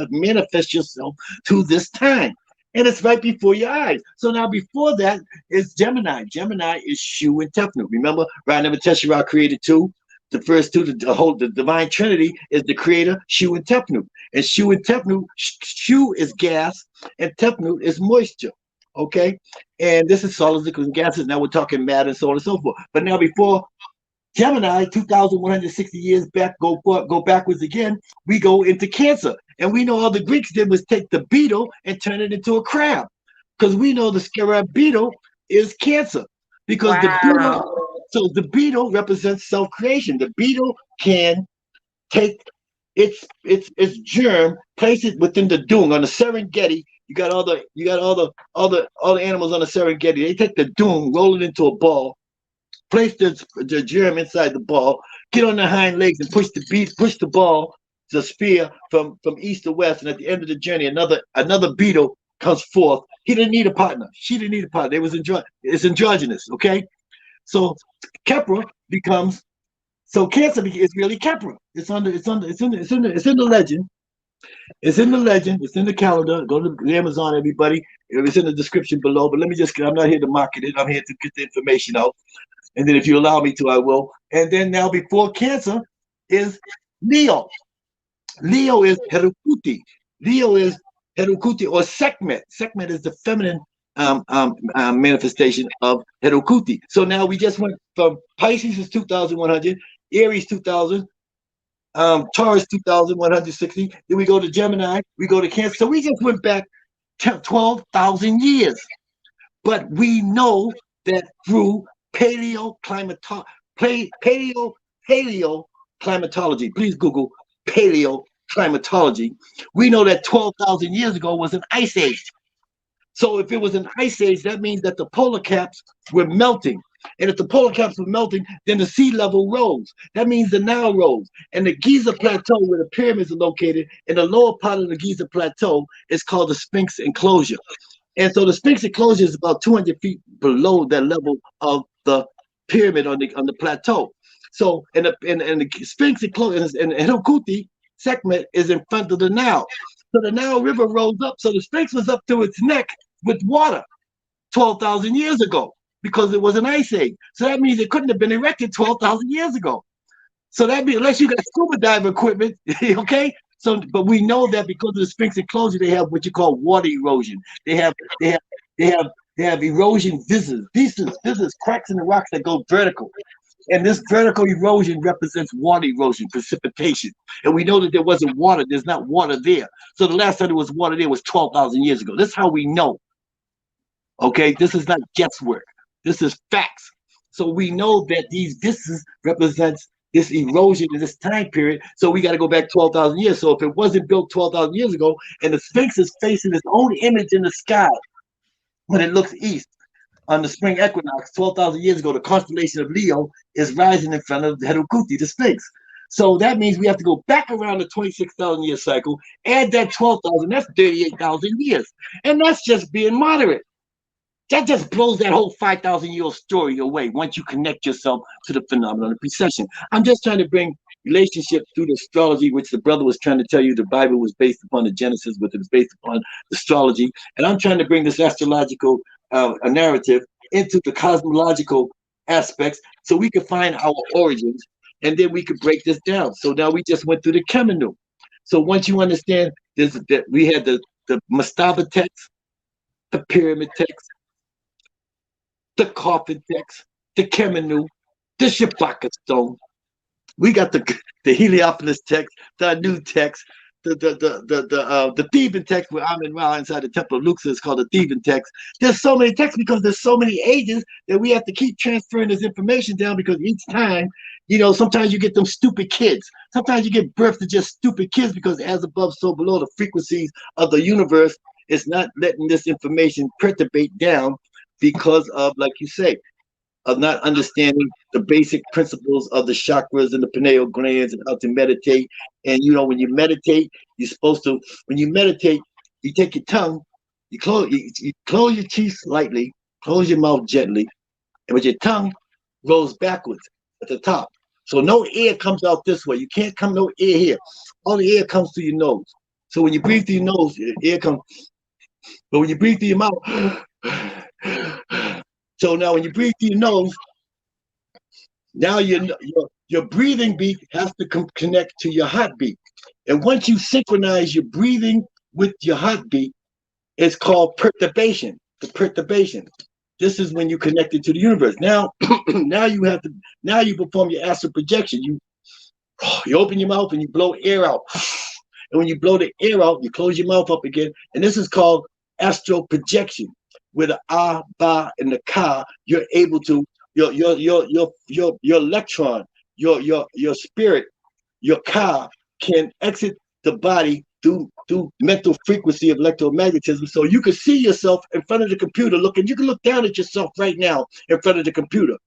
to manifest yourself to this time. And it's right before your eyes. So now before that is Gemini. Gemini is Shu and Tefnut. Remember, Ra Never Teshuvah created two. The first two, the divine trinity is the creator, Shu and Tefnut. And Shu and Tefnut, Shu is gas and Tefnut is moisture. Okay? And this is solids, liquids, and gases. Now we're talking matter and so on and so forth. But now before Gemini, 2,160 years back, go backwards again, we go into Cancer. And we know all the Greeks did was take the beetle and turn it into a crab. Because we know the scarab beetle is Cancer. Because the beetle represents self-creation. The beetle can take its germ, place it within the dung on the Serengeti. You got all the animals on the Serengeti. They take the dung, roll it into a ball, place the germ inside the ball, get on the hind legs and push the ball, the spear from east to west. And at the end of the journey, another beetle comes forth. He didn't need a partner. She didn't need a partner. It's androgynous. Okay. So Kepra becomes, so Cancer is really Kepra. It's in the legend. It's in the legend. It's in the calendar. Go to the Amazon, everybody. It's in the description below. But let me just, I'm not here to market it. I'm here to get the information out. And then if you allow me to, I will. And then now before Cancer is Leo. Leo is Herukuti. Leo is Herukuti or Sekhmet. Sekhmet is the feminine manifestation of Herukuti. So now we just went from Pisces is 2,100, Aries 2,000, Taurus 2,160. Then we go to Gemini, we go to Cancer. So we just went back 12,000 years. But we know that through paleoclimatology, please Google paleoclimatology, we know that 12,000 years ago was an ice age. So if it was an ice age, that means that the polar caps were melting. And if the polar caps were melting, then the sea level rose. That means the Nile rose. And the Giza Plateau, where the pyramids are located, in the lower part of the Giza Plateau, is called the Sphinx Enclosure. And so the Sphinx Enclosure is about 200 feet below that level of the pyramid on the plateau. So, and the Sphinx Enclosure and Herukuti, Sekhmet, is in front of the Nile. So the Nile River rose up. So the Sphinx was up to its neck with water 12,000 years ago because it was an ice age. So that means it couldn't have been erected 12,000 years ago. So that means unless you got scuba dive equipment, okay? So, but we know that because of the Sphinx Enclosure, they have what you call water erosion. They have erosion viscers, cracks in the rocks that go vertical. And this vertical erosion represents water erosion, precipitation. And we know that there wasn't water. There's not water there. So the last time there was water there was 12,000 years ago. This is how we know. Okay, this is not guesswork. This is facts. So we know that these viscers represents this erosion in this time period. So we got to go back 12,000 years. So if it wasn't built 12,000 years ago and the Sphinx is facing its own image in the sky when it looks east, on the spring equinox, 12,000 years ago, the constellation of Leo is rising in front of the Herukuti, the Sphinx. So that means we have to go back around the 26,000 year cycle, add that 12,000, that's 38,000 years. And that's just being moderate. That just blows that whole 5,000 year story away once you connect yourself to the phenomenon of precession. I'm just trying to bring relationship through the astrology, which the brother was trying to tell you the Bible was based upon the Genesis, but it was based upon astrology. And I'm trying to bring this astrological a narrative into the cosmological aspects so we could find our origins and then we could break this down. So now we just went through the Kemenu. So once you understand this, that we had the Mastaba text, the pyramid text, the coffin text, the Kemenu, the Shabaka stone. We got the Heliopolis text, the new text, the Theban text where Amun Ra inside the Temple of Luxor is called the Theban text. There's so many texts because there's so many ages that we have to keep transferring this information down because each time, you know, sometimes you get them stupid kids. Sometimes you get birth to just stupid kids because as above, so below, the frequencies of the universe is not letting this information perturbate down because of, like you say, of not understanding the basic principles of the chakras and the pineal glands and how to meditate. And you know, when you meditate, you're supposed to, when you meditate, you take your tongue, you close your teeth slightly, close your mouth gently, and with your tongue rolls backwards at the top. So no air comes out this way. You can't come no air here. All the air comes through your nose. So when you breathe through your nose, air comes. But when you breathe through your mouth, so now when you breathe through your nose, now your breathing beat has to connect to your heartbeat. And once you synchronize your breathing with your heartbeat, it's called perturbation, the perturbation. This is when you connect it to the universe. Now, now you perform your astral projection. You open your mouth and you blow air out. And when you blow the air out, you close your mouth up again. And this is called astral projection. With the ah, ba, and the ka, you're able to your electron, your spirit, your ka can exit the body through mental frequency of electromagnetism. So you can see yourself in front of the computer looking. You can look down at yourself right now in front of the computer.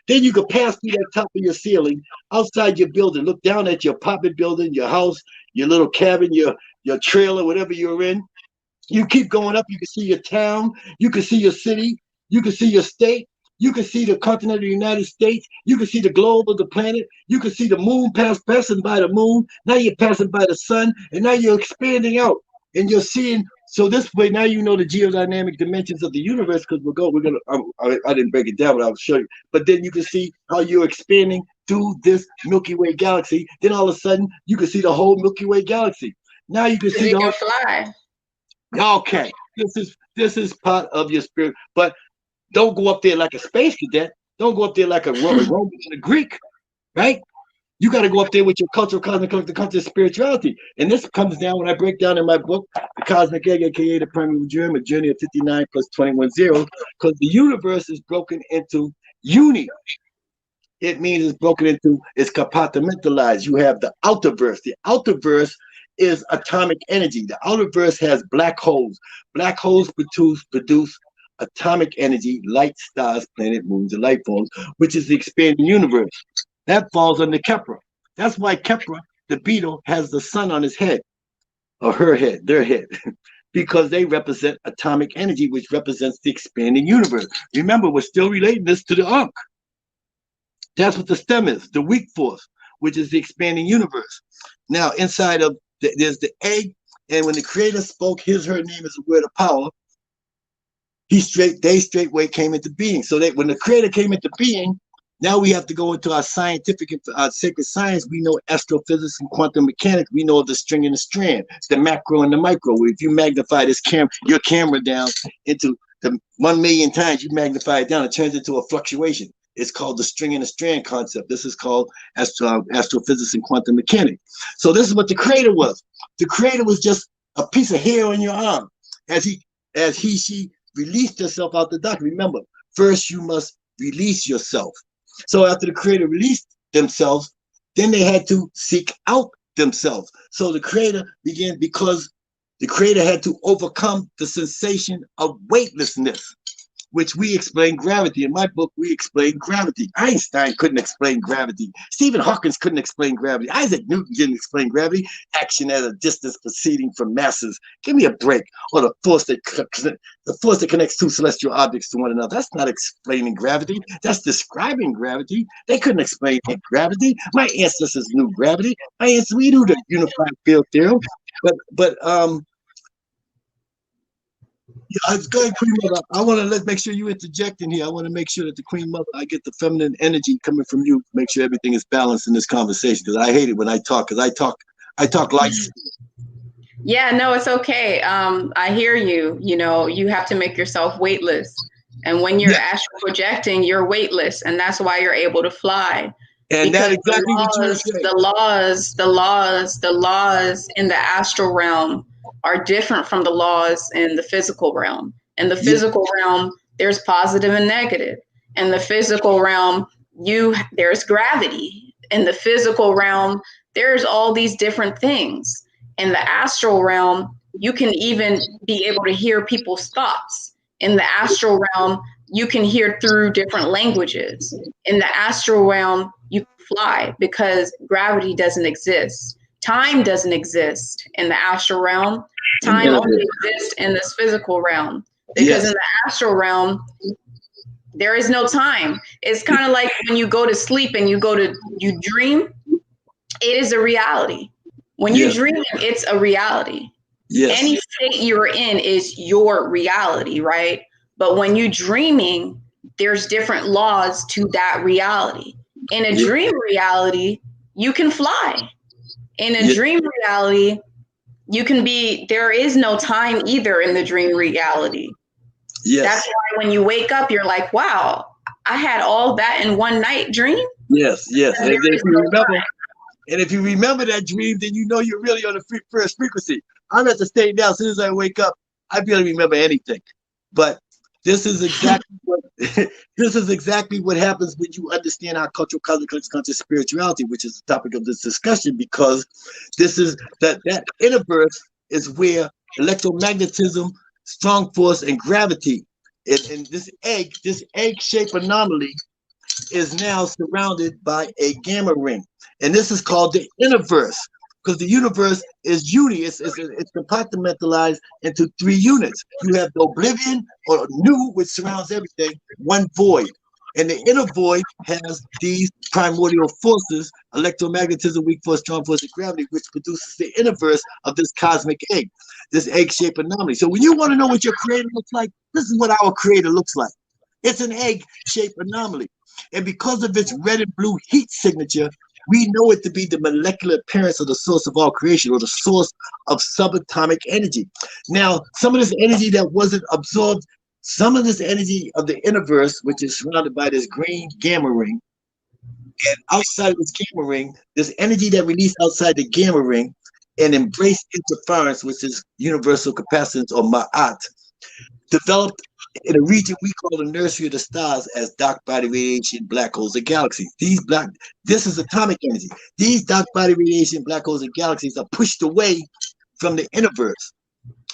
Then you can pass through that top of your ceiling outside your building. Look down at your apartment building, your house, your little cabin, your trailer, whatever you're in. You keep going up, you can see your town, you can see your city, you can see your state, You can see the continent of the United States. You can see the globe of the planet. You can see the moon passing by the moon. Now you're passing by the sun, and now you're expanding out, and you're seeing. So this way, now you know the geodynamic dimensions of the universe, because we're gonna. I didn't break it down, but I'll show you. But then you can see how you're expanding through this Milky Way galaxy. Then all of a sudden, you can see the whole Milky Way galaxy. Now you can see the whole. Fly. Okay, this is part of your spirit, but don't go up there like a space cadet. Don't go up there like a Roman and a Greek, right? You got to go up there with your cultural, cosmic, collective conscious spirituality. And this comes down when I break down in my book, The Cosmic Egg, aka The Primeval Germ, a journey of 59 plus 21 zeros, because the universe is broken into uni. It means it's broken into, it's compartmentalized. You have the outer verse. The outer verse is atomic energy. The outer verse has black holes. Black holes produce atomic energy, light, stars, planet, moons, and life forms, which is the expanding universe. That falls under Kepra. That's why Kepra, the beetle, has the sun on his head, or her head, their head, because they represent atomic energy, which represents the expanding universe. Remember, we're still relating this to the Ankh. That's what the stem is, the weak force, which is the expanding universe. Now, inside of there's the egg, and when the Creator spoke, his, her name is a word of power. They straightway came into being. So when the Creator came into being, now we have to go into our scientific and sacred science. We know astrophysics and quantum mechanics. We know the string and the strand, the macro and the micro. If you magnify your camera down into the 1 million times, you magnify it down, it turns into a fluctuation. It's called the string and the strand concept. This is called astrophysics and quantum mechanics. So this is what the Creator was. The Creator was just a piece of hair on your arm. As she released herself out the dark. Remember, first you must release yourself. So after the Creator released themselves, then they had to seek out themselves. So the Creator began, because the Creator had to overcome the sensation of weightlessness, which we explain gravity. In my book, we explain gravity. Einstein couldn't explain gravity. Stephen Hawking couldn't explain gravity. Isaac Newton didn't explain gravity. Action at a distance proceeding from masses. Give me a break. Or the force that connects two celestial objects to one another. That's not explaining gravity. That's describing gravity. They couldn't explain gravity. My ancestors knew gravity. We knew the unified field theorem. But yeah, it's good, Queen Mother. I want to make sure you interject in here. I want to make sure that the Queen Mother, I get the feminine energy coming from you. Make sure everything is balanced in this conversation, because I hate it when I talk. Because I talk like. Yeah, no, it's okay. I hear you. You know, you have to make yourself weightless, and when you're astral projecting, you're weightless, and that's why you're able to fly. And that's exactly what you were saying. The laws in the astral realm are different from the laws in the physical realm. In the physical realm, there's positive and negative. In the physical realm, there's gravity. In the physical realm, there's all these different things. In the astral realm, you can even be able to hear people's thoughts. In the astral realm, you can hear through different languages. In the astral realm, you fly because gravity doesn't exist. Time doesn't exist in the astral realm. Time only exists in this physical realm, because in the astral realm, there is no time. It's kind of like when you go to sleep and you dream, it is a reality. When you dream, it's a reality. Yes. Any state you're in is your reality, right? But when you're dreaming, there's different laws to that reality. In a dream reality, you can fly. In a dream reality, there is no time either in the dream reality. Yes. That's why when you wake up, you're like, wow, I had all that in one night dream. Yes. And if you remember that dream, then you know you're really on the first frequency. I'm at the state now, as soon as I wake up, I barely remember anything. But this is exactly what happens when you understand our cultural, cosmic, conscious spirituality, which is the topic of this discussion, because this is that inner birth is where electromagnetism, strong force, and gravity, and this egg-shaped anomaly is now surrounded by a gamma ring, and this is called the inner verse. Because the universe is it's compartmentalized into 3 units. You have the oblivion or nu, which surrounds everything, one void. And the inner void has these primordial forces, electromagnetism, weak force, strong force, and gravity, which produces the inner verse of this cosmic egg, this egg-shaped anomaly. So when you want to know what your creator looks like, this is what our creator looks like. It's an egg-shaped anomaly. And because of its red and blue heat signature, we know it to be the molecular appearance of the source of all creation, or the source of subatomic energy. Now, some of this energy that wasn't absorbed, some of this energy of the universe, which is surrounded by this green gamma ring, and outside of this gamma ring, this energy that released outside the gamma ring and embraced interference, which is universal capacitance, or ma'at, developed in a region we call the nursery of the stars as dark body radiation, black holes, and galaxies. This is atomic energy. These dark body radiation, black holes, and galaxies are pushed away from the inner verse,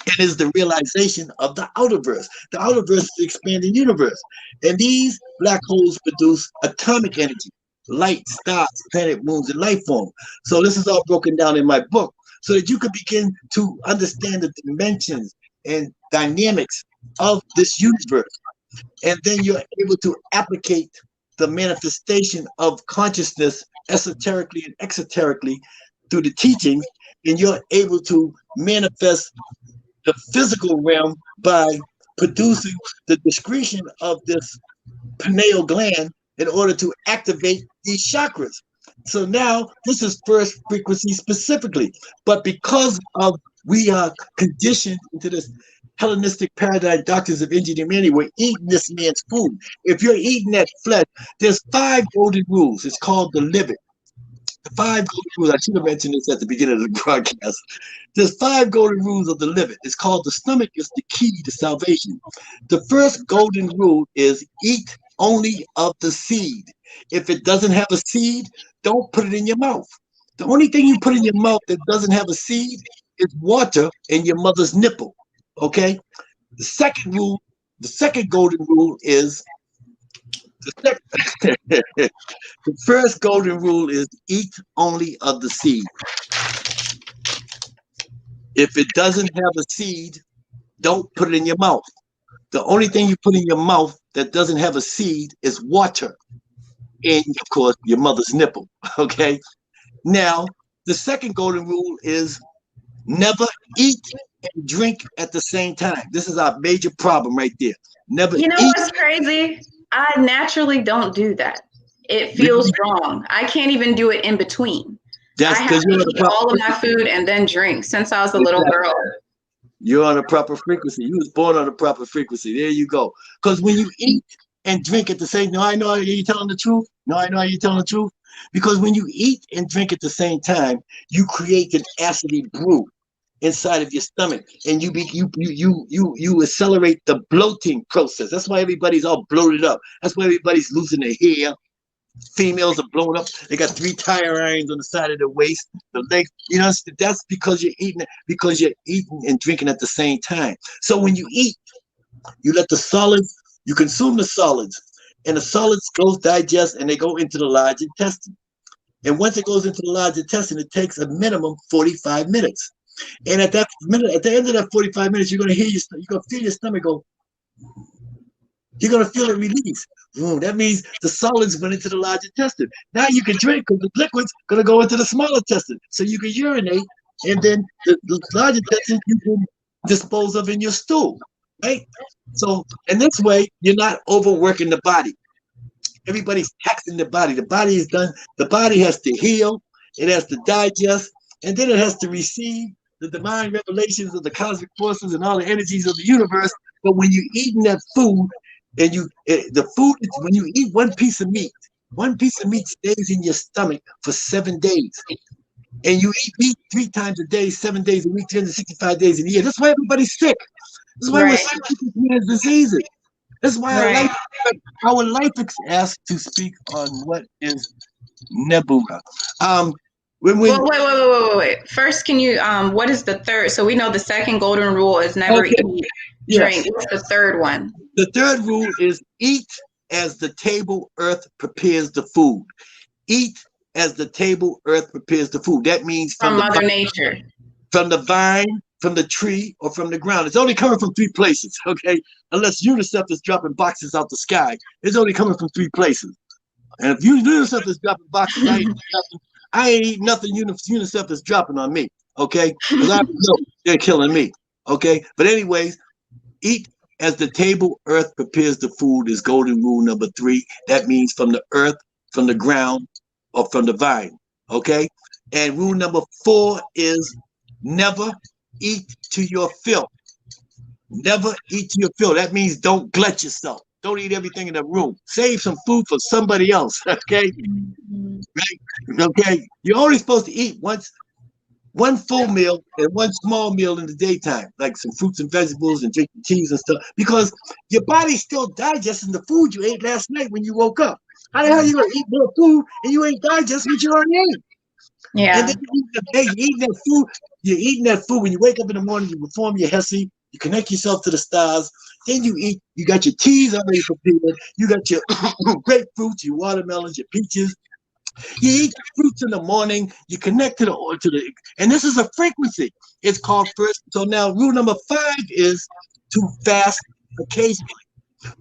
and is the realization of the outer verse. The outer verse is the expanding universe. And these black holes produce atomic energy, light, stars, planet, moons, and life form. So this is all broken down in my book so that you can begin to understand the dimensions and dynamics of this universe. And then you're able to applicate the manifestation of consciousness esoterically and exoterically through the teachings, and you're able to manifest the physical realm by producing the discretion of this pineal gland in order to activate these chakras. So now this is first frequency specifically, but because of we are conditioned into this Hellenistic paradigm, doctrines of inhumanity, we're eating this man's food. If you're eating that flesh, there's 5 golden rules. It's called the livet. The 5 golden rules, I should have mentioned this at the beginning of the broadcast. There's 5 golden rules of the livet. It's called the stomach is the key to salvation. The first golden rule is eat only of the seed. If it doesn't have a seed, don't put it in your mouth. The only thing you put in your mouth that doesn't have a seed is water in your mother's nipple. Okay? The second rule, the second golden rule is the first golden rule is eat only of the seed. If it doesn't have a seed, don't put it in your mouth. The only thing you put in your mouth that doesn't have a seed is water and, of course, your mother's nipple. Okay? Now, the second golden rule is never eat and drink at the same time. This is our major problem right there. Never You know eat. what's crazy? I naturally don't do that. It feels wrong. I can't even do it in between. That's I have because to you're on eat the proper all of my food and then drink since I was a little girl. You're on a proper frequency. You was born on a proper frequency. There you go. Because when you eat and drink at the same time, I know you're telling the truth. No, I know you're telling the truth. Because when you eat and drink at the same time, you create an acidy brew inside of your stomach, and you accelerate the bloating process. That's why everybody's all bloated up. That's why everybody's losing their hair. Females are blown up. They got 3 tire irons on the side of the waist, the legs. You know, that's because you're eating and drinking at the same time. So when you eat, you let the solids, you consume the solids, and the solids go digest and they go into the large intestine. And once it goes into the large intestine, it takes a minimum 45 minutes. And at the end of that 45 minutes, you're gonna feel your stomach go. You're gonna feel it release. Boom. That means the solids went into the large intestine. Now you can drink because the liquid's gonna go into the small intestine. So you can urinate, and then the large intestine you can dispose of in your stool, right? So in this way, you're not overworking the body. Everybody's taxing the body. The body is done. The body has to heal. It has to digest, and then it has to receive the divine revelations of the cosmic forces and all the energies of the universe. But when you're eating that food, and when you eat one piece of meat stays in your stomach for 7 days. And you eat meat 3 times a day, 7 days a week, 365 days a year. That's why everybody's sick. That's why we're sick with diseases. That's why our life is asked to speak on what is nebula. Wait. First, can you what is the third? So we know the second golden rule is never eat, drink. What's the third one? The third rule is eat as the table earth prepares the food. Eat as the table earth prepares the food. That means from Mother Nature. From the vine from the tree or from the ground. It's only coming from 3 places, okay? Unless UNICEF is dropping boxes out the sky, it's only coming from 3 places. And if UNICEF is dropping boxes, I ain't eating nothing UNICEF is dropping on me, okay? Because I know they're killing me, okay? But anyways, eat as the table earth prepares the food is golden rule number 3. That means from the earth, from the ground, or from the vine, okay? And rule number 4 is never eat to your fill. Never eat to your fill. That means don't glut yourself. Don't eat everything in the room. Save some food for somebody else, okay? Right? Okay? You're only supposed to eat one full meal and one small meal in the daytime, like some fruits and vegetables and drinking teas and stuff, because your body's still digesting the food you ate last night when you woke up. How the hell you gonna eat more food and you ain't digesting what you already ate? Yeah. And then you're eating that food when you wake up in the morning, you perform your Hesse, you connect yourself to the stars, then you eat, you got your teas already prepared, you got your grapefruits, your watermelons, your peaches. You eat fruits in the morning, you connect to the, and this is a frequency. It's called first. So now rule number 5 is to fast occasionally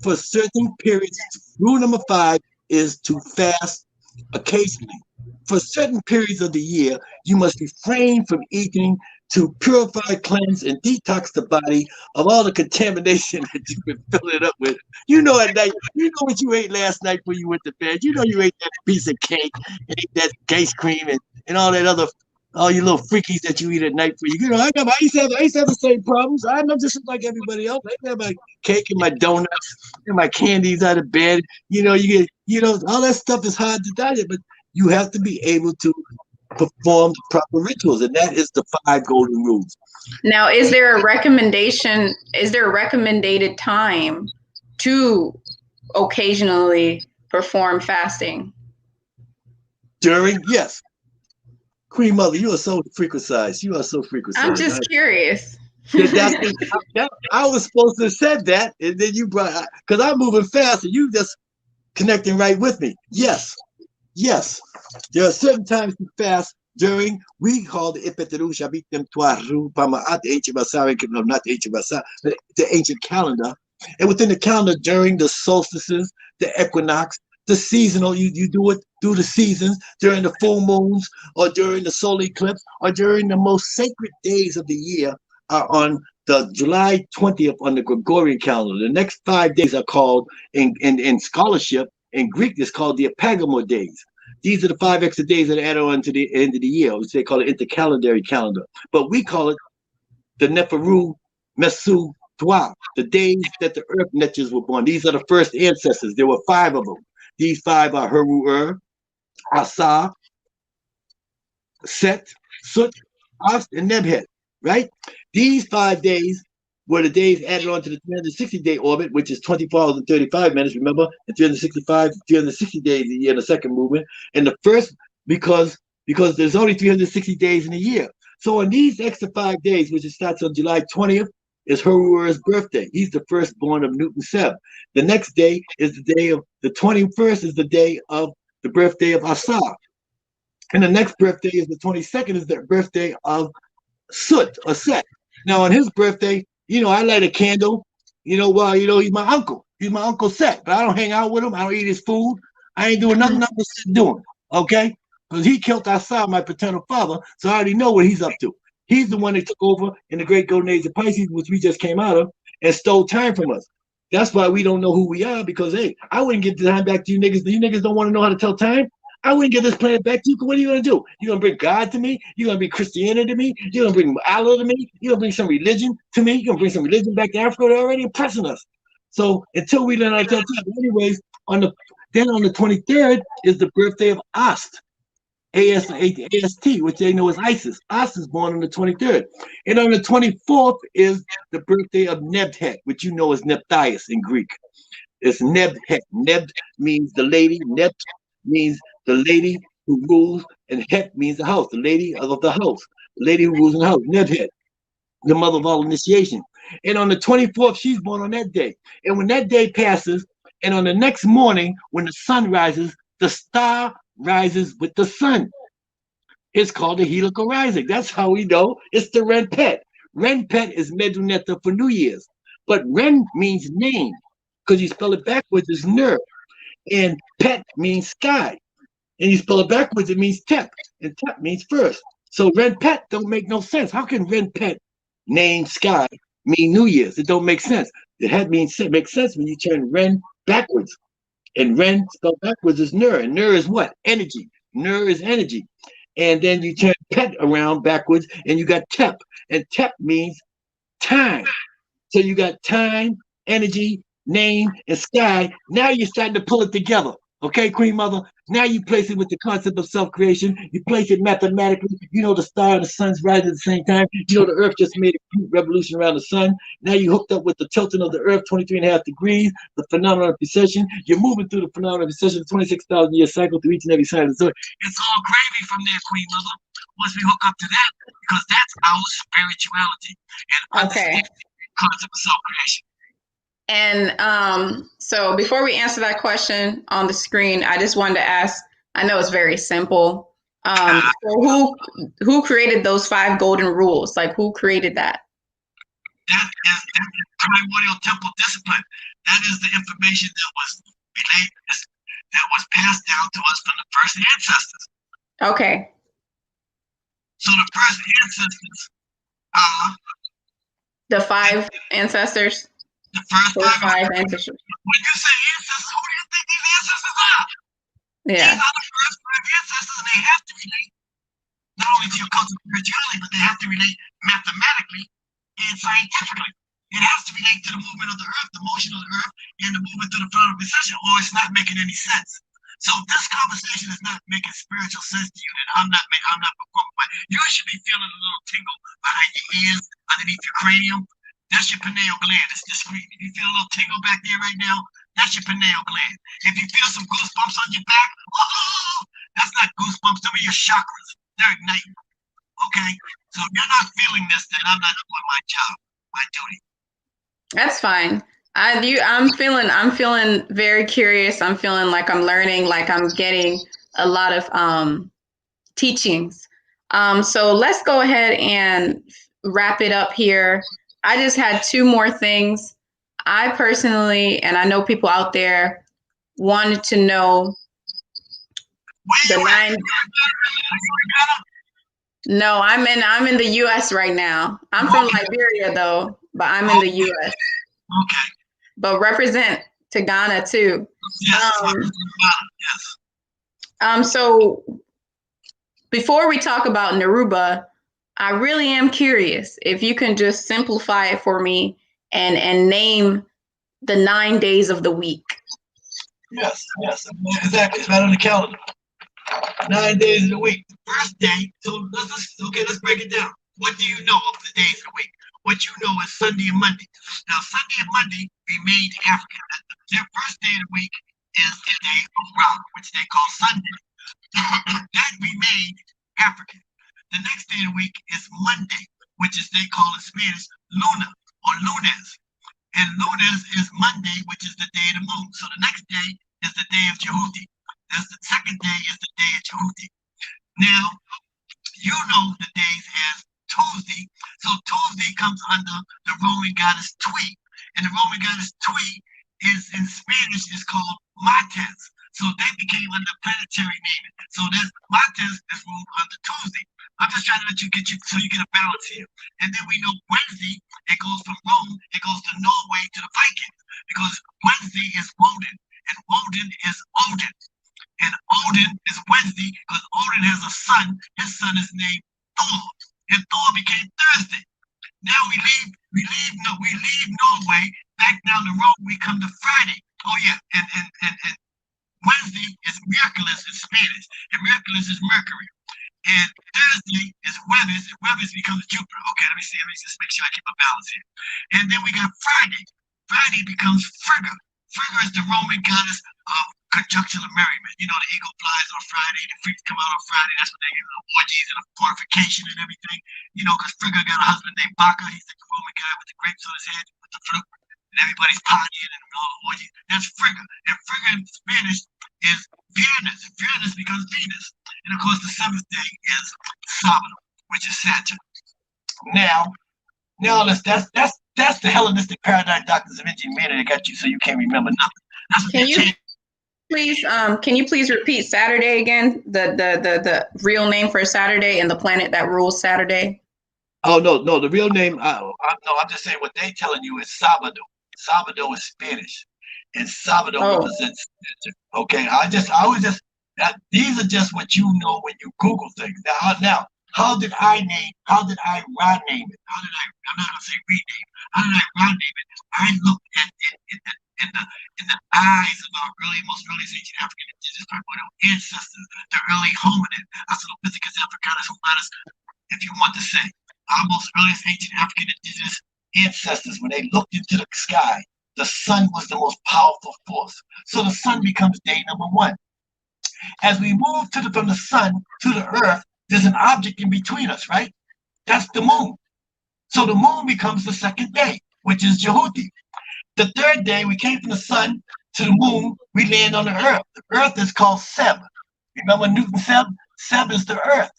for certain periods. Rule number 5 is to fast occasionally. For certain periods of the year, you must refrain from eating to purify, cleanse, and detox the body of all the contamination that you've been filling it up with. You know at night, you know what you ate last night before you went to bed. You know you ate that piece of cake, and ate that ice cream, and all that other, all your little freakies that you eat at night. For you know, I used to have the same problems. I'm just like everybody else. I have my cake and my donuts and my candies out of bed. You know, you get, you know, all that stuff is hard to digest, but you have to be able to perform the proper rituals, and that is the 5 golden rules. Now, is there a recommendation? Is there a recommended time to occasionally perform fasting? During, yes. Queen Mother, you are so frequentized. You are so frequentized. I'm just curious. I was supposed to have said that, and then you brought, because I'm moving fast, and you just connecting right with me. Yes. Yes, there are certain times to fast during, we call the Ipeteru Shabitem Tuaru Pamaat, the ancient Basari, no, not the ancient Basari, the ancient calendar. And within the calendar, during the solstices, the equinox, the seasonal, you do it through the seasons, during the full moons, or during the solar eclipse, or during the most sacred days of the year are on the July 20th on the Gregorian calendar. The next 5 days are called, in scholarship, in Greek, it's called the Epagamo days. These are the 5 extra days that add on to the end of the year, which they call it intercalendary calendar. But we call it the Neferu Mesu Twa, the days that the earth netchers were born. These are the first ancestors. There were 5 of them. These 5 are Heru Asa, Set, Sut, Ast, and Nebhet, right? These 5 days were the days added on to the 360-day orbit, which is 24 hours and 35 minutes, remember? And 360 days a year in the second movement. And the first, because there's only 360 days in a year. So on these extra 5 days, which it starts on July 20th, is Heru's birthday. He's the firstborn of Newton Seb. The next day is the day of, the 21st is the day of the birthday of Asa. And the next birthday is the 22nd, is the birthday of Sut, or Set. Now on his birthday, you know, I light a candle, you know, well, you know, he's my uncle. He's my Uncle Set, but I don't hang out with him. I don't eat his food. I ain't doing nothing Uncle Set doing, okay? Because he killed Asa, my paternal father, so I already know what he's up to. He's the one that took over in the great golden age of Pisces, which we just came out of, and stole time from us. That's why we don't know who we are, because, hey, I wouldn't give the time back to you niggas. You niggas don't want to know how to tell time. I wouldn't give this planet back to you. What are you going to do? You're going to bring God to me? You're going to bring Christianity to me? You're going to bring Allah to me? You're going to bring some religion to me? You're going to bring some religion back to Africa? They're already oppressing us. So until we learn how to tell time. Anyways, on the 23rd is the birthday of Ast. AST, which they know as Isis. Ast is born on the 23rd. And on the 24th is the birthday of Nebhet, which you know as Nephthys in Greek. It's Nebhet. Neb means the lady. Nebt means the lady who rules, and Het means the house, the lady of the house, the lady who rules in the house, Nebhet, the mother of all initiation. And on the 24th, she's born on that day. And when that day passes, and on the next morning, when the sun rises, the star rises with the sun. It's called the helical rising. That's how we know it's the red pet. Ren Pet is Meduneta for New Year's. But Ren means name, because you spell it backwards is Ner. And Pet means sky. And you spell it backwards, it means Tep. And Tep means first. So Ren Pet don't make no sense. How can Ren Pet, name, sky, mean New Year's? It don't make sense. It makes sense when you turn Ren backwards. And Ren spelled backwards is Ner. And Ner is what? Energy. Ner is energy. And then you turn Pet around backwards and you got Tep. And Tep means time. So you got time, energy, name, and sky. Now you're starting to pull it together. Okay, Queen Mother? Now you place it with the concept of self-creation. You place it mathematically. You know the star and the sun's rising at the same time. You know the earth just made a revolution around the sun. Now you hooked up with the tilting of the earth, 23.5 degrees, the phenomenon of precession. You're moving through the phenomenon of precession, 26,000 year cycle through each and every side of the sun. It's all gravy from there, Queen Mother. Once we hook up to that, because that's our spirituality. And Okay. Concept of self-creation. And so before we answer that question on the screen, I just wanted to ask, I know it's very simple. So who created those 5 golden rules? Like, who created that? That is primordial temple discipline. That is the information that was relayed, that was passed down to us from the first ancestors. Okay. So the first ancestors are the 5 ancestors. The first 5 ancestors. When you say ancestors, who do you think these ancestors are? Yeah. These are the first 5 ancestors, and they have to relate not only to your culture and spirituality, but they have to relate mathematically and scientifically. It has to relate to the movement of the earth, the motion of the earth, and the movement through the phenomenon of precession, or it's not making any sense. So this conversation is not making spiritual sense to you, and I'm not performing. But you should be feeling a little tingle behind your ears, underneath your cranium. That's your pineal gland. It's discreet. If you feel a little tingle back there right now, that's your pineal gland. If you feel some goosebumps on your back, oh, that's not goosebumps. Those are your chakras. They're igniting. Okay? So if you're not feeling this, then I'm not doing my job, my duty. That's fine. I'm feeling very curious. I'm feeling like I'm learning, like I'm getting a lot of teachings. So let's go ahead and wrap it up here. I just had 2 more things. I personally, and I know people out there, wanted to know the 9. No, I'm in the U.S. right now. I'm from Liberia though, but I'm in the U.S. Okay. But represent to Ghana too. Yes. So before we talk about Naruba, I really am curious if you can just simplify it for me and name the 9 days of the week. Yes, exactly. It's right on the calendar. 9 days of the week. First day, so let's break it down. What do you know of the days of the week? What you know is Sunday and Monday. Now, Sunday and Monday remained African. Their first day of the week is the day of Ra, which they call Sunday. That remained African. The next day of the week is Monday, which is they call in Spanish Lunar or Lunes. And Lunes is Monday, which is the day of the moon. So the next day is the day of Jehuti. The second day is the day of Jehuti. Now, you know the days as Tuesday. So Tuesday comes under the Roman goddess Tui. And the Roman goddess Tui is in Spanish is called Mates. So they became under planetary naming. So this Mates is ruled under Tuesday. I'm just trying to let you get so you get a balance here. And then we know Wednesday, it goes from Rome, it goes to Norway to the Vikings. Because Wednesday is Woden, and Woden is Odin. And Odin is Wednesday because Odin has a son. His son is named Thor. And Thor became Thursday. Now we leave Norway, back down the road, we come to Friday. Oh yeah, and Wednesday is Miraculous in Spanish, and Miraculous is Mercury. And Thursday is Webis, and Webis becomes Jupiter. Okay, let me just make sure I keep a balance here. And then we got Friday. Friday becomes Frigga. Frigga is the Roman goddess of conjunction of merriment. You know, the eagle flies on Friday, the freaks come out on Friday. That's what they get the orgies and the fortification and everything. You know, because Frigga got a husband named Baca. He's the Roman guy with the grapes on his head, with the flute. And everybody's partying and all the orgies. That's Frigga. And Frigga in Spanish is Venus. Venus becomes Venus. And of course, the 7th day is Sabbath, which is Saturn. Now, Now that's the Hellenistic paradigm Dr. Da Vinci made it got you so you can't remember nothing. That's what can you please repeat Saturday again? The real name for Saturday and the planet that rules Saturday? Oh no, the real name I'm just saying what they telling you is Sabado. Sabado is Spanish. And Sabado represents okay. These are just what you know when you Google things. Now, how did I name it? I'm not gonna say rename. How did I rename it? I looked at it in the eyes of our most earliest ancient African indigenous primordial ancestors, the early hominid, Australopithecus africanus humanus, if you want to say, our most earliest ancient African indigenous ancestors, when they looked into the sky, the sun was the most powerful force. So the sun becomes day number 1. As we move from the sun to the earth, there's an object in between us, right? That's the moon. So the moon becomes the second day, which is Jehuti. The third day, we came from the sun to the moon, we land on the earth. The earth is called Seb. Remember Newton Seb? Seb is the earth.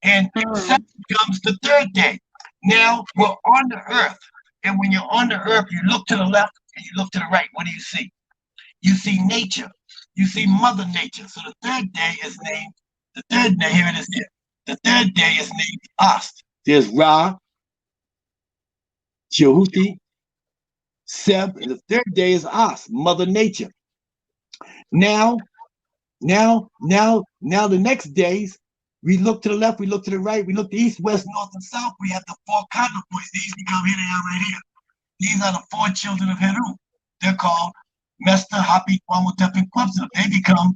And Seb becomes the third day. Now we're on the earth. And when you're on the earth, you look to the left and you look to the right. What do you see? You see nature. You see Mother Nature. So the third day is named, here it is here. The third day is named Ast. There's Ra, Jehuti, Seb, and the third day is Ast, Mother Nature. Now the next days, we look to the left, we look to the right, we look to east, west, north, and south. We have the 4 cardinal points. These become here, they are right here. These are the 4 children of Heru. They're called Mesta, Hapi, Kwamotep, and Kwapsa. They become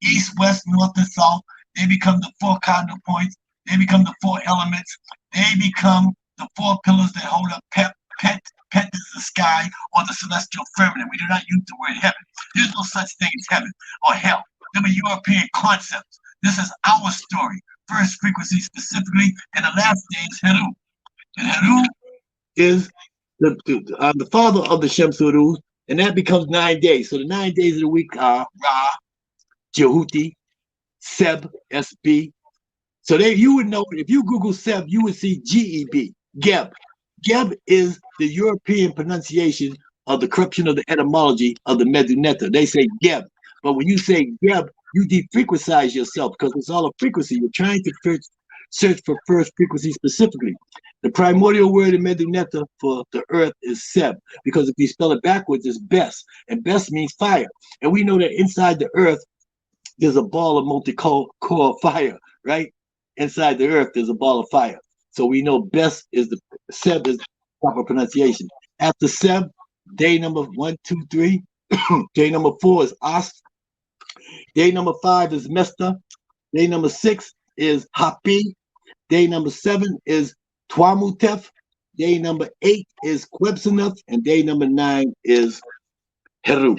east, west, north, and south. They become the 4 cardinal points. They become the 4 elements. They become the 4 pillars that hold up Pet is the sky or the celestial firmament. We do not use the word heaven. There's no such thing as heaven or hell. Them are European concepts. This is our story. First frequency specifically, and the last day is Heru. And Heru is the father of the Shemsuru, and that becomes 9 days. So the 9 days of the week are Ra, Jehuti, Seb, SB. So you would know, if you Google Seb, you would see Geb, Geb. Geb is the European pronunciation of the corruption of the etymology of the Medunetta. They say Geb. But when you say Geb, you defrequentize yourself because it's all a frequency. You're trying to search for first frequency specifically. The primordial word in Medunetta for the earth is Seb, because if you spell it backwards, it's Bes, and Bes means fire. And we know that inside the earth, there's a ball of multi-core fire, right? Inside the earth, there's a ball of fire. So we know Bes is Seb is the proper pronunciation. After Seb, day number 1, 2, 3. Day number 4 is Ast. Day number 5 is Mesta. Day number 6 is Hapi. Day number 7 is Twamutef. Day number 8 is Quebsanuf. And day number 9 is Heru.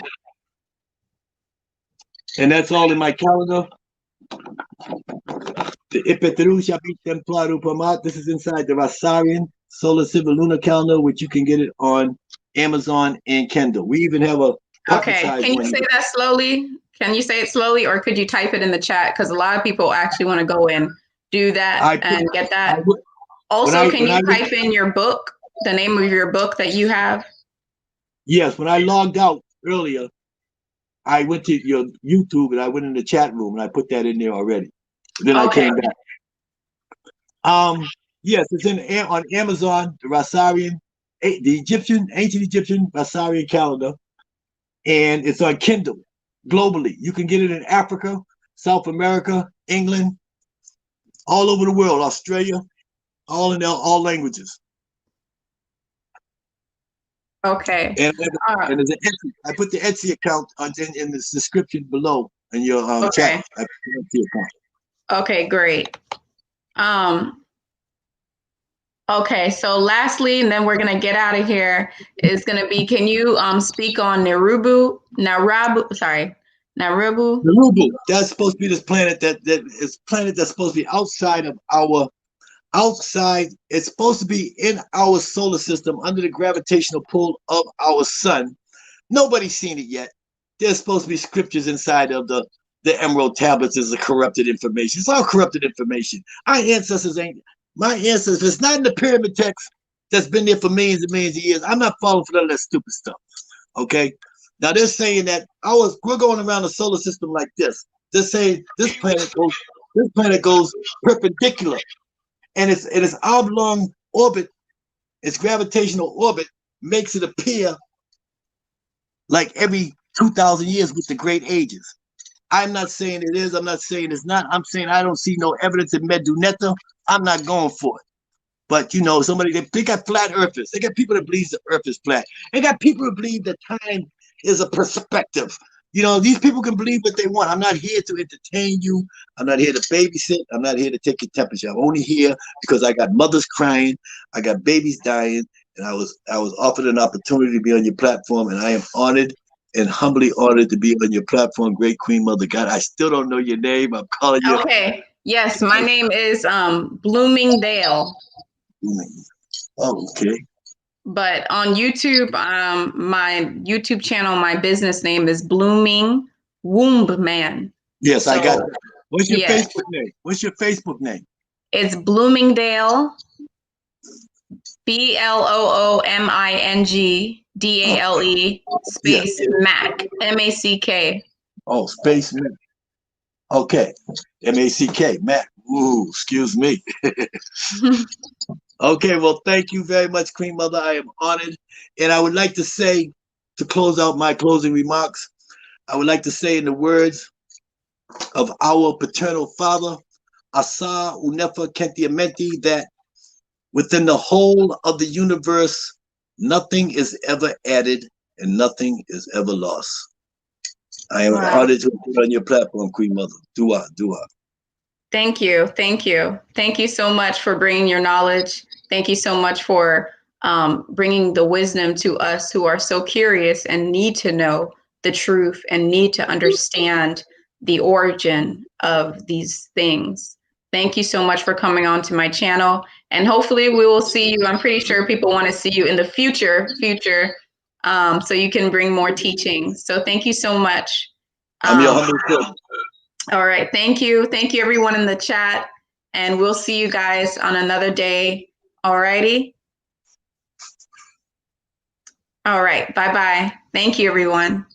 And that's all in my calendar. The Ipeteru Shabit Templaru Pamat. This is inside the Rasarian Solar Civil Lunar Calendar, which you can get it on Amazon and Kindle. We even have a okay. Can you say that slowly? Can you say it slowly, or could you type it in the chat? Because a lot of people actually want to go and do that and get that. Also, can you type in your book, the name of your book that you have? Yes. When I logged out earlier, I went to your YouTube and I went in the chat room and I put that in there already. Then I came back. Yes, it's on Amazon, the Rasarian, the ancient Egyptian Rasarian calendar, and it's on Kindle globally. You can get it in Africa, South America, England, all over the world, Australia, all in all languages. Okay. And there's an Etsy. I put the Etsy account in the description below in your chat. I put the Etsy account. Okay, great. Okay, so lastly, and then we're gonna get out of here, is gonna be, can you speak on Narubu? Narubu. That's supposed to be this planet that's supposed to be outside of it's supposed to be in our solar system under the gravitational pull of our sun. Nobody's seen it yet. There's supposed to be scriptures inside of the emerald tablets is the corrupted information. It's all corrupted information. My ancestors, it's not in the pyramid text. that's been there for millions and millions of years. I'm not falling for none of that stupid stuff. Okay. Now they're saying that we're going around the solar system like this. They're saying this planet goes perpendicular, and its oblong orbit, its gravitational orbit makes it appear like every 2,000 years with the great ages. I'm not saying it is. I'm not saying it's not. I'm saying I don't see no evidence in Medunetta. I'm not going for it. But you know, they got flat earthers. They got people that believe the earth is flat. They got people that believe that time is a perspective. You know, these people can believe what they want. I'm not here to entertain you. I'm not here to babysit. I'm not here to take your temperature. I'm only here because I got mothers crying. I got babies dying. And I was offered an opportunity to be on your platform, and I am honored and humbly honored to be on your platform, Great Queen Mother God. I still don't know your name. I'm calling you. Okay. Yes, my name is Bloomingdale. Oh, okay. But on YouTube, my YouTube channel, my business name is bloomingwombman. Yes, so, I got it. What's your Facebook name? What's your Facebook name? It's Bloomingdale, BLOOMINGDALE space Mack, MACK. Oh, space Mack. Okay, MACK, Mack. Ooh, excuse me. Okay, well, thank you very much, Queen Mother. I am honored. And I would like to say, to close out my closing remarks, I would like to say in the words of our paternal father, Asa Unefa Kentiamenti, that within the whole of the universe, nothing is ever added and nothing is ever lost. I am honored to be on your platform, Queen Mother. Dua, dua. Thank you. Thank you. Thank you so much for bringing your knowledge. Thank you so much for bringing the wisdom to us who are so curious and need to know the truth and need to understand the origin of these things. Thank you so much for coming on to my channel. And hopefully we will see you. I'm pretty sure people want to see you in the future, so you can bring more teachings. So thank you so much. I'm your humble servant. All right. Thank you. Thank you, everyone in the chat. And we'll see you guys on another day. All righty. All right. Bye-bye. Thank you, everyone.